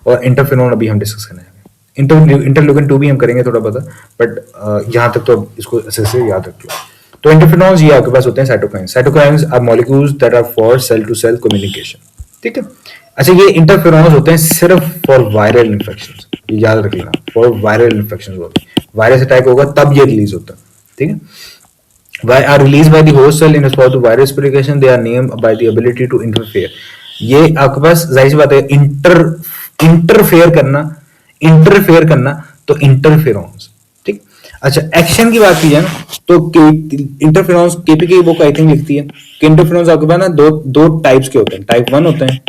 Speaker 3: और इंटरफेरोन अभी हम डिस्कस करने हैं। इंटरल्यूकिन 2 भी हम करेंगे थोड़ा पता, बट यहाँ तक तो इसको अच्छे से याद रख लो। तो इंटरफेरोन्स ये आपके पास होते हैं cytokines. Cytokines are molecules that are for cell to cell communication. ठीक है, अच्छा ये इंटरफेरोन्स होते हैं सिर्फ फॉर वायरल इन्फेक्शंस, ये याद रख लेना, फॉर वायरल इन्फेक्शंस होते हैं, वायरस अटैक होगा तब ये रिलीज होता है। ठीक है, are released by the host cell in response to virus replication. They are named by the ability to interfere. ये आपके पास जाहिर सी बात है, इंटरफेयर करना तो इंटरफेरोन्स। ठीक, अच्छा एक्शन की बात की जाए ना तो इंटरफेरोन्स, केपी की बुक आई थिंक लिखती है कि इंटरफेरोन्स आपके पास ना दो टाइप्स के होते हैं। टाइप 1 होते हैं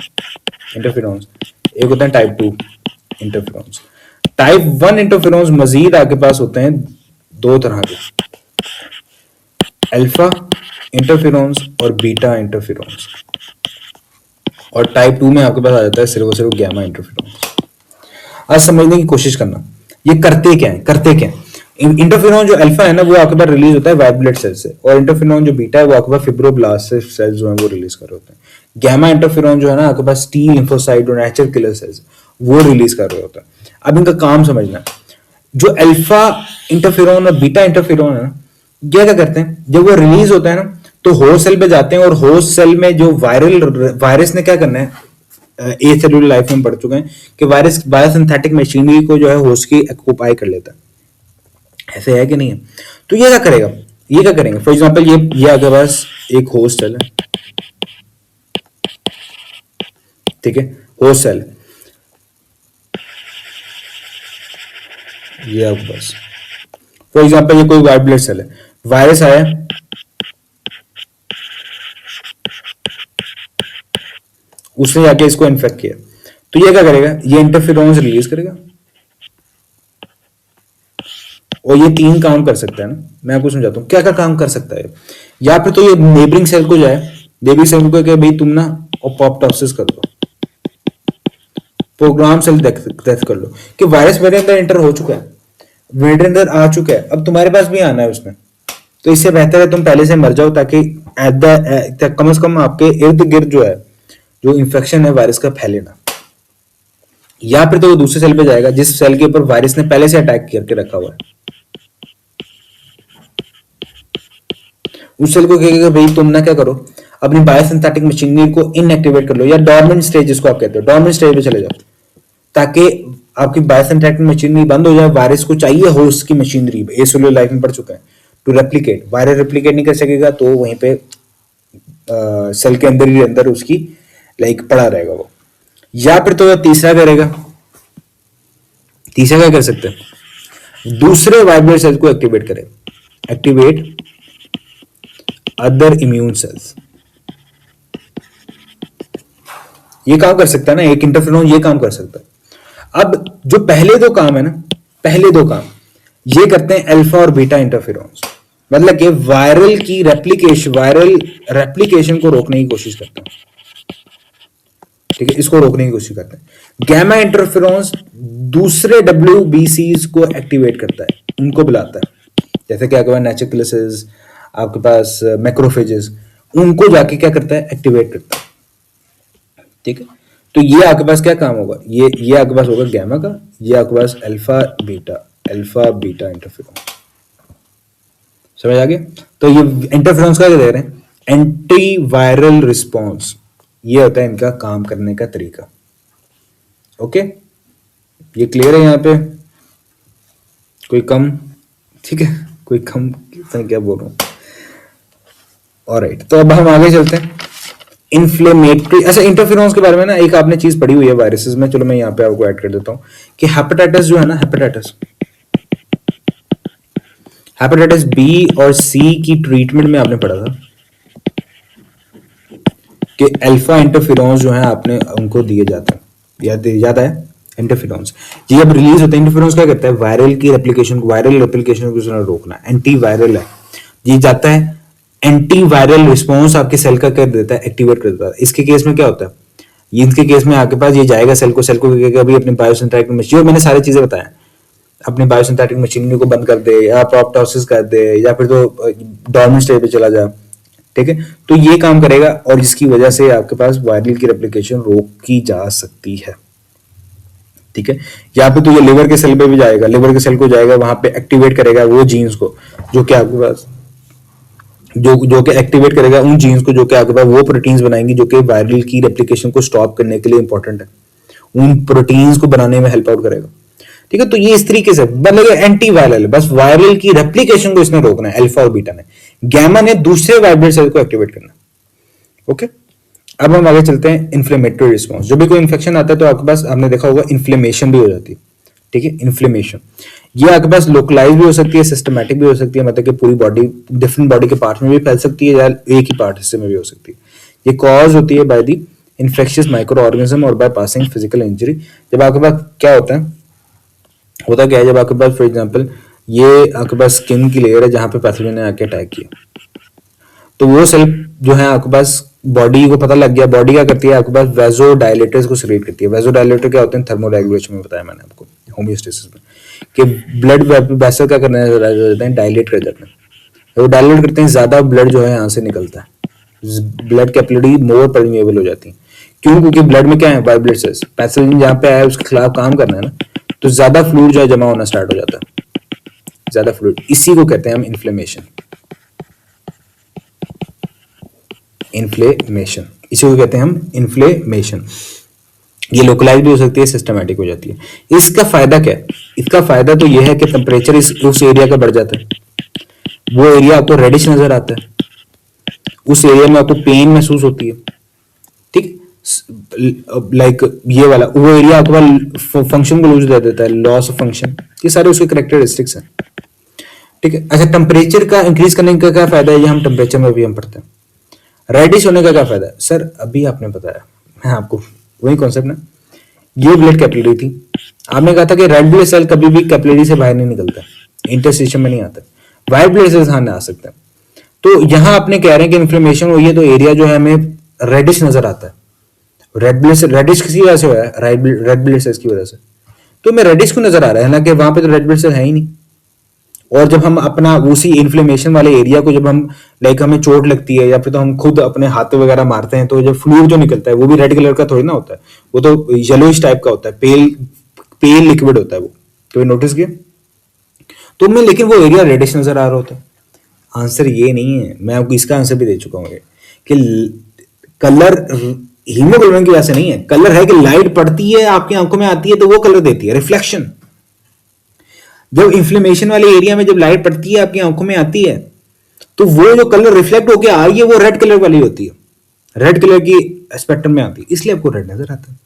Speaker 3: इंटरफेरोन्स, एक होते हैं टाइप 2 इंटरफेरोन्स। टाइप 1 इंटरफेरोन्स मजीद आपके पास होते हैं 2 तरह के, अल्फा इंटरफेरोन्स और बीटा इंटरफेरोन्स, और टाइप 2 में आपके पास आ जाता है सिर्फ गैमा इंटरफेरोन्स। आज समझने की कोशिश करना ये करते क्या है। इंटरफेरोन जो अल्फा है ना वो आपके पास रिलीज होता है वाइट ब्लड सेल से, और इंटरफेरोन जो बीटा है वो आपके पास फिब्रोब्लास्ट सेल्स जो है वो रिलीज कर रहे होते हैं। गैमा इंटरफेरोन जो है ना आपके पास टी लिम्फोसाइट और नेचुरल किलर सेल्स वो रिलीज कर रहे होते हैं। अब इनका काम समझना, जो अल्फा इंटरफेरोन और बीटा इंटरफेरोन है ना ये क्या करते हैं, जब वो रिलीज होता है ना तो होस्ट सेल पे जाते हैं, और होस्ट सेल में जो वायरस ने क्या करना है, ए सेलुलर लाइफ में पढ़ चुके हैं कि वायरस बायोसिंथेटिक मशीनरी को जो है होस्ट की ऑक्यूपाई कर लेता है। ऐसे है कि नहीं है? तो ये क्या करेगा, ये क्या करेंगे, फॉर एग्जाम्पल ये अगर बस एक होस्ट सेल है, ठीक है, होस्ट सेल, ये आपके पास फॉर एग्जाम्पल ये कोई वाइट ब्लड सेल है, वायरस आया, उसने जाके इसको इन्फेक्ट किया, तो ये क्या करेगा, ये इंटरफेरोन्स रिलीज करेगा, और ये 3 काम कर सकता है ना, मैं आपको समझाता हूँ क्या क्या काम कर सकता है। या फिर तो ये नेबरिंग सेल को जाए, नेबरिंग सेल को कहे भाई तुम ना अपोप्टोसिस कर दो, प्रोग्राम सेल डेथ कर लो, कि वायरस मेरे अंदर एंटर हो चुका है, मेरे अंदर आ चुका है, अब तुम्हारे पास भी आना है उसमें, तो इससे बेहतर है तुम पहले से मर जाओ, ताकि कम से कम आपके इर्द गिर्द जो है, जो इंफेक्शन है वायरस का, फैले ना। या फिर तो वो दूसरे सेल पे जाएगा जिस सेल के ऊपर वायरस ने पहले से अटैक करके रखा हुआ है, उस सेल को कहेगा भाई तुम ना क्या करो, अपनी बायोसिंथेटिक मशीनरी को इनएक्टिवेट कर लो, या डोरमेंट स्टेज जिसको आप कहते हो, डोरमेंट स्टेज पे चले जाओ, ताकि आपकी बायोसिंथेटिक मशीनरी बंद हो जाए। वायरस को चाहिए होस्ट की मशीनरी, एसेलुलर लाइफ में पढ़ चुका है, टू रेप्लिकेट, वायरस रेप्लिकेट नहीं कर सकेगा तो वहीं पे सेल के अंदर ही अंदर उसकी लाइक पड़ा रहेगा वो। या फिर तो तीसरा करेगा, तीसरा क्या कर सकते हैं, दूसरे वाइट ब्लड सेल को एक्टिवेट करे, एक्टिवेट अदर इम्यून सेल्स, ये काम कर सकता है ना, एक इंटरफेरोन ये काम कर सकता है। अब जो पहले 2 काम है ना, पहले 2 काम ये करते हैं अल्फा और बीटा इंटरफेरोन्स, मतलब कि वायरल रेप्लिकेशन को रोकने की कोशिश करते हैं, ठीक है, इसको रोकने की कोशिश करते हैं। गैमा इंटरफेरोन्स दूसरे WBCs को एक्टिवेट करता है, उनको बुलाता है, जैसे कि आपके पास नेचुरल आपके पास मैक्रोफेजेस, उनको जाके क्या करता है, एक्टिवेट करता है, ठीक है। तो ये आपके पास क्या काम होगा, ये आपके पास होगा गैमा का, ये आपके पास अल्फा बीटा इंटरफेरोन, समझ आ गया। तो ये इंटरफेरोन्स का क्या दे रहे हैं, एंटी वायरल रिस्पॉन्स, ये होता है इनका काम करने का तरीका। ओके, ये क्लियर है यहाँ पे, कोई कम, ठीक है, कोई कम, क्या बोल रहा हूँ। ऑलराइट, तो अब हम आगे चलते हैं, इन्फ्लेमेटरी। अच्छा, इंटरफेरोन्स के बारे में ना एक आपने चीज पढ़ी हुई है वायरसेस में, चलो मैं यहाँ पे आपको ऐड कर देता हूँ कि हेपेटाइटिस जो है ना, हेपेटाइटिस बी और सी की ट्रीटमेंट में आपने पढ़ा था कि अल्फा इंटरफेरोन्स जो है आपने उनको दिए जाते हैं, याद है इंटरफेरोन्स, ये जब रिलीज होते हैं, इंटरफेरोन्स क्या करता है, वायरल रेप्लिकेशन को रोकना, एंटी वायरल है, ये जाता है एंटी वायरल रिस्पॉन्स आपके सेल का कर देता है, एक्टिवेट कर देता है। इसके केस में क्या होता है, ये इनके केस में आपके पास ये जाएगा सेल को कहेगा अभी अपनी बायोसिंथेटिक मशीन, और मैंने सारी चीजें बताया, अपनी बायोसिंथेटिक मशीनरी को बंद कर दे, या अपॉप्टोसिस कर दे, या फिर तो डोरमेंट स्टेज पे चला जा, ठीक है। तो ये काम करेगा, और जिसकी वजह से आपके पास वायरल की रेप्लिकेशन रोकी जा सकती है, ठीक है। या फिर तो ये लिवर के सेल पे भी जाएगा, लिवर के सेल को जाएगा, वहां पे एक्टिवेट करेगा वो जीन्स को, जो कि आपके पास जो कि एक्टिवेट करेगा उन जीन्स को, जो कि आपके पास वो प्रोटीन्स बनाएंगी जो कि वायरल की रेप्लिकेशन को स्टॉप करने के लिए इंपॉर्टेंट है, उन प्रोटीन्स को बनाने में हेल्प आउट करेगा, ठीक है। तो ये इस तरीके से मतलब एंटी वायरल है, बस वायरल की रेप्लिकेशन को इसने रोकना है, अल्फा और बीटा ने, गैमा ने दूसरे वाइट ब्लड सेल को एक्टिवेट करना, ओके। अब हम आगे चलते हैं, इन्फ्लेमेटरी रिस्पॉन्स। जब भी कोई इन्फेक्शन आता है तो आपके पास, आपने देखा होगा, इन्फ्लेमेशन भी हो जाती है, ठीक है। इन्फ्लेमेशन ये आपके पास लोकलाइज भी हो सकती है, सिस्टमैटिक भी हो सकती है, मतलब कि पूरी बॉडी, डिफरेंट बॉडी के पार्ट में भी फैल सकती है, या एक ही पार्ट हिस्से में भी हो सकती है। ये कॉज होती है by the infectious micro organism और बाय पासिंग फिजिकल इंजरी। जब आपके पास क्या होता है, होता क्या है, जब आपके पास फॉर एग्जांपल ये आपके पास स्किन की लेयर है जहां पे पैथोजन ने आके अटैक किया, तो वो सेल जो है आपके पास, बॉडी को पता लग गया, बॉडी क्या करती है, आपके पास वेजोडायलेटर्स को सीक्रेट करती है। वेजोडायलेटर क्या होते हैं, थर्मोरेगुलेशन में बताया मैंने आपको, होमियोस्टेसिस में, कि ब्लड वेसल क्या करने जाते हैं, डायलेट कर जाते हैं। वो डायलेट करते हैं, ज्यादा ब्लड जो है यहाँ से निकलता है, ब्लड कैपिलरी मोर परमिएबल हो जाती है। क्यों? क्योंकि ब्लड में क्या है, वाइट ब्लड सेल्स, पैथोजन जहाँ पे आया उसके खिलाफ काम करना है ना, तो ज्यादा फ्लूइड जो है जमा होना स्टार्ट हो जाता है, ज्यादा फ्लूइड, इसी को कहते हैं हम इन्फ्लेमेशन, इन्फ्लेमेशन, इसी को कहते हैं हम इन्फ्लेमेशन। ये लोकलाइज भी हो सकती है, सिस्टमैटिक हो जाती है। इसका फायदा क्या है? इसका फायदा तो यह है कि टेम्परेचर उस एरिया का बढ़ जाता है, वो एरिया आपको रेडिश नजर आता है, उस एरिया में आपको पेन महसूस होती है, ठीक, लाइक ये वाला वो एरिया आपका फंक्शन को लूज दे देता है, लॉस ऑफ फंक्शन, ये सारे उसके करेक्टरिस्टिक्स हैं, ठीक है। अच्छा, टेम्परेचर का इंक्रीज करने का क्या फायदा है, ये हम टेम्परेचर में भी हम पढ़ते हैं। रेडिश होने का क्या फायदा है सर, अभी आपने बताया, मैं आपको वही कॉन्सेप्ट ना, ये ब्लड कैपिलरी थी, आपने कहा था कि रेड ब्लड सेल कभी भी कैपिलरी से बाहर नहीं निकलता, इंटरस्टिशियम में नहीं आता, व्हाइट ब्लड सेल्स हाँ आ सकते हैं। तो यहां आपने कह रहे हैं कि इन्फ्लेमेशन हुई है तो एरिया जो है हमें रेडिश नजर आता है, रेडिश किसी वजह से हुआ है, रेड ब्लड सेल्स की वजह से, तो हमें रेडिश क्यों नजर आ रहा है, हालांकि वहां पे तो रेड ब्लड सेल है ही नहीं। और जब हम अपना उसी इन्फ्लेमेशन वाले एरिया को जब हम लाइक हमें चोट लगती है या फिर तो हम खुद अपने हाथ वगैरह मारते हैं, तो जब फ्लूइड जो निकलता है वो भी रेड कलर का थोड़ी ना होता है, वो तो येलोइश टाइप का होता है, पेल पेल लिक्विड होता है वो, कभी नोटिस किया तो मैं, लेकिन वो एरिया रेडिश नजर आ रहा होता है। आंसर ये नहीं है, मैं आपको इसका आंसर भी दे चुका हूँ कि कलर हीमोग्लोबिन की वजह से नहीं है, कलर है कि लाइट पड़ती है आपकी आंखों में आती है तो वो कलर देती है, रिफ्लेक्शन। जब इन्फ्लेमेशन वाले एरिया में जब लाइट पड़ती है आपकी आंखों में आती है तो वो जो कलर रिफ्लेक्ट होकर आ रही है वो रेड कलर वाली होती है, रेड कलर की स्पेक्ट्रम में आती है, इसलिए आपको रेड नजर आता है।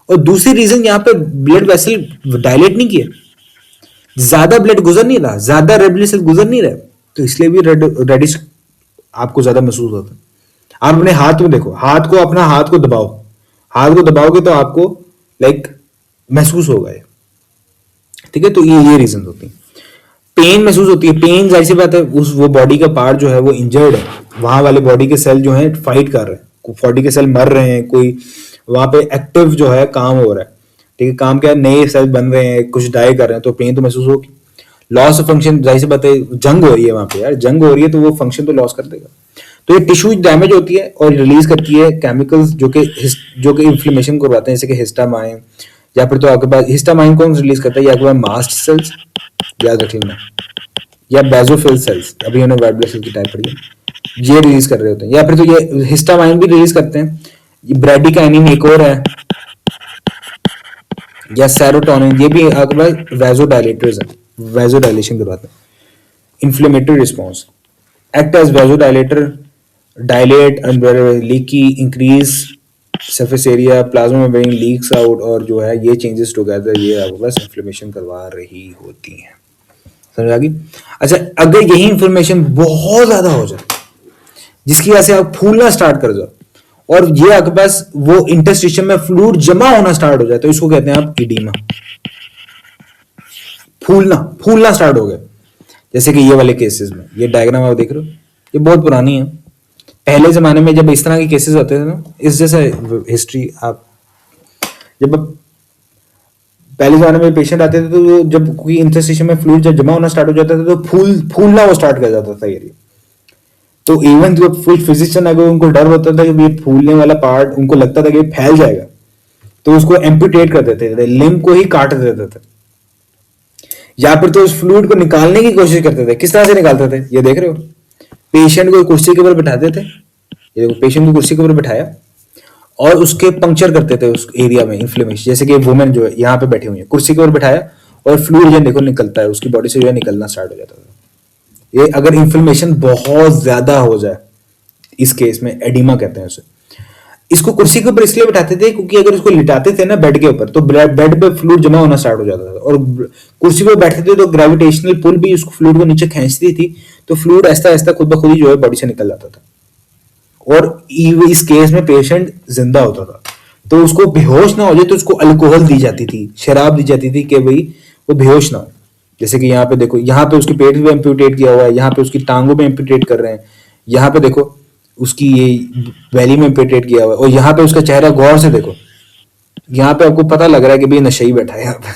Speaker 3: और दूसरी रीजन, यहाँ पे ब्लड वेसल डायलेट नहीं किया, ज्यादा ब्लड गुजर नहीं रहा, ज्यादा रेड ब्लड सेल गुजर नहीं रहे, तो इसलिए भी रेडिश आपको ज्यादा महसूस होता है। आप अपने हाथ में देखो, अपना हाथ को दबाओ, हाथ को दबाओगे तो आपको लाइक महसूस होगा ये, ठीक है। तो ये रीजन होती है, पेन महसूस होती है, पेन जाहिर सी बात है, उस वो बॉडी का पार्ट जो है वो इंजर्ड है, वहां वाले बॉडी के सेल जो है फाइट कर रहे हैं, बॉडी के सेल मर रहे हैं, कोई वहां पे एक्टिव जो है काम हो रहा है, ठीक है। काम क्या है, नए सेल बन रहे हैं, कुछ डाई कर रहे हैं, तो पेन तो महसूस होगी। लॉस ऑफ फंक्शन, जाहिर सी बात है, जंग हो रही है वहां पे यार, जंग हो रही है तो वो फंक्शन तो लॉस कर देगा। तो ये टिश्यू डैमेज होती है और रिलीज करती है केमिकल्स जो कि इन्फ्लेमेशन को करवाते हैं, जैसे कि हिस्टामाइन, या फिर तो आपके पास हिस्टामाइन कौन रिलीज करता है, या आपके पास मास्ट सेल्स, याद रख लेना, या बेजोफिल सेल्स, अभी उन्होंने वाइट ब्लड सेल की टाइप पढ़ी है, ये रिलीज कर रहे होते हैं, या फिर तो ये हिस्टामाइन भी रिलीज करते हैं, ये ब्रेडिकाइनिन एक और है, या सेरोटोनिन, ये भी आपके पास वेजोडायलेटर्स हैं, वेजोडायलेशन करवाते हैं। Inflammatory response act as vasodilator, dilate leaky, increase surface area, plasma membrane leaks out, और जो है ये चेंजेस टुगेदर ये आपके पास इन्फ्लेमेशन करवा रही होती हैं। समझ आ गई? अच्छा, अगर यही इन्फ्लेमेशन बहुत ज्यादा हो जाए जिसकी वजह से आप फूलना स्टार्ट कर जाओ और ये आपके पास वो इंटरस्टिशियम में फ्लूइड जमा होना स्टार्ट हो जाए, तो इसको कहते हैं आप इडीमा। फूलना स्टार्ट हो गया, जैसे कि ये वाले केसेस में, ये डायग्राम आप देख रहे हो, ये बहुत पुरानी है। पहले जमाने में जब इस तरह के केसेस होते थे ना, इस जैसा हिस्ट्री, आप जब पहले जमाने में पेशेंट आते थे तो जब कोई इंटरस्टिशियम में फ्लूइड जब जमा होना स्टार्ट हो जाता था तो फूलना वो स्टार्ट कर जाता था एरिया। तो इवन जो फुल फिजिशियन, अगर उनको डर होता था कि ये फूलने वाला पार्ट, उनको लगता था कि फैल जाएगा, तो उसको एम्पुटेट कर देते थे, लिम्ब को ही काट देते थे, या फिर तो उस फ्लूइड को निकालने की कोशिश करते थे। किस तरह से निकालते थे, ये देख रहे हो, पेशेंट को कुर्सी के ऊपर बिठाते थे, ये देखो पेशेंट को कुर्सी के ऊपर बिठाया और उसके पंक्चर करते थे उस एरिया में इन्फ्लेमेशन, जैसे कि वुमेन जो है यहाँ पे बैठी हुई है, कुर्सी के ऊपर बिठाया और फ्लूइड जो देखो निकलता है, उसकी बॉडी से जो है निकलना स्टार्ट हो जाता था। ये अगर इन्फ्लेमेशन बहुत ज्यादा हो जाए, इस केस में एडिमा कहते हैं उसे। इसको कुर्सी के ऊपर इसलिए बिठाते थे क्योंकि अगर उसको लिटाते थे ना बेड के ऊपर, तो बेड पे फ्लूइड जमा होना स्टार्ट हो जाता था, और कुर्सी पे बैठते थे तो ग्रेविटेशनल पुल भी उसको फ्लूइड को नीचे खींचती थी, तो फ्लूइड ऐसा ऐसा खुद ब खुद ही जो है बॉडी से निकल जाता था, और इस केस में पेशेंट जिंदा होता था। तो उसको बेहोश ना हो जाए तो उसको अल्कोहल दी जाती थी, शराब दी जाती थी कि भाई वो बेहोश ना हो। जैसे कि यहाँ पे देखो, यहाँ पे उसके पेट में एम्प्यूटेट किया हुआ है, यहाँ पे उसकी टांगों में एम्प्यूटेट कर रहे हैं, यहाँ पे देखो उसकी ये वैली में एम्प्यूटेट किया हुआ है, और यहाँ पे उसका चेहरा गौर से देखो, यहाँ पे आपको पता लग रहा है कि भाई नशे ही बैठा है यहाँ पे,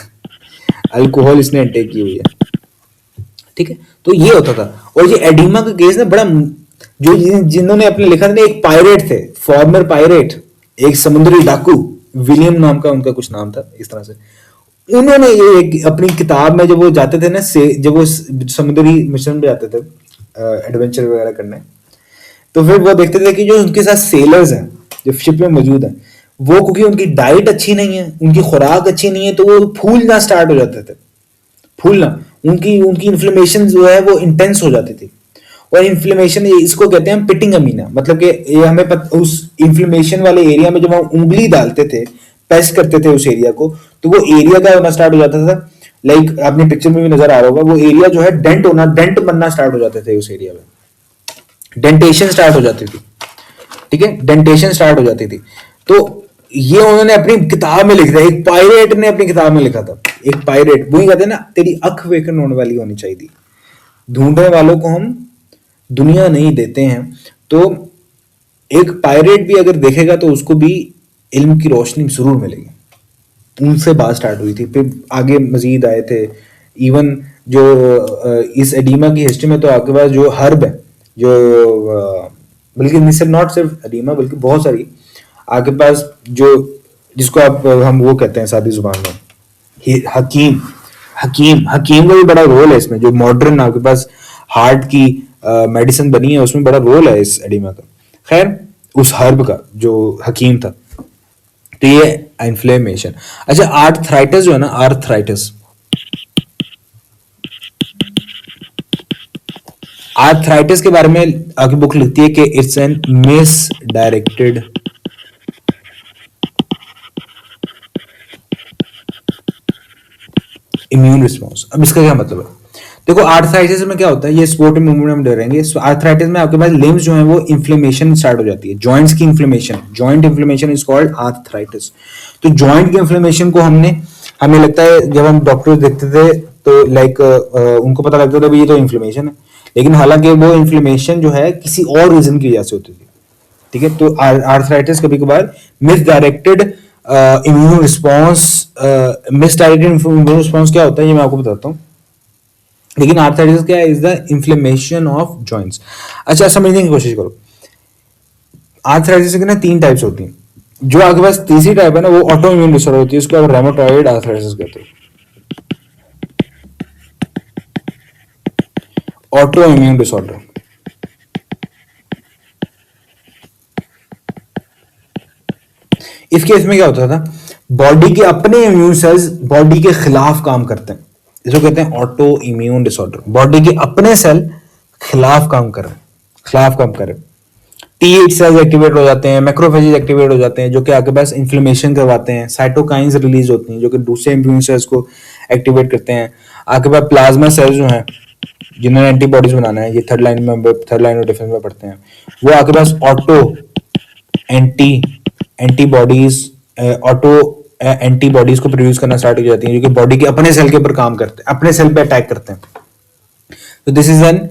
Speaker 3: अल्कोहल इसने इंटेक की हुई है, ठीक है। तो ये होता था। और ये एडिमा का केस ना बड़ा, जो जिन्होंने अपने लिखा था ना, एक पायरेट थे, फॉर्मर पायरेट, एक समुद्री डाकू, विलियम नाम का उनका कुछ नाम था इस तरह से, उन्होंने ये एक अपनी किताब में जब वो जाते थे ना, जब वो समुद्री मिशन पे जाते थे एडवेंचर वगैरह करने, तो फिर वो देखते थे कि जो उनके साथ सेलर्स हैं जो शिप में मौजूद हैं, वो क्योंकि उनकी डाइट अच्छी नहीं है, उनकी खुराक अच्छी नहीं है, तो वो फूलना स्टार्ट हो जाते थे, फूलना, उनकी उनकी इन्फ्लेमेशन जो है वो इंटेंस हो जाती थी। और इन्फ्लेमेशन इसको कहते हैं पिटिंग अमीना, मतलब कि ये हमें उस इन्फ्लेमेशन वाले एरिया में जब हम उंगली डालते थे, प्रेस करते थे उस एरिया को, तो वो एरिया क्या होना स्टार्ट हो जाता था, लाइक आपने पिक्चर में भी नजर आ रहा होगा, वो एरिया जो है डेंट बनना स्टार्ट हो जाते थे उस एरिया में, डेंटेशन स्टार्ट हो जाती थी, ठीक है, डेंटेशन स्टार्ट हो जाती थी। तो ये उन्होंने अपनी किताब में लिख दिया, एक पायरेट ने अपनी किताब में लिखा था, एक पायरेट, वही कहते हैं ना, तेरी अख वेकन होने वाली होनी चाहिए थी, ढूंढने वालों को हम दुनिया नहीं देते हैं। तो एक पायरेट भी अगर देखेगा तो उसको भी इल्म की रोशनी जरूर मिलेगी। उनसे बात स्टार्ट हुई थी, फिर आगे मजीद आए थे, इवन जो इस एडीमा की हिस्ट्री में तो आपके पास जो हर्ब है, जो बल्कि सिर्फ नॉट सिर्फ एडीमा बल्कि बहुत सारी आपके पास जो, जिसको आप हम वो कहते हैं सादी जुबान में हकीम, हकीम का भी बड़ा रोल है इसमें, जो मॉडर्न आपके पास हार्ट की मेडिसिन बनी है उसमें बड़ा रोल है इस एडिमा का। खैर उस हर्ब का जो हकीम था, तो ये इन्फ्लेमेशन। अच्छा, आर्थराइटिस जो है ना, आर्थराइटिस के बारे में आगे बुक लिखती है कि it's an miss directed immune response. अब इसका क्या मतलब है, देखो आर्थराइटिस में क्या होता है, ये स्पोर्ट मूवमेंट में डरेंगे। आर्थराइटिस में आपके पास लिम्स जो है वो इन्फ्लेमेशन स्टार्ट हो जाती है, जॉइंट्स की inflammation, joint inflammation is called arthritis. तो जॉइंट की इन्फ्लेमेशन को हमें लगता है जब हम डॉक्टर देखते थे तो लाइक उनको पता लगता था भाई ये तो इन्फ्लेमेशन है, लेकिन हालांकि वो इन्फ्लेमेशन जो है किसी और रीजन की वजह से होती थी, ठीक है। तो आर्थराइटिस कभी कभार misdirected immune response, misdirected immune response क्या होता है ये मैं आपको बताता हूँ, लेकिन आर्थराइटिस क्या है, is the inflammation of joints. अच्छा, समझने की कोशिश करो, आर्थराइटिस की ना 3 टाइप्स होती हैं, जो आपके पास तीसरी टाइप है ना वो ऑटो इम्यून डिसऑर्डर होती है, उसको आप रेमेटॉइड आर्थराइटिस कहते हैं, ऑटो इम्यून डिसऑर्डर। इस केस में क्या होता था, बॉडी के अपने इम्यून सेल्स बॉडी के खिलाफ काम करते हैं, इसको कहते हैं ऑटो इम्यून डिसऑर्डर। बॉडी के अपने सेल खिलाफ काम कर रहे हैं, T8 सेल्स एक्टिवेट हो जाते हैं, मैक्रोफेजेस एक्टिवेट हो जाते हैं, जो कि आपके पास इन्फ्लेमेशन करवाते हैं, साइटोकाइंस रिलीज होती हैं जो कि दूसरे इम्यून सेल्स को एक्टिवेट करते हैं। आपके पास प्लाज्मा सेल्स जो हैं जिन्होंने एंटीबॉडीज बनाना है, ये थर्ड लाइन ऑफ डिफेंस में पढ़ते हैं, वो आपके पास ऑटो एंटीबॉडीज को प्रोड्यूस करना स्टार्ट हो जाती हैं, जो कि बॉडी के अपने सेल के ऊपर काम करते हैं, अपने सेल पे अटैक करते हैं। तो this is an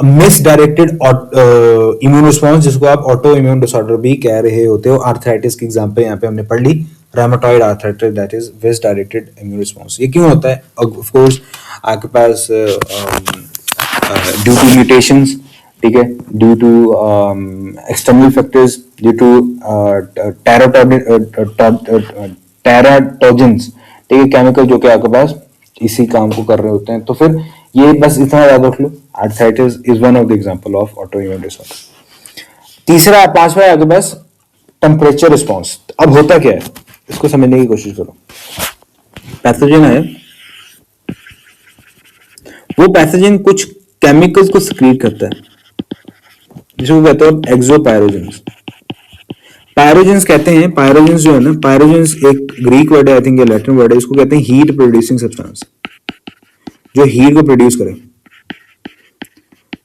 Speaker 3: misdirected immune response, जिसको आप ऑटो इम्यून डिसऑर्डर भी कह रहे होते हो। आर्थराइटिस की एग्जांपल यहाँ पे हमने पढ़ ली, rheumatoid arthritis, that is misdirected immune response. ये क्यों होता है, ऑफ कोर्स आपके पास ड्यू टू म्यूटेशंस, ठीक है, due to external factors, due to teratogens, ठीक है, केमिकल जो कि आपके पास इसी काम को कर रहे होते हैं। तो फिर ये बस इतना याद रख लो, arthritis is one of the example of autoimmune disorder. पांचवा है आपके पास टेम्परेचर रिस्पॉन्स। अब होता क्या है, इसको समझने की कोशिश करो। पैथोजन है, वो पैथोजन कुछ केमिकल्स को सिक्रीट करता है, जिसको कहते हैं एक्सोपायरोजेंस। पायरोजेंस कहते हैं, पायरोजेंस जो है ना, पायरोजेंस एक ग्रीक वर्ड है, आई थिंक ये लैटिन वर्ड है, इसको कहते हैं हीट प्रोड्यूसिंग सब्सटेंस, जो हीट को प्रोड्यूस करे।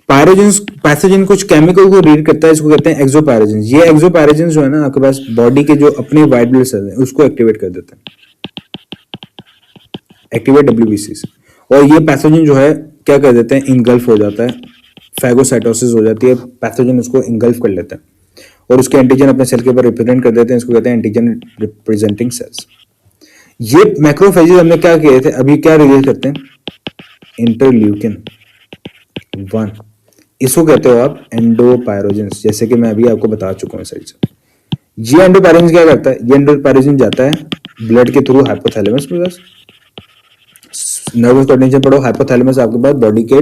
Speaker 3: पैथोजन कुछ केमिकल को रीड करता है, इसको कहते हैं एक्सोपायरोजेंस। ये एक्सोपायरोजेंस जो है ना आपके पास बॉडी के जो अपने व्हाइट ब्लड सेल्स हैं उसको एक्टिवेट कर देते हैं, एक्टिवेट WBCs। और ये पैथोजन जो है क्या कर देते हैं, इनगल्फ हो जाता है, फैगोसाइटोसिस हो जाती है, पैथोजन उसको इनगल्फ कर लेता है और उसके एंटीजन अपने सेल के ऊपर रिप्रेजेंट कर देते हैं, इसको कहते हैं एंटीजन रिप्रेजेंटिंग सेल्स। ये मैक्रोफेजेस हमने क्या किए थे, अभी क्या रिलीज करते हैं, इंटरल्यूकिन 1, इसको कहते हो आप एंडोपायरोजेंस, जैसे कि मैं अभी आपको बता चुका हूं साइड से। ये एंडोपायरोजेंस क्या करता है, ये एंडोपायरोजेंस जाता है ब्लड के थ्रू हाइपोथैलेमस में, बस नर्वस कोऑर्डिनेशन पढ़ो, हाइपोथैलेमस आपके पास बॉडी के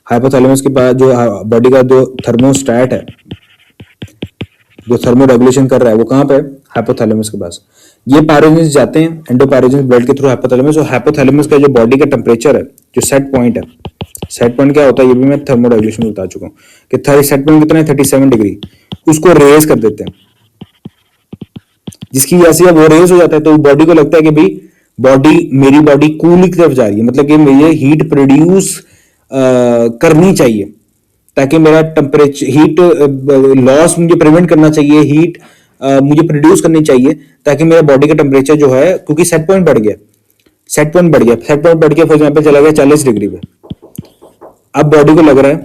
Speaker 3: हाइपोथैलेमस के पास जो बॉडी का जो थर्मोस्टैट है, जो थर्मो रेगुलेशन कर रहा है, वो कहाँ पे है? हाइपोथैलेमस के पास। ये पैरोजेंस जाते हैं एंडोपैरोजेंस ब्लड के थ्रू हाइपोथैलेमस, और हाइपोथैलेमस का जो बॉडी का टेम्परेचर है, जो सेट पॉइंट है, सेट पॉइंट क्या होता है ये भी मैं थर्मो रेगुलेशन में बता चुका हूँ कि सेट पॉइंट कितना है 37 डिग्री, उसको रेज कर देते हैं, जिसकी वजह से वो रेज हो जाता है तो बॉडी को लगता है कि भाई मेरी बॉडी कूल की तरफ जा रही है, मतलब कि मुझे हीट प्रोड्यूस करनी चाहिए, ताकि मेरा टेम्परेचर हीट लॉस मुझे प्रिवेंट करना चाहिए, हीट मुझे प्रोड्यूस करनी चाहिए, ताकि मेरा बॉडी का टेम्परेचर जो है, क्योंकि सेट पॉइंट बढ़ गया, सेट पॉइंट बढ़ गया फॉर एग्जाम्पल चला गया 40 डिग्री पे। अब बॉडी को लग रहा है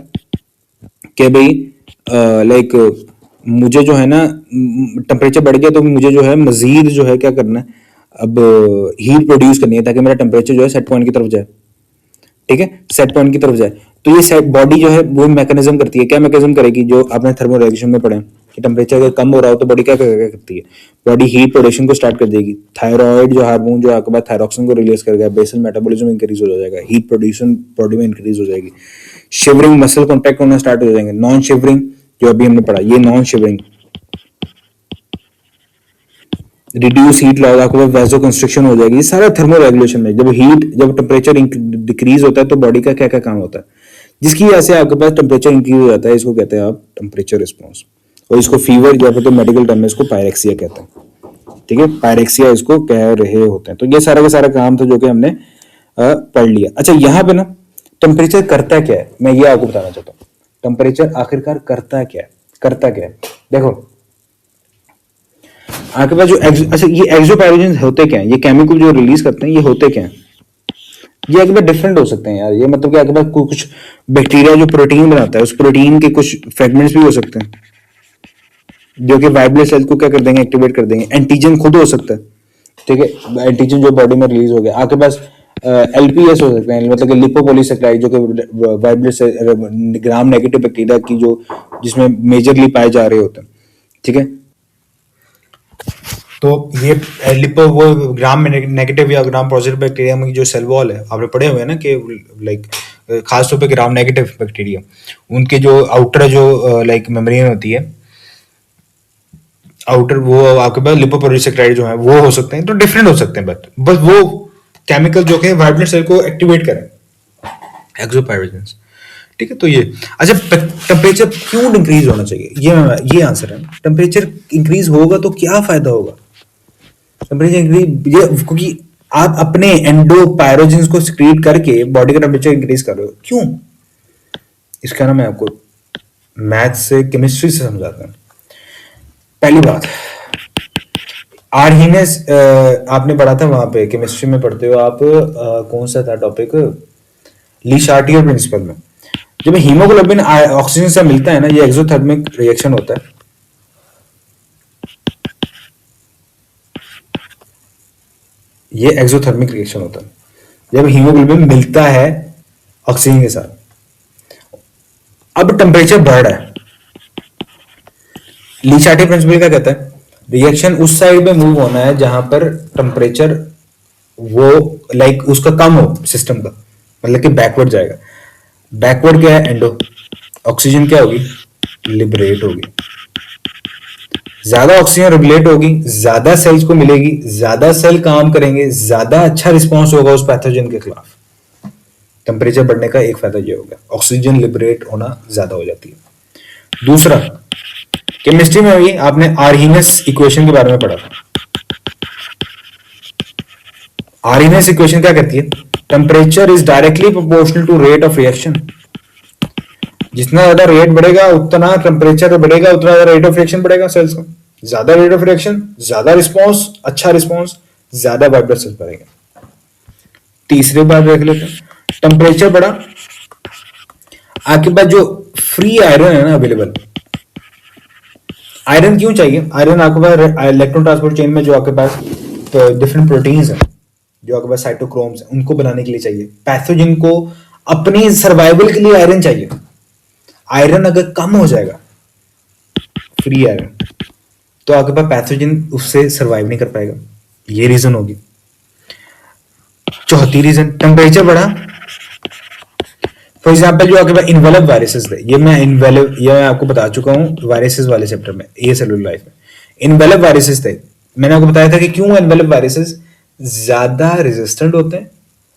Speaker 3: कि भाई लाइक मुझे जो है ना टेम्परेचर बढ़ गया, तो मुझे जो है मजीद जो है क्या करना है, अब हीट प्रोड्यूस करनी है, ताकि मेरा टेम्परेचर जो है सेट पॉइंट की तरफ जाए। ठीक है, सेट पॉइंट की तरफ जाए। तो ये सेट बॉडी जो है वो मैकेनिज्म करती है। क्या मैकेनिज्म करेगी? जो आपने थर्मो रेगुलेशन में पढ़े कि टेम्परेचर अगर कम हो रहा हो तो बॉडी क्या करती है? बॉडी हीट प्रोडक्शन को स्टार्ट कर देगी। थायराइड जो हार्मोन जो आपके बाद थायरॉक्सिन को रिलीज करेगा, बेसल मेटाबॉलिज्म इंक्रीज हो जाएगा, हीट प्रोड्यूसन बॉडी में इंक्रीज हो जाएगी, शिवरिंग मसल कॉन्ट्रैक्ट होना स्टार्ट हो जाएंगे। नॉन शिवरिंग जो अभी हमने पढ़ा, ये non shivering, reduce heat loss, आपको वैसो कंस्ट्रक्शन हो जाएगी। ये सारा थर्मो रेगुलेशन में, जब टेम्परेचर डिक्रीज होता है तो बॉडी का क्या क्या काम होता है, जिसकी वजह से आपके पास टेम्परेचर इंक्रीज हो जाता है। इसको कहते हैं आप टेम्परेचर रिस्पॉन्स, और इसको फीवर या फिर तो मेडिकल टर्म में इसको पायरेक्सिया कहते हैं। ठीक है, पायरेक्सिया इसको कह रहे होते हैं। तो ये सारा का सारा काम था जो कि हमने पढ़ लिया। अच्छा, यहाँ पे ना टेम्परेचर करता क्या है, मैं ये आपको बताना चाहता हूँ। टेम्परेचर आखिरकार करता क्या है? देखो आपके पास जो अच्छा ये एक्सोपैरोजेंस होते क्या हैं, ये केमिकल जो रिलीज करते हैं, ये होते क्या हैं? ये एक बार डिफरेंट हो सकते हैं यार। ये मतलब कि आपके पास कुछ बैक्टीरिया जो प्रोटीन बनाता है, उस प्रोटीन के कुछ फ्रेगमेंट्स भी हो सकते हैं, जो कि वाइट ब्लड सेल को क्या कर देंगे, एक्टिवेट कर देंगे। एंटीजन खुद हो सकता है। ठीक है, एंटीजन जो बॉडी में रिलीज हो गया। आपके पास एलपीएस हो सकते हैं, मतलब कि लिपोपोलीसेक्राइड, जो कि white blood cell gram negative bacteria की जो जिसमें मेजरली पाए जा रहे होते हैं। ठीक है, तो ये लिपो वो ग्राम नेगेटिव या ग्राम पॉजिटिव बैक्टीरिया में जो सेल वॉल है, आपने पढ़े हुए हैं ना कि लाइक खासतौर पे ग्राम नेगेटिव बैक्टीरिया, उनके जो आउटर जो लाइक मेम्ब्रेन होती है, आउटर, वो आपके पास लिपोपोलीसेक्राइड जो है वो हो सकते हैं। तो डिफरेंट हो सकते हैं, बस वो केमिकल जो कि वाइट ब्लड सेल को एक्टिवेट करें, एक्सोपैरोजेंस। ठीक है, तो ये अच्छा टेम्परेचर क्यों इंक्रीज होना चाहिए, ये आंसर है। टेम्परेचर इंक्रीज होगा तो क्या फायदा होगा? टेम्परेचर इंक्रीज क्योंकि आप अपने एंडोपायरोजेंस को सिक्रीट करके बॉडी का टेम्परेचर इंक्रीज कर रहे हो। क्यों? इसका ना मैं आपको मैथ से, केमिस्ट्री से समझाता हूँ। पहली बात, आर्हीनेस आपने पढ़ा था वहां पे, केमिस्ट्री में पढ़ते हो आप, कौन सा था टॉपिक, ली शार्टियर प्रिंसिपल में। जब हीमोग्लोबिन ऑक्सीजन से मिलता है ना, ये एक्सोथर्मिक रिएक्शन होता है। ये एक्सोथर्मिक रिएक्शन होता है जब हीमोग्लोबिन मिलता है ऑक्सीजन के साथ। अब टेम्परेचर बढ़ रहा है, ली शार्टियर प्रिंसिपल क्या कहता है, रिएक्शन उस साइड में मूव होना है जहां पर टेम्परेचर वो लाइक उसका कम हो सिस्टम का, मतलब कि बैकवर्ड जाएगा। बैकवर्ड क्या है? एंडो। ऑक्सीजन क्या होगी? लिबरेट होगी। ज्यादा ऑक्सीजन रेगुलेट होगी, ज्यादा सेल्स को मिलेगी, ज्यादा सेल काम करेंगे, ज्यादा अच्छा रिस्पॉन्स होगा उस पैथोजन के खिलाफ। टेम्परेचर बढ़ने का एक फायदा ये होगा, ऑक्सीजन लिबरेट होना ज्यादा हो जाती है। दूसरा, केमिस्ट्री में भी आपने आर्हीनेस इक्वेशन के बारे में पढ़ा था। आर्हीनेस इक्वेशन क्या कहती है? Temperature is directly proportional to rate of reaction. जितना ज्यादा रेट बढ़ेगा उतना टेम्परेचर बढ़ेगा, उतना ज्यादा रेट ऑफ रिएक्शन बढ़ेगा सेल्स का। ज्यादा रेट ऑफ रिएक्शन, ज्यादा रिस्पॉन्स, अच्छा रिस्पॉन्स, ज्यादा वाइट ब्लड सेल्स बढ़ेगा। तीसरी बात देख लेते हैं, टेम्परेचर बढ़ा, आपके पास जो फ्री आयरन है ना अवेलेबल, आयरन क्यों चाहिए? आयरन आपके पास इलेक्ट्रॉन ट्रांसपोर्ट चेन में जो आपके पास डिफरेंट प्रोटीन्स हैं, जो आपके पास साइटोक्रोम्स हैं, उनको बनाने के लिए चाहिए। पैथोजन को अपनी सर्वाइवल के लिए आयरन चाहिए। आयरन अगर कम हो जाएगा, फ्री आयरन, तो आपके पास पैथोजन उससे सर्वाइव नहीं कर पाएगा। ये रीजन होगी। चौथी रीजन, टेम्परेचर बढ़ा फॉर एग्जाम्पल जो आपके पास इन्वेलप वायरसेस थे, ये मैं आपको बता चुका हूँ वायरसेस वाले चैप्टर में, ये सेलुलर लाइफ में इन्वेलप वायरसेस थे। मैंने आपको बताया था कि क्यों इन्वेलप वायरसेस ज्यादा रेजिस्टेंट होते हैं,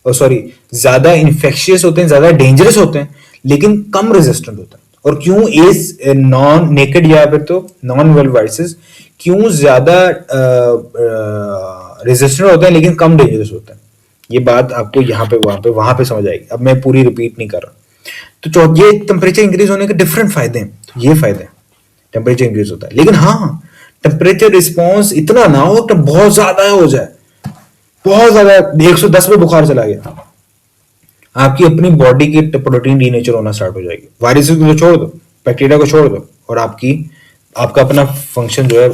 Speaker 3: और सॉरी ज्यादा इन्फेक्शियस होते हैं, ज्यादा डेंजरस होते हैं, लेकिन कम रेजिस्टेंट होते हैं। और क्यों एज नॉन नेकेड या फिर तो नॉन इन्वेलप वायरसेस क्यों ज्यादा रेजिस्टेंट होते हैं लेकिन कम डेंजरस होते हैं, ये बात आपको यहाँ पे वहां पे समझ आएगी। अब मैं पूरी रिपीट नहीं कर रहा। तो ये टेम्परेचर इंक्रीज होने के डिफरेंट फायदे हैं। तो ये फायदे हैं, टेम्परेचर इंक्रीज होता है, लेकिन हाँ टेम्परेचर रिस्पॉन्स इतना ना हो कि बहुत ज्यादा हो जाए, बहुत ज्यादा 110 पे बुखार चला गया, आपकी अपनी बॉडी की प्रोटीन डीनेचर होना स्टार्ट हो जाएगी। वायरस को तो छोड़ दो, बैक्टीरिया को छोड़ दो, और आपका अपना फंक्शन जो है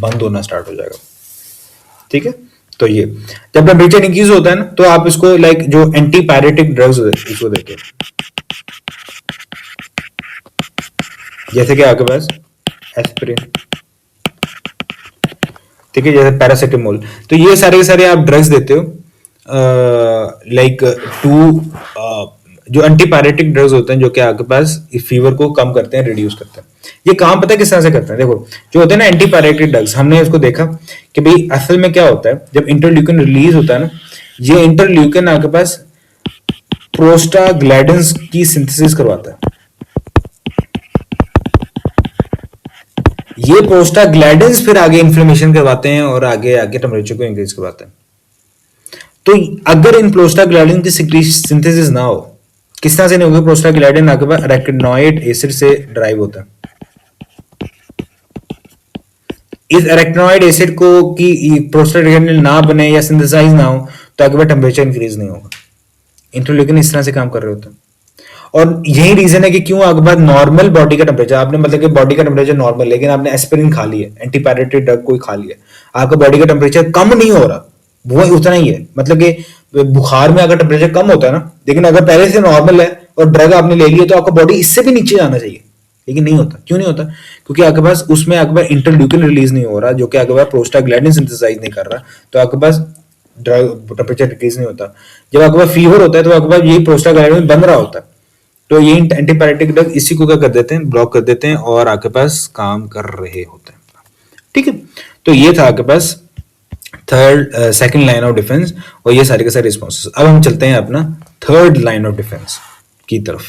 Speaker 3: बंद होना स्टार्ट हो जाएगा। ठीक है, तो ये जब टेम्परेचर इंक्रीज होता है ना, तो आप इसको लाइक जो एंटीपायरेटिक ड्रग्स इसको देते हैं, जैसे कि आपके पास एस्पिरिन, ठीक है, जैसे पैरासिटामोल, तो ये सारे के सारे आप ड्रग्स देते हो लाइक जो एंटीपायरेटिक ड्रग्स होते हैं, जो कि आपके पास फीवर को कम करते हैं, रिड्यूस करते हैं। ये काम पता है किस तरह से करते हैं? देखो, जो होते हैं ना एंटीपायरेटिक ड्रग्स, हमने इसको देखा कि भाई असल में क्या होता है, जब इंटरल्यूकिन रिलीज होता है ना, ये इंटरल्यूकिन आपके पास प्रोस्टाग्लैंडिन्स की सिंथेसिस करवाता है। ये प्रोस्टाग्लैंडिन्स फिर आगे इन्फ्लेमेशन करवाते हैं और आगे आगे टेम्परेचर को इंक्रीज करवाते हैं। तो अगर इन प्रोस्टाग्लैंडिन की सिंथेसिस ना हो, किस तरह से नहीं होगी? प्रोस्टाग्लैंडिन आपके पास अरेकिनोइड एसिड से ड्राइव होता है। इस अरेकिनोइड एसिड को की प्रोस्टाग्लैंडिन ना बने या सिंथेसाइज ना हो, तो आपके पास टेम्परेचर इंक्रीज नहीं होगा। इंटरल्यूकिन इस तरह से काम कर रहे होते हैं, और यही रीजन है कि क्यों आपके पास नॉर्मल बॉडी का टेम्परेचर, आपने मतलब कि बॉडी का टेम्परेचर नॉर्मल, लेकिन आपने एस्पिरिन खा लिया, एंटीपायरेटिक ड्रग कोई खा लिया, आपका बॉडी का टेम्परेचर कम नहीं हो रहा, वो उतना ही है। मतलब कि बुखार में अगर टेम्परेचर कम होता है ना, लेकिन अगर पहले से नॉर्मल है और ड्रग आपने ले लिया, तो आपका बॉडी इससे भी नीचे जाना चाहिए, लेकिन नहीं होता। क्यों नहीं होता? क्योंकि आपके पास उसमें आपके पास इंटरल्यूकिन रिलीज नहीं हो रहा, जो कि आपके पास प्रोस्टाग्लैंडिन सिंथेसाइज नहीं कर रहा, तो आपके पास ड्रग टेम्परेचर डिक्रीज नहीं होता। जब आपके पास फीवर होता है, तो आपके पास यही प्रोस्टाग्लैंडिन बन रहा होता है, तो ये एंटीपायरेटिक ड्रग इसी को क्या कर देते हैं? ब्लॉक कर देते हैं, और आपके पास काम कर रहे होते हैं। ठीक है, तो ये था आपके पास सेकंड लाइन ऑफ डिफेंस, और ये सारे के सारे रिस्पॉन्सेस। अब हम चलते हैं अपना थर्ड लाइन ऑफ डिफेंस की तरफ।